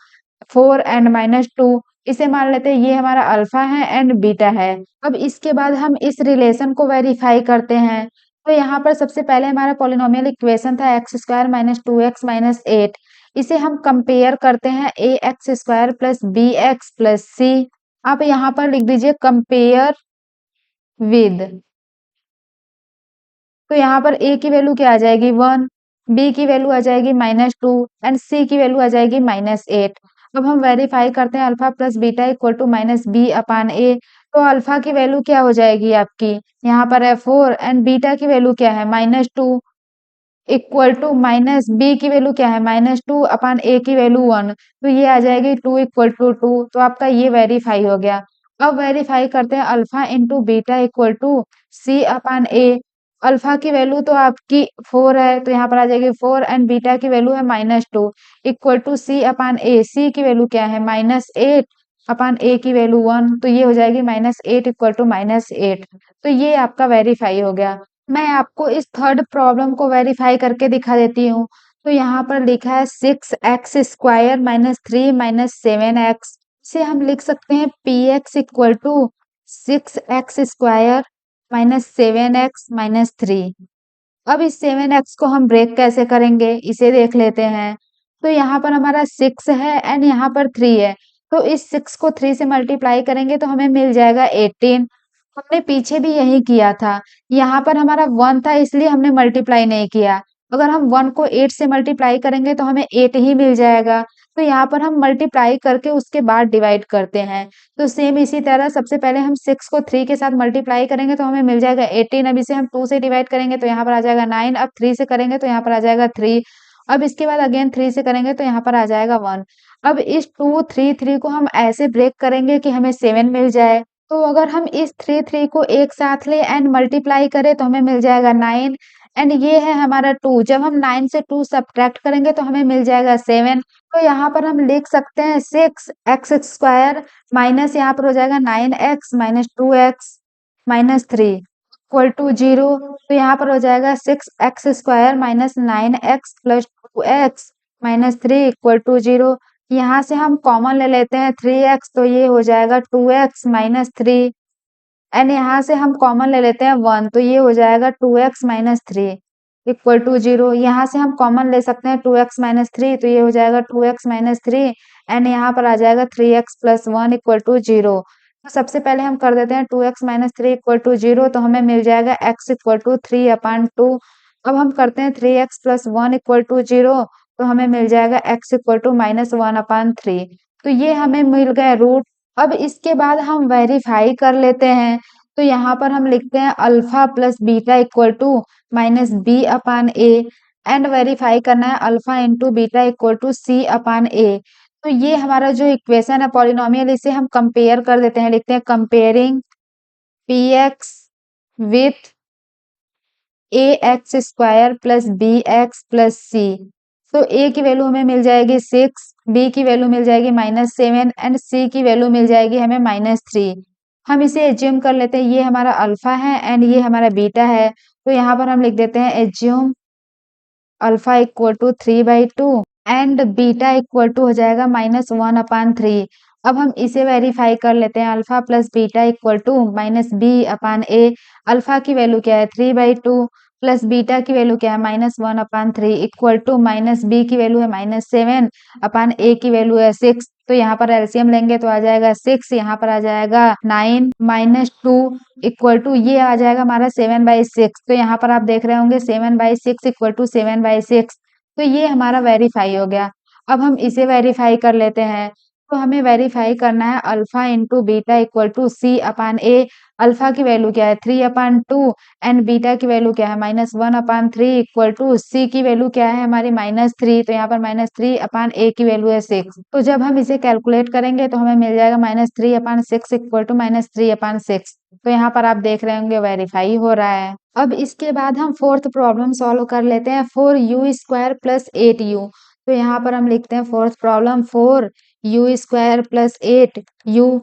4 एंड -2। इसे मान लेते हैं ये हमारा अल्फा है एंड बीटा है। अब इसके बाद हम इस रिलेशन को वेरीफाई करते हैं। तो यहाँ पर सबसे पहले हमारा पॉलिनोमियल इक्वेशन था x² - 2x - 8। इसे हम कंपेयर करते हैं ax² + bx + c। आप यहाँ पर लिख दीजिए कंपेयर विद। तो यहाँ पर a की वैल्यू क्या आ जाएगी 1, b की वैल्यू आ जाएगी -2 एंड c की वैल्यू आ जाएगी -8। अब हम वेरीफाई करते हैं alpha plus beta equal to -b/a। तो अल्फा की वैल्यू क्या हो जाएगी आपकी, यहाँ पर है 4 एंड बीटा की वैल्यू क्या है -2 इक्वल टू माइनस बी की वैल्यू क्या है -2/a की वैल्यू 1। तो ये आ जाएगी 2 इक्वल टू 2। तो आपका ये वेरीफाई हो गया। अब वेरीफाई करते हैं alpha into beta equal to c/a। Alpha की वैल्यू तो आपकी 4 है, तो यहाँ पर आ जाएगी 4 एंड बीटा की वैल्यू है -2 इक्वल टू c/a। c की वैल्यू क्या है -8/a की वैल्यू 1, तो ये हो जाएगी -8 इक्वल टू -8। तो ये आपका वेरीफाई हो गया। मैं आपको इस थर्ड प्रॉब्लम को वेरीफाई करके दिखा देती हूँ। तो यहाँ पर लिखा है 6x² - 3 - 7x। इसे हम लिख सकते हैं px equal to 6x² - 7x - 3। अब इस 7x को हम ब्रेक कैसे करेंगे इसे देख लेते हैं। तो यहाँ पर हमारा 6 है एंड यहाँ पर 3 है। तो इस 6 को 3 से मल्टीप्लाई करेंगे तो हमें मिल जाएगा 18। हमने पीछे भी यही किया था। यहाँ पर हमारा 1 था इसलिए हमने मल्टीप्लाई नहीं किया। अगर हम 1 को 8 से मल्टीप्लाई करेंगे तो हमें 8 ही मिल जाएगा। तो यहाँ पर हम मल्टीप्लाई करके उसके बाद डिवाइड करते हैं। तो सेम इसी तरह सबसे पहले हम 6 को 3 के साथ मल्टीप्लाई करेंगे तो हमें मिल जाएगा 18। अब इसे हम 2 से डिवाइड करेंगे तो यहाँ पर आ जाएगा 9। अब 3 से करेंगे तो यहाँ पर आ जाएगा 3। अब इसके बाद अगेन 3 से करेंगे तो यहाँ पर आ जाएगा 1। अब इस 2, 3, 3 को हम ऐसे ब्रेक करेंगे कि हमें 7 मिल जाए। तो अगर हम इस 3, 3 को एक साथ लें एंड मल्टीप्लाई करें तो हमें मिल जाएगा 9 एंड ये है हमारा 2। जब हम 9 से 2 सब्ट्रैक्ट करेंगे तो हमें मिल जाएगा 7। तो यहाँ पर हम लिख सकते हैं 6x² माइनस यहाँ पर हो जाएगा 9x - 2x - 3 इक्वल टू 0। तो यहाँ पर हो जाएगा 6x² - 9x + 2x - 3 equal to 0। यहाँ से हम कॉमन ले लेते हैं 3x, तो ये हो जाएगा 2x - 3 एंड यहाँ से हम कॉमन ले लेते हैं 1, तो ये हो जाएगा 2x - 3। Equal to 0। यहाँ से हम कॉमन ले सकते हैं 2x माइनस 3, तो ये हो जाएगा 2x माइनस 3 एंड यहाँ पर आ जाएगा 3x प्लस 1 इक्वल टू 0। तो सबसे पहले हम कर देते हैं 2x माइनस 3 इक्वल टू 0, तो हमें मिल जाएगा x इक्वल टू 3/2। अब हम करते हैं 3x प्लस 1 इक्वल टू 0, तो हमें मिल जाएगा x इक्वल टू -1/3। तो ये हमें मिल गए रूट। अब इसके बाद हम वेरीफाई कर लेते हैं, तो यहाँ पर हम लिखते हैं alpha plus beta equal to -b/a and verify करना है alpha into beta equal to c/a। तो ये हमारा जो इक्वेशन है पॉलिनोमियल, इसे हम कंपेयर कर देते हैं, लिखते हैं comparing px with ax² plus bx plus c। तो a की वैल्यू हमें मिल जाएगी 6, b की वैल्यू मिल जाएगी -7 एंड c की वैल्यू मिल जाएगी हमें -3। हम इसे एज्यूम कर लेते हैं, ये हमारा अल्फा है एंड ये हमारा बीटा है। तो यहाँ पर हम लिख देते हैं assume alpha equal to 3/2 and beta equal to हो जाएगा -1/3। अब हम इसे वेरीफाई कर लेते हैं, alpha plus beta equal to -b/a। Alpha की वैल्यू क्या है 3/2 प्लस बीटा की वैल्यू क्या है -1/3 इक्वल टू -b की वैल्यू है -7/a की वैल्यू है 6। तो यहाँ पर एलसीएम लेंगे तो आ जाएगा 6, यहाँ पर आ जाएगा 9 -2 इक्वल टू ये आ जाएगा हमारा 7/6। तो यहाँ पर आप देख रहे होंगे 7/6 इक्वल टू 7/6। तो ये हमारा वेरीफाई हो गया। अब हम इसे वेरीफाई कर लेते हैं, तो हमें वेरीफाई करना है alpha into beta equal to c/a। Alpha की वैल्यू क्या है 3/2 एंड बीटा की वैल्यू क्या है -1/3 इक्वल टू c की वैल्यू क्या है हमारी -3। तो यहाँ पर -3/a की वैल्यू है 6। तो जब हम इसे कैलकुलेट करेंगे तो हमें मिल जाएगा -3/6 इक्वल टू -3/6। तो यहाँ पर आप देख रहे होंगे वेरीफाई हो रहा है। अब इसके बाद हम फोर्थ प्रॉब्लम सॉल्व कर लेते हैं, 4u² प्लस 8u। तो यहाँ पर हम लिखते हैं fourth problem 4u² plus 8u।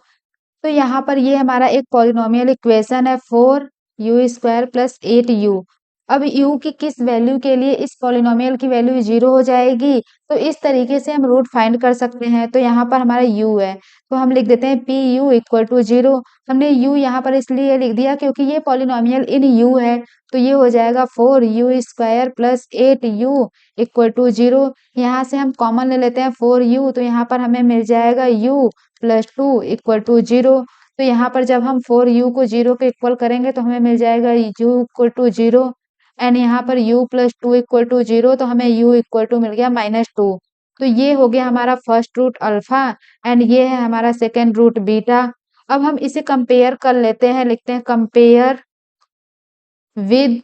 तो यहाँ पर ये हमारा एक पॉलिनोमियल इक्वेशन है 4u² प्लस 8u। अब u की किस वैल्यू के लिए इस पॉलिनोमियल की वैल्यू 0 हो जाएगी, तो इस तरीके से हम रूट फाइंड कर सकते हैं। तो यहाँ पर हमारा u है, तो हम लिख देते हैं pu इक्वल टू 0। हमने u यहाँ पर इसलिए लिख दिया क्योंकि ये पॉलिनोमियल इन u है। तो ये हो जाएगा 4u² plus 8u equal to 0। यहाँ से हम कॉमन ले लेते हैं 4u, तो यहाँ पर हमें मिल जाएगा u प्लस 2 इक्वल टू 0। तो यहाँ पर जब हम 4u को 0 के इक्वल करेंगे तो हमें मिल जाएगा u इक्वल टू 0 एंड यहाँ पर u प्लस 2 इक्वल टू 0, तो हमें u इक्वल टू मिल गया -2। तो ये हो गया हमारा फर्स्ट रूट अल्फा एंड ये है हमारा सेकेंड रूट बीटा। अब हम इसे कंपेयर कर लेते हैं, लिखते हैं compare with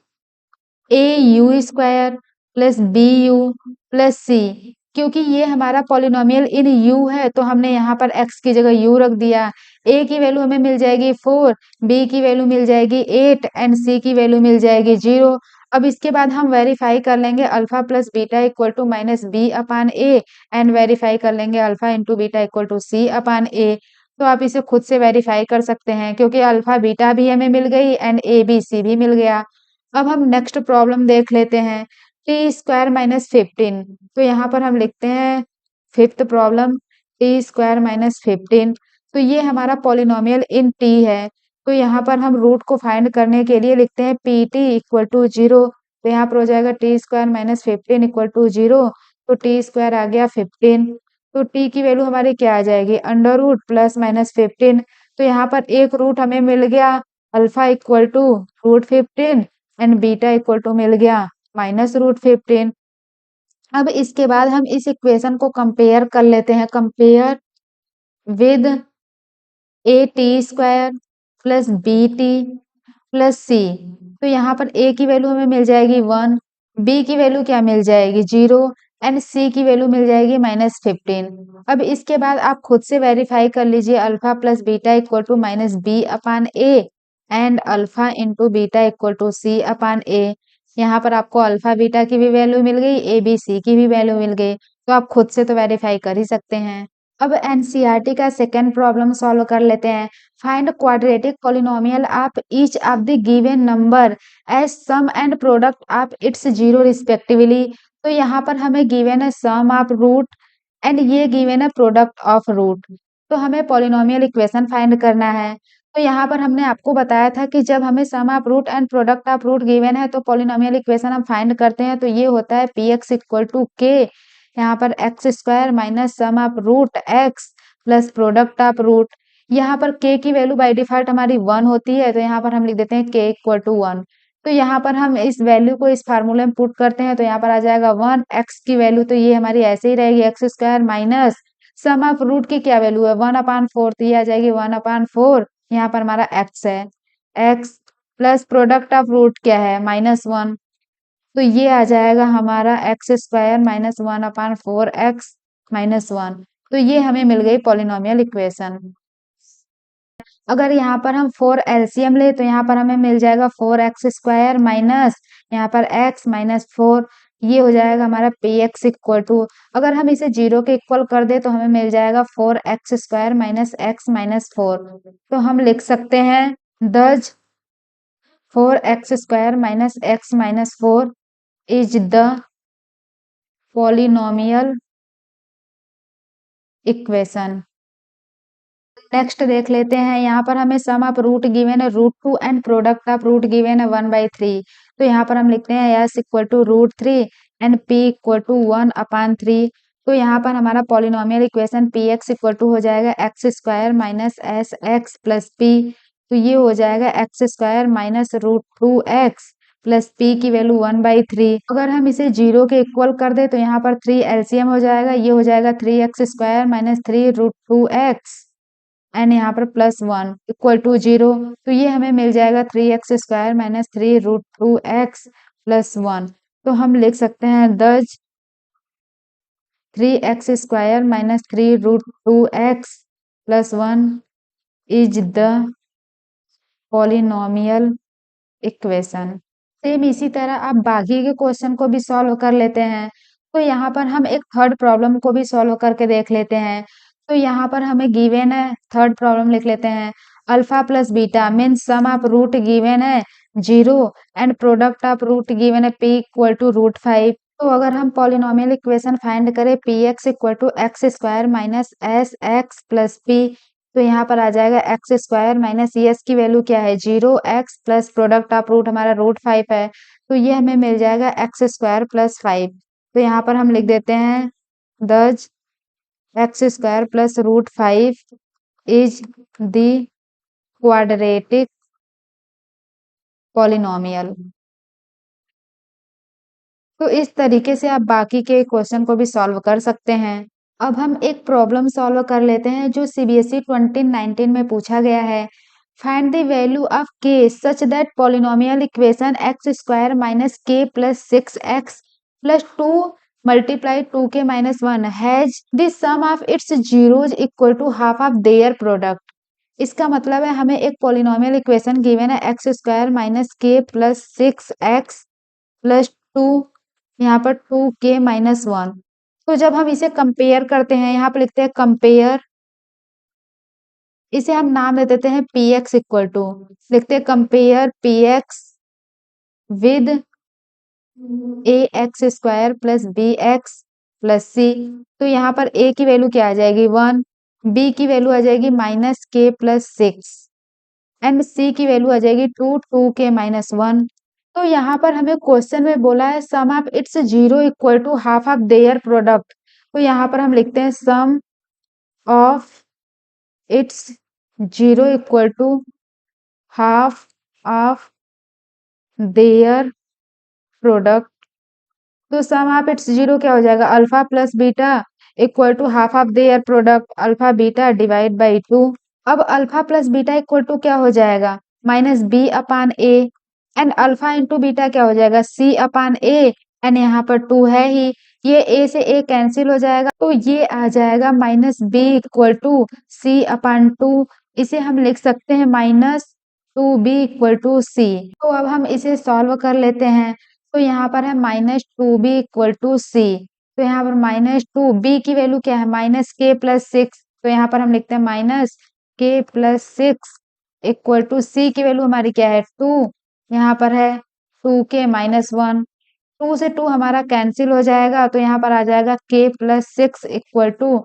au² plus bu plus c। क्योंकि ये हमारा पॉलिनोमियल इन u है तो हमने यहाँ पर x की जगह u रख दिया। a की वैल्यू हमें मिल जाएगी 4, b की वैल्यू मिल जाएगी 8 एंड c की वैल्यू मिल जाएगी 0। अब इसके बाद हम वेरीफाई कर लेंगे alpha plus beta equal to -b/a and verify कर लेंगे alpha into beta equal to c/a। तो आप इसे खुद से वेरीफाई कर सकते हैं क्योंकि अल्फा बीटा भी हमें मिल गई एंड a b c भी मिल गया। अब हम नेक्स्ट प्रॉब्लम देख लेते हैं, t² माइनस 15। तो यहाँ पर हम लिखते हैं फिफ्थ प्रॉब्लम t² माइनस 15। तो ये हमारा पॉलिनोमियल इन t है। तो यहाँ पर हम रूट को फाइंड करने के लिए लिखते हैं pt इक्वल टू 0। तो यहाँ पर हो जाएगा t² माइनस 15 इक्वल टू 0। तो t² आ गया 15। तो t की वैल्यू हमारी क्या आ जाएगी अंडर रूट प्लस -15। तो यहाँ पर एक रूट हमें मिल गया alpha equal to √15 and beta equal to मिल गया -√15। अब इसके बाद हम इस इक्वेशन को कंपेयर कर लेते हैं, compare with at² plus bt plus c। तो यहाँ पर a की वैल्यू हमें मिल जाएगी 1, b की वैल्यू क्या मिल जाएगी 0 एंड c की वैल्यू मिल जाएगी -15। अब इसके बाद आप खुद से वेरीफाई कर लीजिए alpha plus beta equal to -b/a and alpha into beta equal to c/a। यहाँ पर आपको अल्फा बीटा की भी वैल्यू मिल गई, ए बी सी की भी वैल्यू मिल गई। तो आप खुद से तो वेरीफाई कर ही सकते हैं। अब एनसीईआरटी का सेकंड प्रॉब्लम सॉल्व कर लेते हैं, find quadratic polynomial of each of the given number as sum and product of its 0 respectively. तो यहाँ पर हमें गिवन है सम ऑफ रूट एंड ये गिवन है प्रोडक्ट ऑफ रूट। तो हमें पॉलिनोमियल इक्वेशन फाइंड करना है। तो यहाँ पर हमने आपको बताया था कि जब हमें sum of root and product of root given है तो पॉलिनोमियल इक्वेशन हम फाइंड करते हैं, तो ये होता है पी एक्स इक्वल टू के, यहाँ पर x square minus sum of root x plus product of root. यहाँ पर के की वैल्यू बाय डिफॉल्ट हमारी 1 होती है, तो यहाँ पर हम लिख देते हैं के इक्वल टू 1। तो यहाँ पर हम इस वैल्यू को इस फार्मूले में पुट करते हैं, तो यहाँ पर आ जाएगा 1, एक्स की वैल्यू तो ये हमारी ऐसे ही रहेगी x square minus sum of root की क्या वैल्यू है 1/4, तो ये आ जाएगी 1/4, यहाँ पर हमारा एक्स है, x plus product of root क्या है -1, तो ये आ जाएगा हमारा एक्स स्क्वायर माइनस 1/4 एक्स -1। तो ये हमें मिल गई पॉलिनोमियल इक्वेशन। अगर यहाँ पर हम 4 एलसीएम ले तो यहाँ पर हमें मिल जाएगा 4x स्क्वायर माइनस यहाँ पर x माइनस 4, ये हो जाएगा हमारा पी एक्स इक्वल टू, अगर हम इसे 0 के इक्वल कर दे तो हमें मिल जाएगा 4x square minus x minus 4। तो हम लिख सकते हैं दज 4x square minus x minus 4 is the polynomial equation. Next देख लेते हैं, यहाँ पर हमें सम ऑफ रूट गिवन है √2 and product of root given है 1/3। तो यहाँ पर हम लिखते हैं s equal to √3 and p equal to 1/3। तो यहाँ पर हमारा polynomial equation p x equal to हो जाएगा x square minus s x plus p, तो ये हो जाएगा एक्स स्क्वायर माइनस √2x प्लस p की वैल्यू 1/3। अगर हम इसे 0 के इक्वल कर दे तो यहाँ पर 3 एलसीएम हो जाएगा, ये हो जाएगा 3x square minus 3√2x and यहाँ पर +1 इक्वल टू 0, तो ये हमें मिल जाएगा 3x square minus 3√2x plus 1। तो हम लिख सकते हैं दज 3x square minus 3√2x plus 1 is the polynomial equation. Same इसी तरह आप बाकी के क्वेश्चन को भी सॉल्व कर लेते हैं। तो यहाँ पर हम एक थर्ड प्रॉब्लम को भी सॉल्व करके देख लेते हैं। तो यहाँ पर हमें गिवन है, थर्ड प्रॉब्लम लिख लेते हैं, alpha plus beta mean sum of root given है 0 and product of root given है p इक्वल टू √5। तो अगर हम पॉलिनोमियल इक्वेशन फाइंड करें p x equal to x square minus s x plus p, तो यहाँ पर आ जाएगा एक्स स्क्वायर माइनस एस की वैल्यू क्या है 0x plus product of root हमारा √5 है, तो ये हमें मिल जाएगा एक्स स्क्वायर प्लस 5। तो यहाँ पर हम लिख देते हैं दज x square plus √5 is the quadratic polynomial. तो इस तरीके से आप बाकी के क्वेश्चन को भी सॉल्व कर सकते हैं। अब हम एक प्रॉब्लम सॉल्व कर लेते हैं जो सीबीएसई 2019 में पूछा गया है। Find the value of k such that polynomial equation x square minus k plus 6x प्लस 2 multiply 2k minus 1 has the sum of its zeros equal to half of their product. इसका मतलब है हमें एक पॉलिनोमियल इक्वेशन गिवन है x square minus k plus 6x प्लस 2 यहाँ पर 2k माइनस 1। तो जब हम इसे कंपेयर करते हैं, यहाँ पे लिखते हैं कंपेयर, इसे हम नाम दे देते हैं पी एक्स इक्वल टू, लिखते हैं compare p x with a x square plus B x plus c. तो यहाँ पर a की वैल्यू क्या आ जाएगी 1, b की वैल्यू आ जाएगी minus k plus 6 and c की वैल्यू आ जाएगी 2k माइनस 1। तो यहाँ पर हमें क्वेश्चन में बोला है sum of its 0 equal to half of their product, तो यहाँ पर हम लिखते हैं sum of its 0 equal to half of their product. तो सम ऑफ इट्स 0 क्या हो जाएगा alpha plus beta equal to half of their product alpha beta divide by 2। अब alpha plus beta equal to क्या हो जाएगा minus B upon a and alpha into beta क्या हो जाएगा सी अपान ए एंड यहाँ पर 2 है ही, ये a से a कैंसिल हो जाएगा, तो ये आ जाएगा minus B equal to C अपान 2। इसे हम लिख सकते हैं -2b इक्वल टू सी। तो अब हम इसे सॉल्व कर लेते हैं। तो यहाँ पर है -2b इक्वल टू सी, तो यहाँ पर -2b की वैल्यू क्या है माइनस के प्लस 6, तो यहाँ पर हम लिखते हैं minus k plus 6 equal to सी की वैल्यू हमारी क्या है 2, यहाँ पर है 2k माइनस 1, 2 से 2 हमारा कैंसिल हो जाएगा, तो यहाँ पर आ जाएगा k plus 6 equal to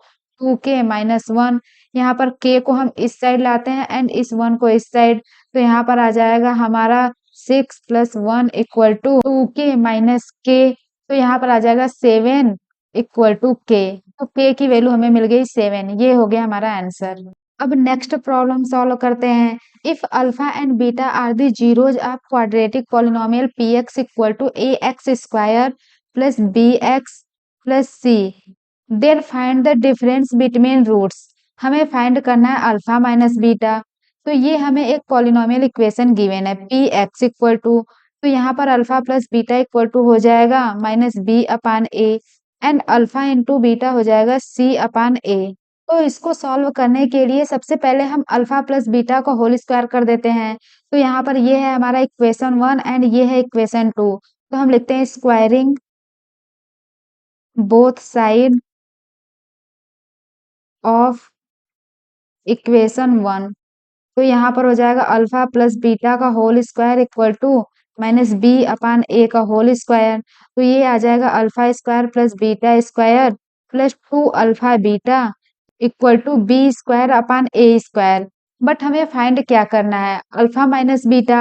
2k minus 1। यहाँ पर k को हम इस साइड लाते हैं एंड इस 1 को इस साइड, तो यहाँ पर आ जाएगा हमारा 6 + 1 = 2k - k, तो यहाँ पर आ जाएगा 7 = k, तो k की वैल्यू हमें मिल गई 7। ये हो गया हमारा आंसर। अब नेक्स्ट प्रॉब्लम सॉल्व करते हैं। If alpha and beta are the zeros of quadratic polynomial px = ax² + bx + c, then find the difference between roots. हमें फाइंड करना है अल्फा माइनस बीटा। तो ये हमें एक पॉलिनोमियल इक्वेशन गिवन है px = तो यहाँ पर alpha plus beta equal to हो जाएगा -b/a and alpha into beta हो जाएगा c/a। तो इसको सॉल्व करने के लिए सबसे पहले हम अल्फा प्लस बीटा को होल स्क्वायर कर देते हैं। तो यहाँ पर ये है हमारा इक्वेशन 1 एंड ये है इक्वेशन 2। तो हम लिखते हैं squaring both side of equation 1। तो यहाँ पर हो जाएगा अल्फा प्लस बीटा का whole square equal to -b/a का होल स्क्वायर। तो ये आ जाएगा alpha square plus beta square plus 2 alpha beta equal to b²/a²। But हमें फाइंड क्या करना है, अल्फा माइनस बीटा।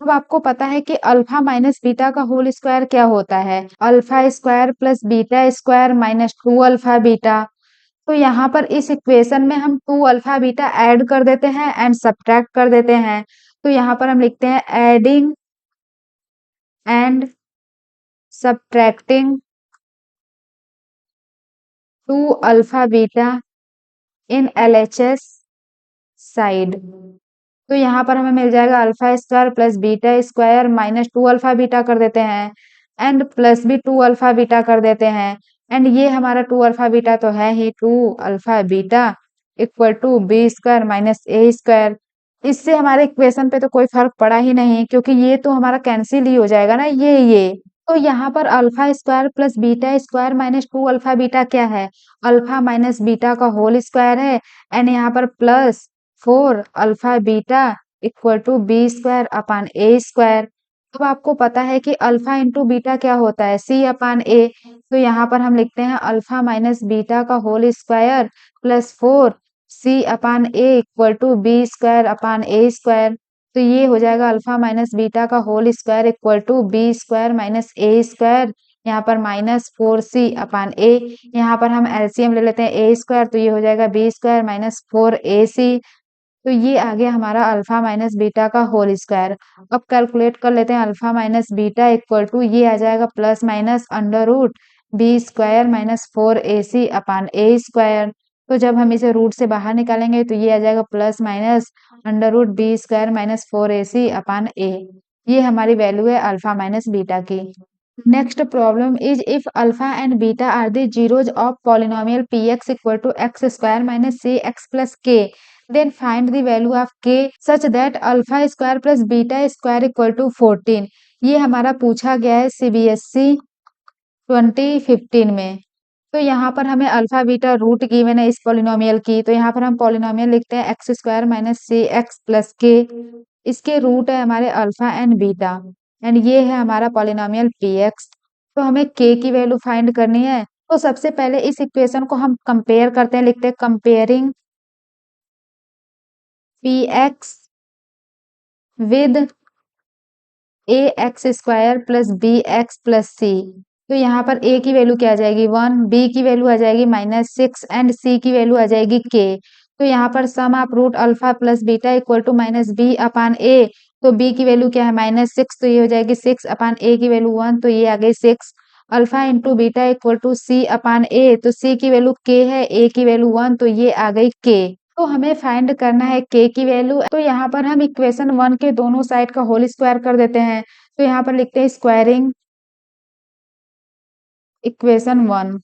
अब आपको पता है कि अल्फा माइनस बीटा का होल स्क्वायर क्या होता है, alpha square plus beta square minus 2 alpha beta. तो यहाँ पर इस इक्वेशन में हम 2 अल्फा बीटा ऐड कर देते हैं एंड सब्ट्रैक्ट कर देते हैं। तो यहाँ पर हम लिखते हैं adding and subtracting 2 alpha beta in LHS side. तो यहाँ पर हमें मिल जाएगा alpha square plus beta square minus 2 alpha beta कर देते हैं एंड प्लस भी 2 अल्फा बीटा कर देते हैं एंड ये हमारा 2 अल्फा बीटा तो है ही 2 alpha beta equal to b² - a²। इससे हमारे इक्वेशन पे तो कोई फर्क पड़ा ही नहीं क्योंकि ये तो हमारा कैंसिल ही हो जाएगा ना ये। तो यहाँ पर alpha square plus beta square minus 2 alpha beta क्या है, अल्फा माइनस बीटा का होल स्क्वायर है एंड यहाँ पर plus 4 alpha beta equal to b²/a²। अब आपको पता है कि अल्फा इंटू बीटा क्या होता है c/a। तो यहाँ पर हम लिखते हैं अल्फा माइनस बीटा का whole square plus 4 c/a equal to b²/a²। तो ये हो जाएगा अल्फा माइनस बीटा का whole square equal to b² - a²। यहाँ पर -4c/a। यहाँ पर हम एलसीएम ले लेते हैं a², तो ये हो जाएगा b² - 4ac। तो ये आ गया हमारा अल्फा माइनस बीटा का होल स्क्वायर। अब कैलकुलेट कर लेते हैं alpha minus beta equal to ये आ जाएगा प्लस माइनस √b² - 4ac/a²। तो जब हम इसे रूट से बाहर निकालेंगे तो ये आ जाएगा प्लस माइनस √b² - 4ac/a। ये हमारी वैल्यू है अल्फा माइनस बीटा की। Next problem is if alpha and beta are the zeros of polynomial px = x² - cx + k, then find the value of k such that alpha square plus beta square equal to 14। ये हमारा पूछा गया है CBSE 2015 में। तो यहाँ पर हमें अल्फा बीटा रूट गिवन है इस पॉलिनोमियल की, तो यहाँ पर हम पॉलिनोमियल लिखते हैं x² - cx + k। इसके रूट है हमारे अल्फा एंड बीटा एंड ये है हमारा पॉलिनोमियल px। तो हमें k की वैल्यू फाइंड करनी है। तो सबसे पहले इस इक्वेशन को हम कंपेयर करते हैं, लिखते हैं comparing px with ax² plus bx plus c। तो यहाँ पर a की वैल्यू क्या आ जाएगी 1, b की वैल्यू आ जाएगी -6 एंड c की वैल्यू आ जाएगी k। तो यहाँ पर sum of root alpha plus beta equal to -b/a। तो b की वैल्यू क्या है -6, तो ये हो जाएगी 6/a की वैल्यू 1, तो ये आ गई 6। Alpha into beta equal to c/a। तो c की वैल्यू k है, a की वैल्यू 1, तो ये आ गई k। तो हमें फाइंड करना है k की वैल्यू। तो यहाँ पर हम इक्वेशन 1 के दोनों साइड का होल स्क्वायर कर देते हैं। तो यहाँ पर लिखते हैं स्क्वायरिंग इक्वेशन 1।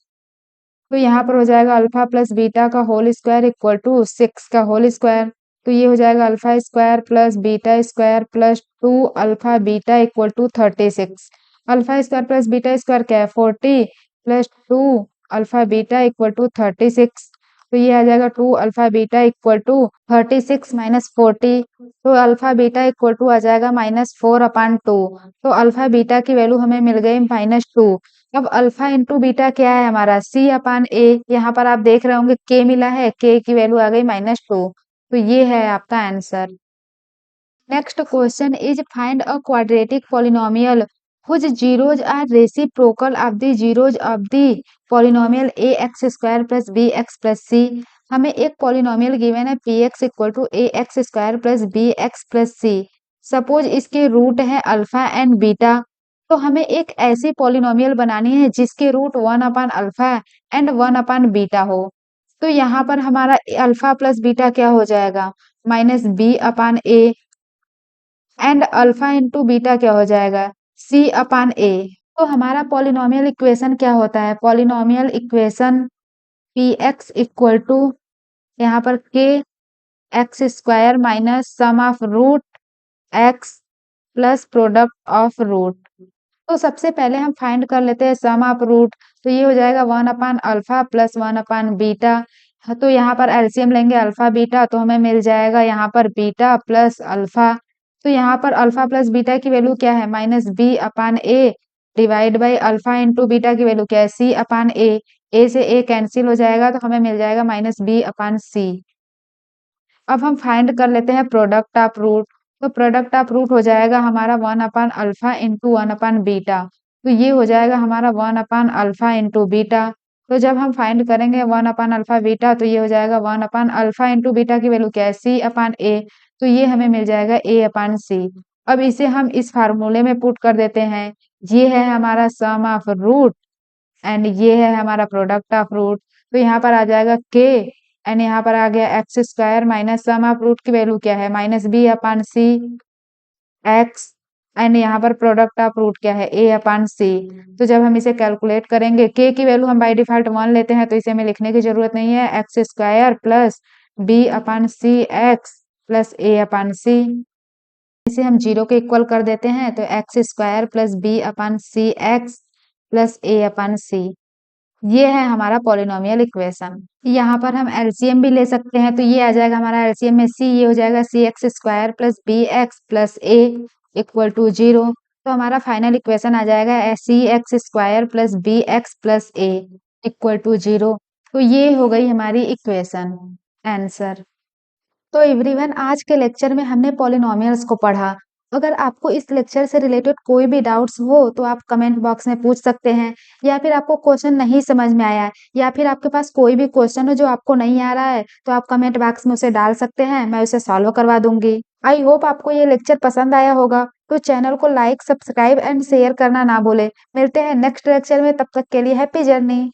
तो यहाँ पर हो जाएगा अल्फा प्लस बीटा का होल स्क्वायर इक्वल टू 6 का होल स्क्वायर। तो ये हो जाएगा alpha square plus beta square plus 2 alpha beta equal to 36। Alpha square plus beta square क्या है 40 plus 2 alpha beta equal to 36। तो ये आ जाएगा 2 alpha beta equal to 36 minus 40। तो अल्फा बीटा इक्वल टू आ जाएगा -4/2। तो अल्फा बीटा की वैल्यू हमें मिल गई -2। अब अल्फा इंटू बीटा क्या है हमारा सी अपान ए। यहाँ पर आप देख रहे होंगे के मिला है, के की वैल्यू आ गई -2, तो ये है आपका answer. Next question is find a quadratic polynomial whose zeros are reciprocal of the zeros of the polynomial ax square plus bx plus c। हमें एक पॉलिनोमियल गिवन है px equal to ax square plus bx plus c। Suppose इसके रूट है अल्फा एंड बीटा, तो हमें एक ऐसी पॉलिनोमियल बनानी है जिसके root 1 upon alpha and 1 upon beta हो। तो यहाँ पर हमारा अल्फा प्लस बीटा क्या हो जाएगा, minus B upon a, and alpha into beta क्या हो जाएगा, सी अपान ए। तो हमारा पॉलिनोमियल इक्वेशन क्या होता है, polynomial equation p x equal to यहाँ पर k x square minus sum of root x plus product of root. तो सबसे पहले हम फाइंड कर लेते हैं सम ऑफ रूट, तो ये हो जाएगा 1 upon alpha plus 1 upon beta. तो यहाँ पर एलसीएम लेंगे अल्फा बीटा, तो हमें मिल जाएगा यहाँ पर बीटा प्लस अल्फा। तो यहाँ पर अल्फा प्लस बीटा की वैल्यू क्या है, minus B upon a divide by alpha into beta की वैल्यू क्या है, सी अपान ए से ए कैंसिल हो जाएगा, तो हमें मिल जाएगा माइनस बी अपान सी। अब हम फाइंड कर लेते हैं प्रोडक्ट ऑफ रूट, तो प्रोडक्ट ऑफ रूट हो जाएगा हमारा 1 upon alpha into 1 upon beta. तो ये हो जाएगा हमारा 1 अपान अल्फा इंटू बीटा। तो जब हम फाइंड करेंगे 1 अपान अल्फा बीटा, तो ये हो जाएगा 1 अपान अल्फा इंटू बीटा की वैल्यू क्या है, सी अपान ए। तो ये हमें मिल जाएगा ए अपान सी। अब इसे हम इस फार्मूले में पुट कर देते हैं। ये है हमारा सम ऑफ रूट एंड ये है हमारा प्रोडक्ट ऑफ रूट। तो यहाँ पर आ जाएगा के एंड यहाँ पर आ गया x square minus sum of root की वैल्यू क्या है, minus B upon c x, and यहाँ पर प्रोडक्ट ऑफ रूट क्या है, ए अपान सी। तो जब हम इसे कैलकुलेट करेंगे, के की वैल्यू हम बाय डिफॉल्ट 1 लेते हैं, तो इसे हमें लिखने की जरूरत नहीं है, x square plus B upon c x plus ए अपान सी। इसे हम जीरो के इक्वल कर देते हैं, तो x square plus B upon c x plus ए अपान सी। ये है हमारा पॉलिनोमियल इक्वेशन। यहाँ पर हम एलसीएम भी ले सकते हैं, तो ये आ जाएगा हमारा एलसीएम में सी, ये हो जाएगा c x square plus B x plus a equal to 0। तो हमारा फाइनल इक्वेशन आ जाएगा c x square plus B x plus a equal to 0। तो ये हो गई हमारी इक्वेशन आंसर। तो एवरीवन, आज के लेक्चर में हमने पॉलिनोमियल्स को पढ़ा। अगर आपको इस लेक्चर से रिलेटेड कोई भी डाउट्स हो तो आप कमेंट बॉक्स में पूछ सकते हैं, या फिर आपको क्वेश्चन नहीं समझ में आया है, या फिर आपके पास कोई भी क्वेश्चन हो जो आपको नहीं आ रहा है, तो आप कमेंट बॉक्स में उसे डाल सकते हैं, मैं उसे सॉल्व करवा दूंगी। आई होप आपको ये लेक्चर पसंद आया होगा। तो चैनल को लाइक, सब्सक्राइब एंड शेयर करना ना भूले। मिलते हैं नेक्स्ट लेक्चर में, तब तक के लिए हैप्पी जर्नी।